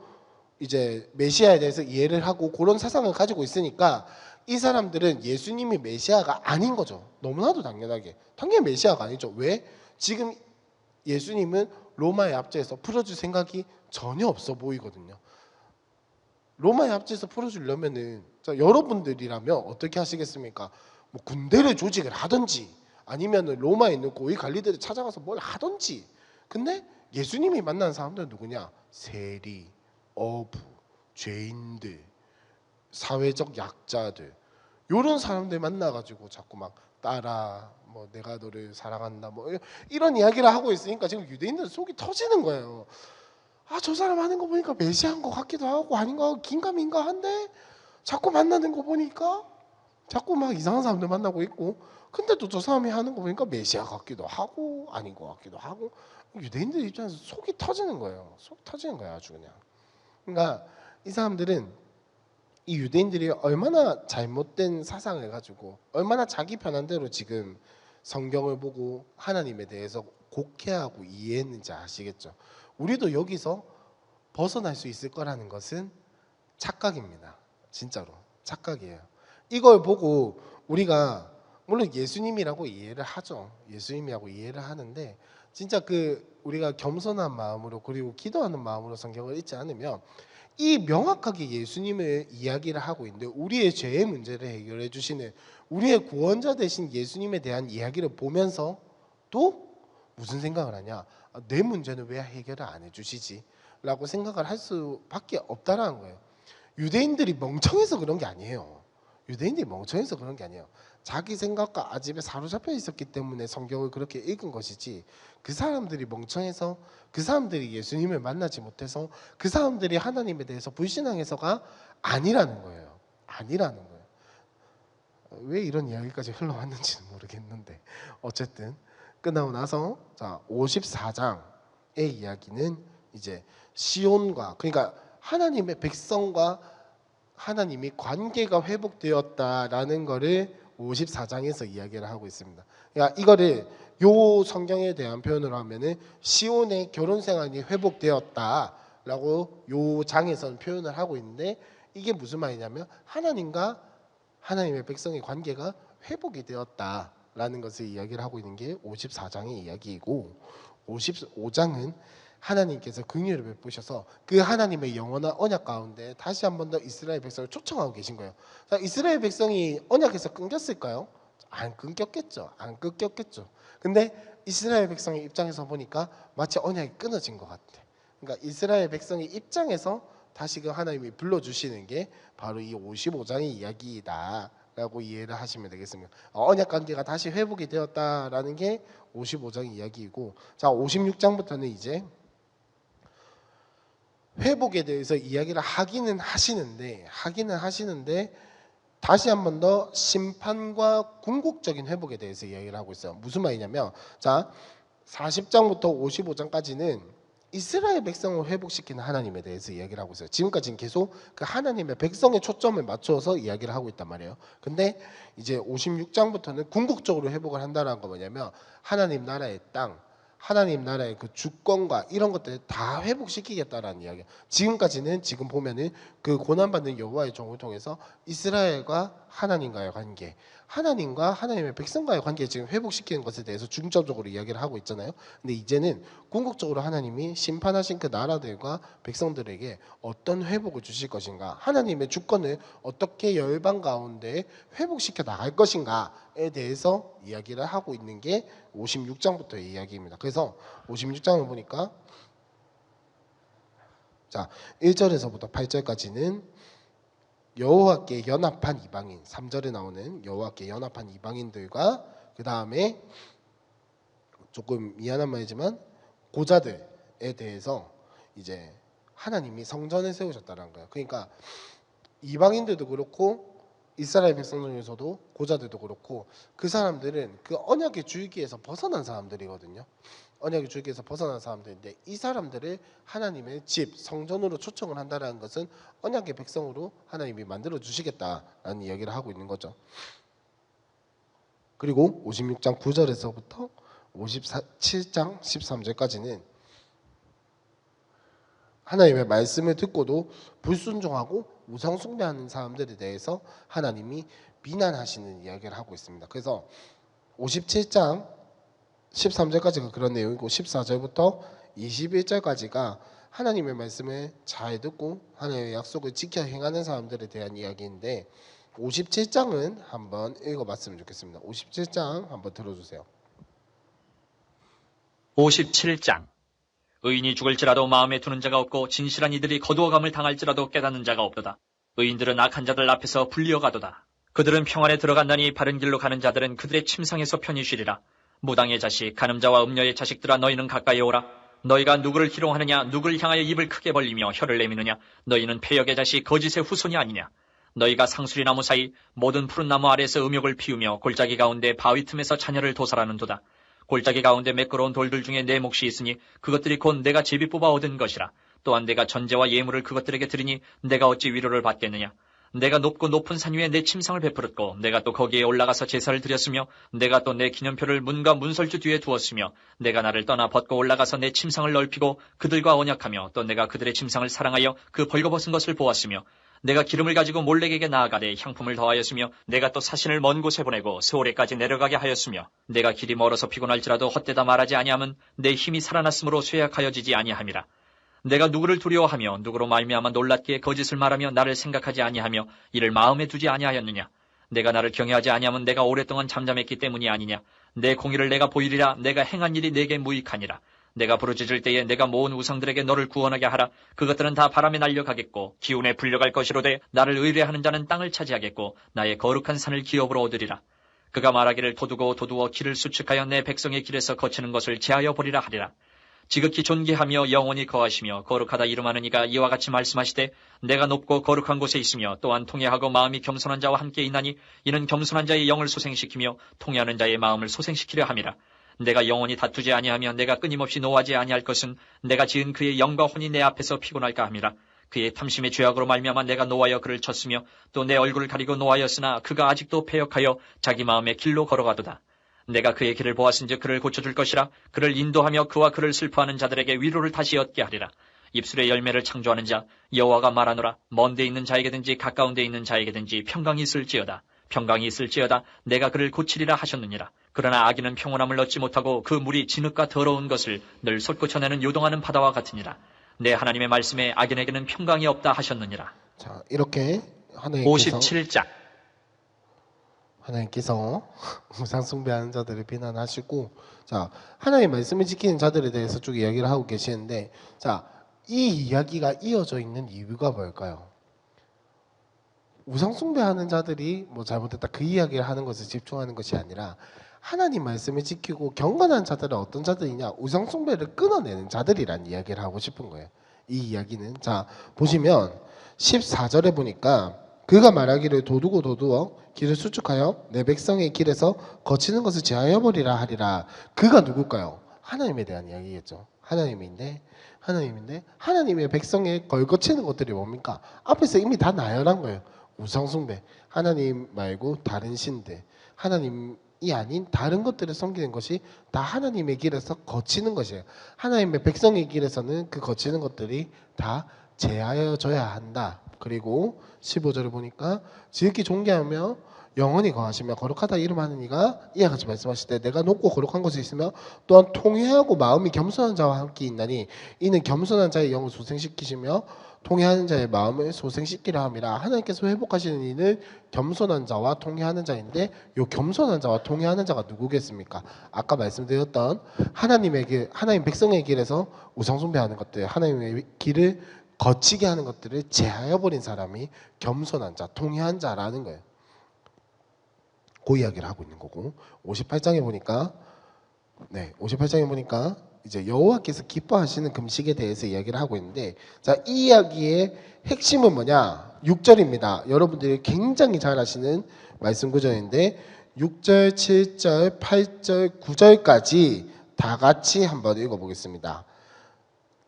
이제 메시아에 대해서 이해를 하고 그런 사상을 가지고 있으니까 이 사람들은 예수님이 메시아가 아닌 거죠. 너무나도 당연히 메시아가 아니죠. 왜? 지금 예수님은 로마의 압제에서 풀어줄 생각이 전혀 없어 보이거든요. 로마의 압제에서 풀어주려면은 자, 여러분들이라면 어떻게 하시겠습니까? 뭐 군대를 조직을 하든지 아니면은 로마에 있는 고위 관리들을 찾아가서 뭘 하든지. 근데 예수님이 만난 사람들은 누구냐? 세리, 어부, 죄인들, 사회적 약자들 이런 사람들 만나가지고 자꾸 막 따라 뭐 내가 너를 사랑한다 뭐 이런 이야기를 하고 있으니까 지금 유대인들 속이 터지는 거예요. 아, 저 사람 하는 거 보니까 메시아인 것 같기도 하고 아닌가 긴가민가 한데 자꾸 만나는 거 보니까 자꾸 막 이상한 사람들 만나고 있고 근데 또 저 사람이 하는 거 보니까 메시아 같기도 하고 아닌 것 같기도 하고 유대인들 입장에서 속이 터지는 거예요. 속 터지는 거예요 아주 그냥. 그러니까 이 사람들은 이 유대인들이 얼마나 잘못된 사상을 가지고 얼마나 자기 편한 대로 지금 성경을 보고 하나님에 대해서 곡해하고 이해했는지 아시겠죠? 우리도 여기서 벗어날 수 있을 거라는 것은 착각입니다. 진짜로 착각이에요. 이걸 보고 우리가 물론 예수님이라고 이해를 하죠. 예수님이라고 이해를 하는데 진짜 그 우리가 겸손한 마음으로 그리고 기도하는 마음으로 성경을 읽지 않으면 이 명확하게 예수님을 이야기를 하고 있는데 우리의 죄의 문제를 해결해 주시는 우리의 구원자 되신 예수님에 대한 이야기를 보면서 또 무슨 생각을 하냐? 아, 내 문제는 왜 해결을 안 해주시지? 라고 생각을 할 수밖에 없다라는 거예요. 유대인들이 멍청해서 그런 게 아니에요. 유대인들이 멍청해서 그런 게 아니에요. 자기 생각과 아집에 사로잡혀 있었기 때문에 성경을 그렇게 읽은 것이지 그 사람들이 멍청해서 그 사람들이 예수님을 만나지 못해서 그 사람들이 하나님에 대해서 불신앙해서가 아니라는 거예요. 아니라는 거예요. 왜 이런 이야기까지 흘러왔는지는 모르겠는데 어쨌든 끝나고 나서 자 54장의 이야기는 이제 시온과 그러니까 하나님의 백성과 하나님이 관계가 회복되었다라는 거를 54장에서 이야기를 하고 있습니다. 그러니까 이거를 요 성경에 대한 표현으로 하면은 시온의 결혼 생활이 회복되었다라고 요 장에서는 표현을 하고 있는데 이게 무슨 말이냐면 하나님과 하나님의 백성의 관계가 회복이 되었다라는 것을 이야기를 하고 있는 게 54장의 이야기이고 55장은 하나님께서 긍휼을 베푸셔서 그 하나님의 영원한 언약 가운데 다시 한 번 더 이스라엘 백성을 초청하고 계신 거예요. 자, 이스라엘 백성이 언약에서 끊겼을까요? 안 끊겼겠죠. 안 끊겼겠죠. 근데 이스라엘 백성의 입장에서 보니까 마치 언약이 끊어진 것 같아. 그러니까 이스라엘 백성의 입장에서 다시 그 하나님이 불러주시는 게 바로 이 55장의 이야기다라고 이해를 하시면 되겠습니다. 언약 관계가 다시 회복이 되었다라는 게 55장의 이야기이고 자 56장부터는 이제 회복에 대해서 이야기를 하기는 하시는데 다시 한 번 더 심판과 궁극적인 회복에 대해서 이야기를 하고 있어요. 무슨 말이냐면 자 40장부터 55장까지는 이스라엘 백성을 회복시키는 하나님에 대해서 이야기를 하고 있어요. 지금까지는 계속 그 하나님의 백성의 초점을 맞춰서 이야기를 하고 있단 말이에요. 근데 이제 56장부터는 궁극적으로 회복을 한다는 거 뭐냐면 하나님 나라의 땅 하나님 나라의 그 주권과 이런 것들을 다 회복시키겠다라는 이야기예요. 지금까지는 지금 보면은 그 고난받는 여호와의 종을 통해서 이스라엘과 하나님과의 관계, 하나님과 하나님의 백성과의 관계를 지금 회복시키는 것에 대해서 중점적으로 이야기를 하고 있잖아요. 근데 이제는 궁극적으로 하나님이 심판하신 그 나라들과 백성들에게 어떤 회복을 주실 것인가, 하나님의 주권을 어떻게 열방 가운데 회복시켜 나갈 것인가에 대해서 이야기를 하고 있는 게 56장부터의 이야기입니다. 그래서 56장을 보니까 자 1절에서부터 8절까지는 여호와께 연합한 이방인 3절에 나오는 여호와께 연합한 이방인들과 그 다음에 조금 미안한 말이지만 고자들 거에 대해서 이제 하나님이 성전을 세우셨다는 거예요. 그러니까 이방인들도 그렇고 이스라엘 백성 중에서도 고자들도 그렇고 그 사람들은 그 언약의 줄기에서 벗어난 사람들이거든요. 언약의 줄기에서 벗어난 사람들인데 이 사람들을 하나님의 집 성전으로 초청을 한다는 것은 언약의 백성으로 하나님이 만들어 주시겠다라는 이야기를 하고 있는 거죠. 그리고 56장 9절에서부터 57장 13절까지는 하나님의 말씀을 듣고도 불순종하고 우상 숭배하는 사람들에 대해서 하나님이 비난하시는 이야기를 하고 있습니다. 그래서 57장 13절까지가 그런 내용이고 14절부터 21절까지가 하나님의 말씀을 잘 듣고 하나님의 약속을 지켜 행하는 사람들에 대한 이야기인데 57장은 한번 읽어봤으면 좋겠습니다. 57장 한번 들어주세요. 57장. 의인이 죽을지라도 마음에 두는 자가 없고 진실한 이들이 거두어감을 당할지라도 깨닫는 자가 없도다. 의인들은 악한 자들 앞에서 불리어가도다. 그들은 평안에 들어간다니 바른 길로 가는 자들은 그들의 침상에서 편히 쉬리라. 무당의 자식, 간음자와 음녀의 자식들아 너희는 가까이 오라. 너희가 누구를 희롱하느냐, 누구를 향하여 입을 크게 벌리며 혀를 내미느냐. 너희는 패역의 자식, 거짓의 후손이 아니냐. 너희가 상수리나무 사이 모든 푸른 나무 아래에서 음욕을 피우며 골짜기 가운데 바위 틈에서 자녀를 도살하는도다. 골짜기 가운데 매끄러운 돌들 중에 내 몫이 있으니 그것들이 곧 내가 제비 뽑아 얻은 것이라. 또한 내가 전제와 예물을 그것들에게 드리니 내가 어찌 위로를 받겠느냐. 내가 높고 높은 산 위에 내 침상을 베풀었고 내가 또 거기에 올라가서 제사를 드렸으며 내가 또 내 기념표를 문과 문설주 뒤에 두었으며 내가 나를 떠나 벗고 올라가서 내 침상을 넓히고 그들과 언약하며 또 내가 그들의 침상을 사랑하여 그 벌거벗은 것을 보았으며 내가 기름을 가지고 몰렉에게 나아가되 향품을 더하였으며 내가 또 사신을 먼 곳에 보내고 스오레까지 내려가게 하였으며 내가 길이 멀어서 피곤할지라도 헛되다 말하지 아니함은 내 힘이 살아났으므로 쇠약하여지지 아니함이라. 내가 누구를 두려워하며 누구로 말미암아 놀랍게 거짓을 말하며 나를 생각하지 아니하며 이를 마음에 두지 아니하였느냐. 내가 나를 경외하지 아니함은 내가 오랫동안 잠잠했기 때문이 아니냐. 내 공의를 내가 보이리라. 내가 행한 일이 내게 무익하니라. 내가 부르짖을 때에 내가 모은 우상들에게 너를 구원하게 하라. 그것들은 다 바람에 날려가겠고 기운에 불려갈 것이로되 나를 의뢰하는 자는 땅을 차지하겠고 나의 거룩한 산을 기업으로 얻으리라. 그가 말하기를 도두어 길을 수축하여 내 백성의 길에서 거치는 것을 제하여 버리라 하리라. 지극히 존귀하며 영원히 거하시며 거룩하다 이름하는 이가 이와 같이 말씀하시되 내가 높고 거룩한 곳에 있으며 또한 통회하고 마음이 겸손한 자와 함께 있나니 이는 겸손한 자의 영을 소생시키며 통회하는 자의 마음을 소생시키려 함이라. 내가 영원히 다투지 아니하며 내가 끊임없이 노하지 아니할 것은 내가 지은 그의 영과 혼이 내 앞에서 피곤할까 함이라. 그의 탐심의 죄악으로 말미암아 내가 노하여 그를 쳤으며 또 내 얼굴을 가리고 노하였으나 그가 아직도 패역하여 자기 마음의 길로 걸어가도다. 내가 그의 길을 보았은즉 그를 고쳐줄 것이라. 그를 인도하며 그와 그를 슬퍼하는 자들에게 위로를 다시 얻게 하리라. 입술의 열매를 창조하는 자 여호와가 말하노라. 먼 데 있는 자에게든지 가까운 데 있는 자에게든지 평강이 있을지어다. 평강이 있을지어다. 내가 그를 고치리라 하셨느니라. 그러나 악인은 평온함을 얻지 못하고 그 물이 진흙과 더러운 것을 늘 솟구쳐내는 요동하는 바다와 같으니라. 내 하나님의 말씀에 악인에게는 평강이 없다 하셨느니라. 자, 이렇게 57장. 하나님께서 우상 숭배하는 자들을 비난하시고, 자, 하나님의 말씀을 지키는 자들에 대해서 쭉 이야기를 하고 계시는데, 자, 이 이야기가 이어져 있는 이유가 뭘까요? 우상 숭배하는 자들이 뭐 잘못했다 그 이야기를 하는 것에 집중하는 것이 아니라 하나님 말씀을 지키고 경건한 자들은 어떤 자들이냐? 우상 숭배를 끊어내는 자들이란 이야기를 하고 싶은 거예요. 이 이야기는 자 보시면 14절에 보니까 그가 말하기를 도두어 길을 수축하여 내 백성의 길에서 거치는 것을 제하여 버리라 하리라. 그가 누굴까요? 하나님에 대한 이야기겠죠. 하나님인데 하나님의 백성의 걸거치는 것들이 뭡니까? 앞에서 이미 다 나열한 거예요. 우상 숭배, 하나님 말고 다른 신들, 하나님이 아닌 다른 것들을 섬기는 것이 다 하나님의 길에서 거치는 것이에요. 하나님의 백성의 길에서는 그 거치는 것들이 다 제하여져야 한다. 그리고 15절을 보니까 지극히 존귀하며 영원히 거하시며 거룩하다 이름하는 이가 이와 같이 말씀하실 때 내가 높고 거룩한 곳에 있으며 또한 통회하고 마음이 겸손한 자와 함께 있나니 이는 겸손한 자의 영을 소생시키시며 통회하는 자의 마음을 소생시키려 함이라. 하나님께서 회복하시는 이는 겸손한 자와 통회하는 자인데 이 겸손한 자와 통회하는 자가 누구겠습니까? 아까 말씀드렸던 하나님의 길, 하나님 백성의 길에서 우상 숭배하는 것들, 하나님의 길을 거치게 하는 것들을 제하여 버린 사람이 겸손한 자, 통회한 자라는 거예요. 그 이야기를 하고 있는 거고 58장에 보니까 네, 58장에 보니까 이제 여호와께서 기뻐하시는 금식에 대해서 이야기를 하고 있는데, 자, 이 이야기의 핵심은 뭐냐? 6절입니다. 여러분들이 굉장히 잘 아시는 말씀 구절인데 6절, 7절, 8절, 9절까지 다 같이 한번 읽어보겠습니다.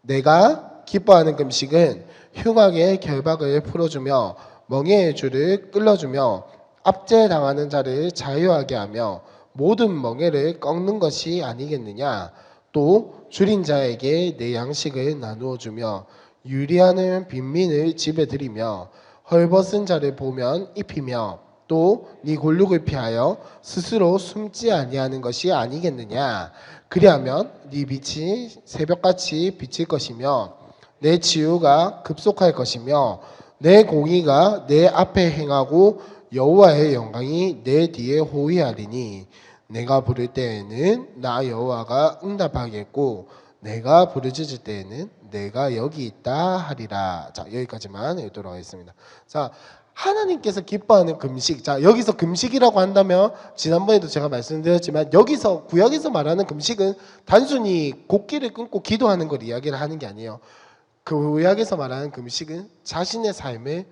내가 기뻐하는 금식은 흉악의 결박을 풀어주며 멍에의 줄을 끌어주며 압제당하는 자를 자유하게 하며 모든 멍에를 꺾는 것이 아니겠느냐. 또 줄인 자에게 내 양식을 나누어 주며 유리하는 빈민을 집에 들이며 헐벗은 자를 보면 입히며 또 네 골육을 피하여 스스로 숨지 아니하는 것이 아니겠느냐. 그리하면 네 빛이 새벽같이 비칠 것이며 내 치유가 급속할 것이며 내 공의가 내 앞에 행하고 여호와의 영광이 내 뒤에 호위하리니 내가 부를 때에는 나 여호와가 응답하겠고 내가 부르짖을 때에는 내가 여기 있다 하리라. 자, 여기까지만 읽도록 하겠습니다. 자, 하나님께서 기뻐하는 금식. 자, 여기서 금식이라고 한다면 지난번에도 제가 말씀드렸지만 여기서 구약에서 말하는 금식은 단순히 곡기를 끊고 기도하는 걸 이야기를 하는 게 아니에요. 구약에서 말하는 금식은 자신의 삶에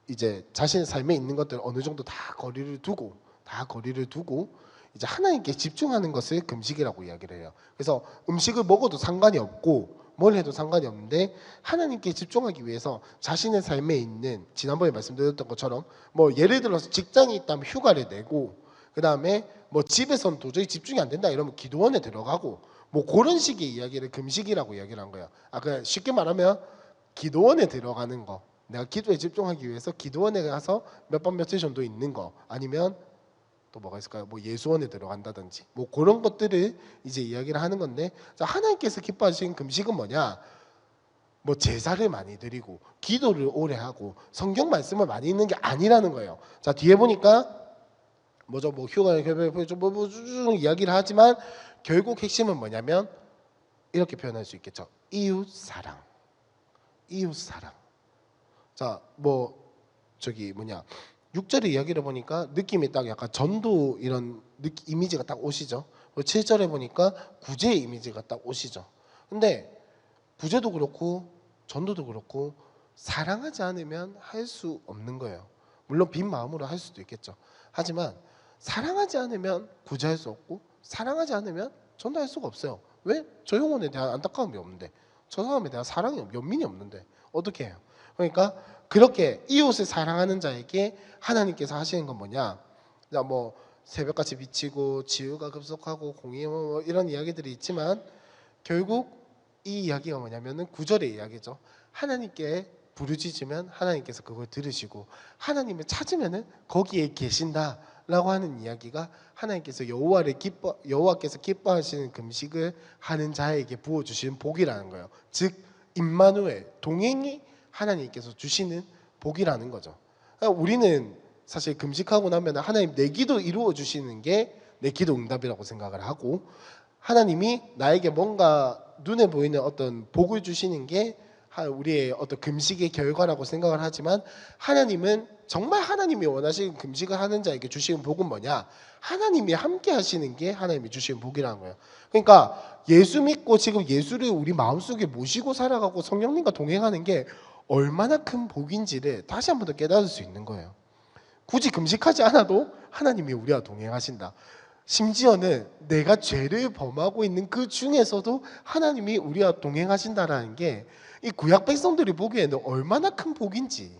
있는 것들 어느 정도 다 거리를 두고 이제 하나님께 집중하는 것을 금식이라고 이야기를 해요. 그래서 음식을 먹어도 상관이 없고 뭘 해도 상관이 없는데 하나님께 집중하기 위해서 자신의 삶에 있는, 지난번에 말씀드렸던 것처럼 뭐 예를 들어서 직장이 있다면 휴가를 내고, 그 다음에 뭐 집에서는 도저히 집중이 안 된다 이러면 기도원에 들어가고, 뭐 그런 식의 이야기를 금식이라고 이야기를 한 거예요. 그냥 쉽게 말하면 기도원에 들어가는 거, 내가 기도에 집중하기 위해서 기도원에 가서 몇 밤 며칠 정도 있는 거, 아니면 또 뭐가 있을까요? 뭐 예수원에 들어간다든지 뭐 그런 것들을 이제 이야기를 하는 건데, 자, 하나님께서 기뻐하시는 금식은 뭐냐? 뭐 제사를 많이 드리고 기도를 오래 하고 성경 말씀을 많이 읽는 게 아니라는 거예요. 자, 뒤에 보니까 뭐죠? 뭐 휴가를 뭐 이야기를 하지만 결국 핵심은 뭐냐면 이렇게 표현할 수 있겠죠. 이웃 사랑. 자, 뭐 저기 뭐냐? 6절의 이야기를 보니까 느낌이 딱 약간 전도 이런 이미지가 딱 오시죠. 7절에 보니까 구제의 이미지가 딱 오시죠. 근데 구제도 그렇고 전도도 그렇고 사랑하지 않으면 할 수 없는 거예요. 물론 빈 마음으로 할 수도 있겠죠. 하지만 사랑하지 않으면 구제할 수 없고 사랑하지 않으면 전도할 수가 없어요. 왜? 저 영혼에 대한 안타까움이 없는데, 저 사람에 대한 사랑이 연민이 없는데 어떻게 해요? 그러니까 그렇게 이웃을 사랑하는 자에게 하나님께서 하시는 건 뭐냐? 뭐 새벽같이 비치고 지유가 급속하고 공의 뭐 이런 이야기들이 있지만 결국 이 이야기가 뭐냐면은 9절의 이야기죠. 하나님께 부르짖으면 하나님께서 그걸 들으시고 하나님을 찾으면은 거기에 계신다라고 하는 이야기가 하나님께서 여호와께서 기뻐하시는 금식을 하는 자에게 부어 주시는 복이라는 거예요. 즉 임마누엘, 동행이 하나님께서 주시는 복이라는 거죠. 우리는 사실 금식하고 나면 하나님 내 기도 이루어 주시는 게 내 기도 응답이라고 생각을 하고, 하나님이 나에게 뭔가 눈에 보이는 어떤 복을 주시는 게 우리의 어떤 금식의 결과라고 생각을 하지만, 하나님은 정말 하나님이 원하시는 금식을 하는 자에게 주시는 복은 뭐냐? 하나님이 함께 하시는 게 하나님이 주시는 복이라는 거예요. 그러니까 예수 믿고 지금 예수를 우리 마음속에 모시고 살아가고 성령님과 동행하는 게 얼마나 큰 복인지를 다시 한 번 더 깨달을 수 있는 거예요. 굳이 금식하지 않아도 하나님이 우리와 동행하신다. 심지어는 내가 죄를 범하고 있는 그 중에서도 하나님이 우리와 동행하신다라는 게 이 구약 백성들이 보기에는 얼마나 큰 복인지,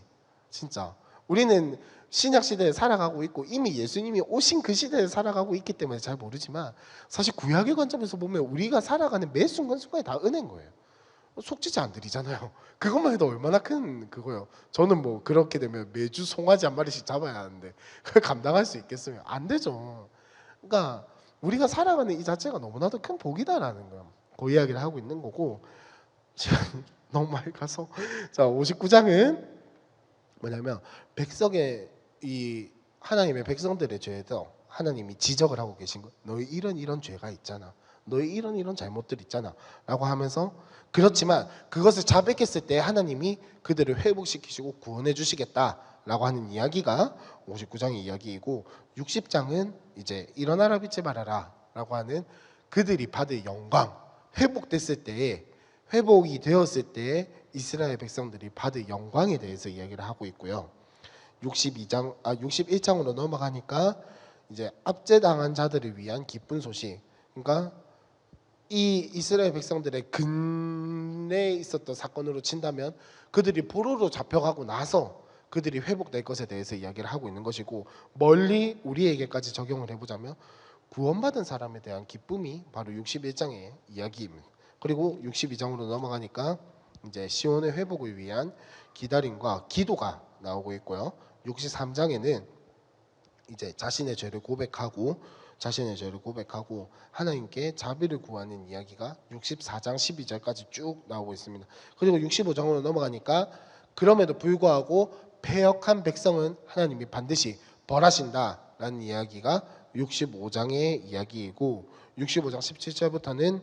진짜 우리는 신약 시대에 살아가고 있고 이미 예수님이 오신 그 시대에 살아가고 있기 때문에 잘 모르지만, 사실 구약의 관점에서 보면 우리가 살아가는 매 순간순간이 다 은혜인 거예요. 속지지 안 드리잖아요. 그것만 해도 얼마나 큰 그거예요. 저는 뭐 그렇게 되면 매주 송아지 한 마리씩 잡아야 하는데 그걸 감당할 수 있겠어요? 안 되죠. 그러니까 우리가 살아가는 이 자체가 너무나도 큰 복이다라는 거예요. 그 이야기를 하고 있는 거고, 시간이 너무 많이 가서, 자, 59장은 뭐냐면 백성의 이 하나님의 백성들의 죄에서 하나님이 지적을 하고 계신 거. 너희 이런 죄가 있잖아. 너희 이런 잘못들 있잖아. 라고 하면서, 그렇지만 그것을 자백했을 때 하나님이 그들을 회복시키시고 구원해 주시겠다라고 하는 이야기가 59장의 이야기이고, 60장은 이제 일어나라 빛을 발하라 라고 하는 그들이 받을 영광, 회복됐을 때에, 회복이 되었을 때에 이스라엘 백성들이 받을 영광에 대해서 이야기를 하고 있고요. 61장으로 넘어가니까 이제 압제당한 자들을 위한 기쁜 소식. 그러니까 이 이스라엘 백성들의 근내에 있었던 사건으로 친다면 그들이 포로로 잡혀가고 나서 그들이 회복될 것에 대해서 이야기를 하고 있는 것이고, 멀리 우리에게까지 적용을 해보자면 구원받은 사람에 대한 기쁨이 바로 61장의 이야기입니다. 그리고 62장으로 넘어가니까 이제 시온의 회복을 위한 기다림과 기도가 나오고 있고요. 63장에는 이제 자신의 죄를 고백하고 하나님께 자비를 구하는 이야기가 64장 12절까지 쭉 나오고 있습니다. 그리고 65장으로 넘어가니까 그럼에도 불구하고 패역한 백성은 하나님이 반드시 벌하신다라는 이야기가 65장의 이야기이고, 65장 17절부터는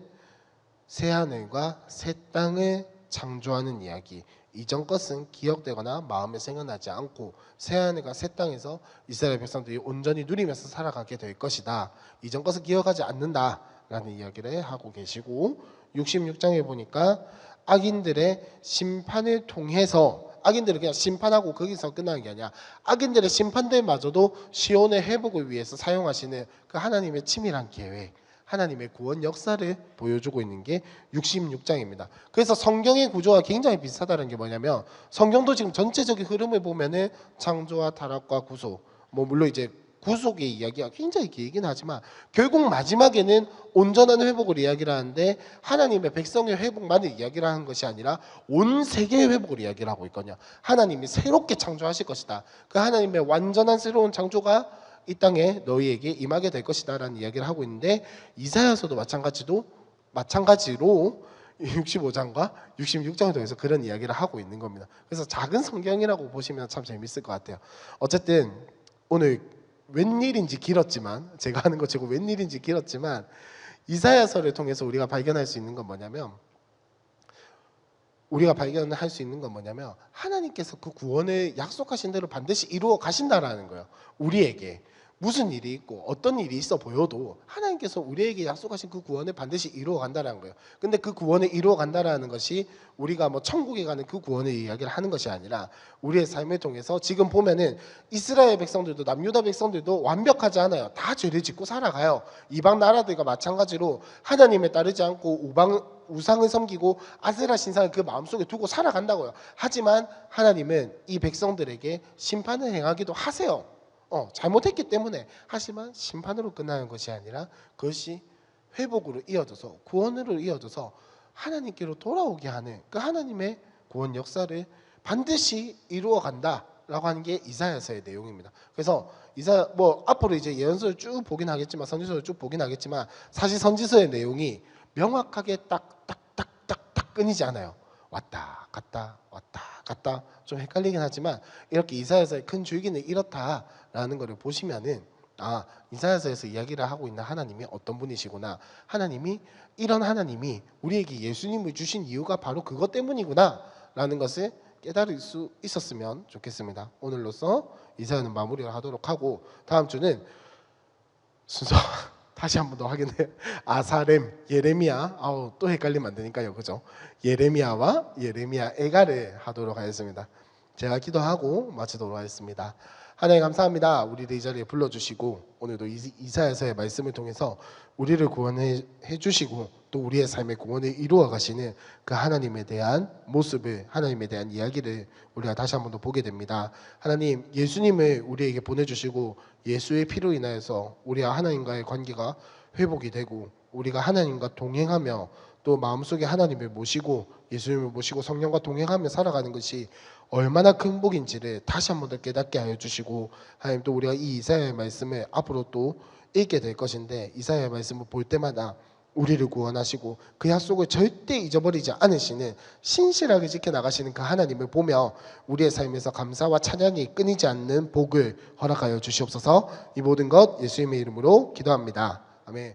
새 하늘과 새 땅을 창조하는 이야기. 이전 것은 기억되거나 마음에 생각나지 않고 새 하늘과 새 땅에서 이스라엘 백성들이 온전히 누리면서 살아가게 될 것이다. 이전 것은 기억하지 않는다라는 이야기를 하고 계시고, 66장에 보니까 악인들의 심판을 통해서, 악인들을 그냥 심판하고 거기서 끝나는 게 아니라 악인들의 심판들마저도 시온의 회복을 위해서 사용하시는 그 하나님의 치밀한 계획, 하나님의 구원 역사를 보여주고 있는 게 66장입니다. 그래서 성경의 구조가 굉장히 비슷하다는 게 뭐냐면, 성경도 지금 전체적인 흐름을 보면은 창조와 타락과 구속, 뭐 물론 이제 구속의 이야기가 굉장히 길긴 하지만 결국 마지막에는 온전한 회복을 이야기를 하는데, 하나님의 백성의 회복만을 이야기를 하는 것이 아니라 온 세계의 회복을 이야기를 하고 있거든요. 하나님이 새롭게 창조하실 것이다. 그 하나님의 완전한 새로운 창조가 이 땅에 너희에게 임하게 될 것이다 라는 이야기를 하고 있는데, 이사야서도 마찬가지로 65장과 66장을 통해서 그런 이야기를 하고 있는 겁니다. 그래서 작은 성경이라고 보시면 참 재밌을 것 같아요. 어쨌든 오늘 웬일인지 길었지만, 제가 하는 것 치고 웬일인지 길었지만, 이사야서를 통해서 우리가 발견할 수 있는 건 뭐냐면, 하나님께서 그 구원을 약속하신 대로 반드시 이루어 가신다라는 거예요. 우리에게 무슨 일이 있고 어떤 일이 있어 보여도 하나님께서 우리에게 약속하신 그 구원을 반드시 이루어 간다라는 거예요. 근데 그 구원을 이루어 간다라는 것이 우리가 뭐 천국에 가는 그 구원의 이야기를 하는 것이 아니라, 우리의 삶을 통해서 지금 보면은 이스라엘 백성들도 남유다 백성들도 완벽하지 않아요. 다 죄를 짓고 살아가요. 이방 나라들과 마찬가지로 하나님에 따르지 않고 우상을 섬기고 아세라 신상을 그 마음속에 두고 살아간다고요. 하지만 하나님은 이 백성들에게 심판을 행하기도 하세요. 잘못했기 때문에. 하지만 심판으로 끝나는 것이 아니라 그것이 회복으로 이어져서, 구원으로 이어져서 하나님께로 돌아오게 하는 그 하나님의 구원 역사를 반드시 이루어 간다라고 하는 게 이사야서의 내용입니다. 그래서 앞으로 이제 예언서를 쭉 보긴 하겠지만, 선지서를 쭉 보긴 하겠지만, 사실 선지서의 내용이 명확하게 딱 끊이지 않아요. 왔다 갔다 좀 헷갈리긴 하지만, 이렇게 이사야서의 큰 줄기는 이렇다라는 것을 보시면은, 이사야서에서 이야기를 하고 있는 하나님이 어떤 분이시구나, 이런 하나님이 우리에게 예수님을 주신 이유가 바로 그것 때문이구나 라는 것을 깨달을 수 있었으면 좋겠습니다. 오늘로써 이사야는 마무리를 하도록 하고, 다음 주는 순서 다시 한 번 더 확인해. 아사렘, 예레미야, 또 헷갈리면 안 되니까요, 그죠? 예레미야와 예레미야 애가를 하도록 하겠습니다. 제가 기도하고 마치도록 하겠습니다. 하나님 감사합니다. 우리를 이 자리에 불러주시고, 오늘도 이사야서의 말씀을 통해서 우리를 구원해 주시고, 또 우리의 삶의 구원을 이루어 가시는 그 하나님에 대한 모습을, 하나님에 대한 이야기를 우리가 다시 한 번 더 보게 됩니다. 하나님, 예수님을 우리에게 보내주시고 예수의 피로 인하여서 우리와 하나님과의 관계가 회복이 되고, 우리가 하나님과 동행하며 또 마음속에 하나님을 모시고 예수님을 모시고 성령과 동행하며 살아가는 것이 얼마나 큰 복인지를 다시 한 번 더 깨닫게 하여 주시고, 하나님, 또 우리가 이 이사야의 말씀을 앞으로 또 읽게 될 것인데, 이사야의 말씀을 볼 때마다 우리를 구원하시고 그 약속을 절대 잊어버리지 않으시는, 신실하게 지켜나가시는 그 하나님을 보며 우리의 삶에서 감사와 찬양이 끊이지 않는 복을 허락하여 주시옵소서. 이 모든 것 예수님의 이름으로 기도합니다. 아멘.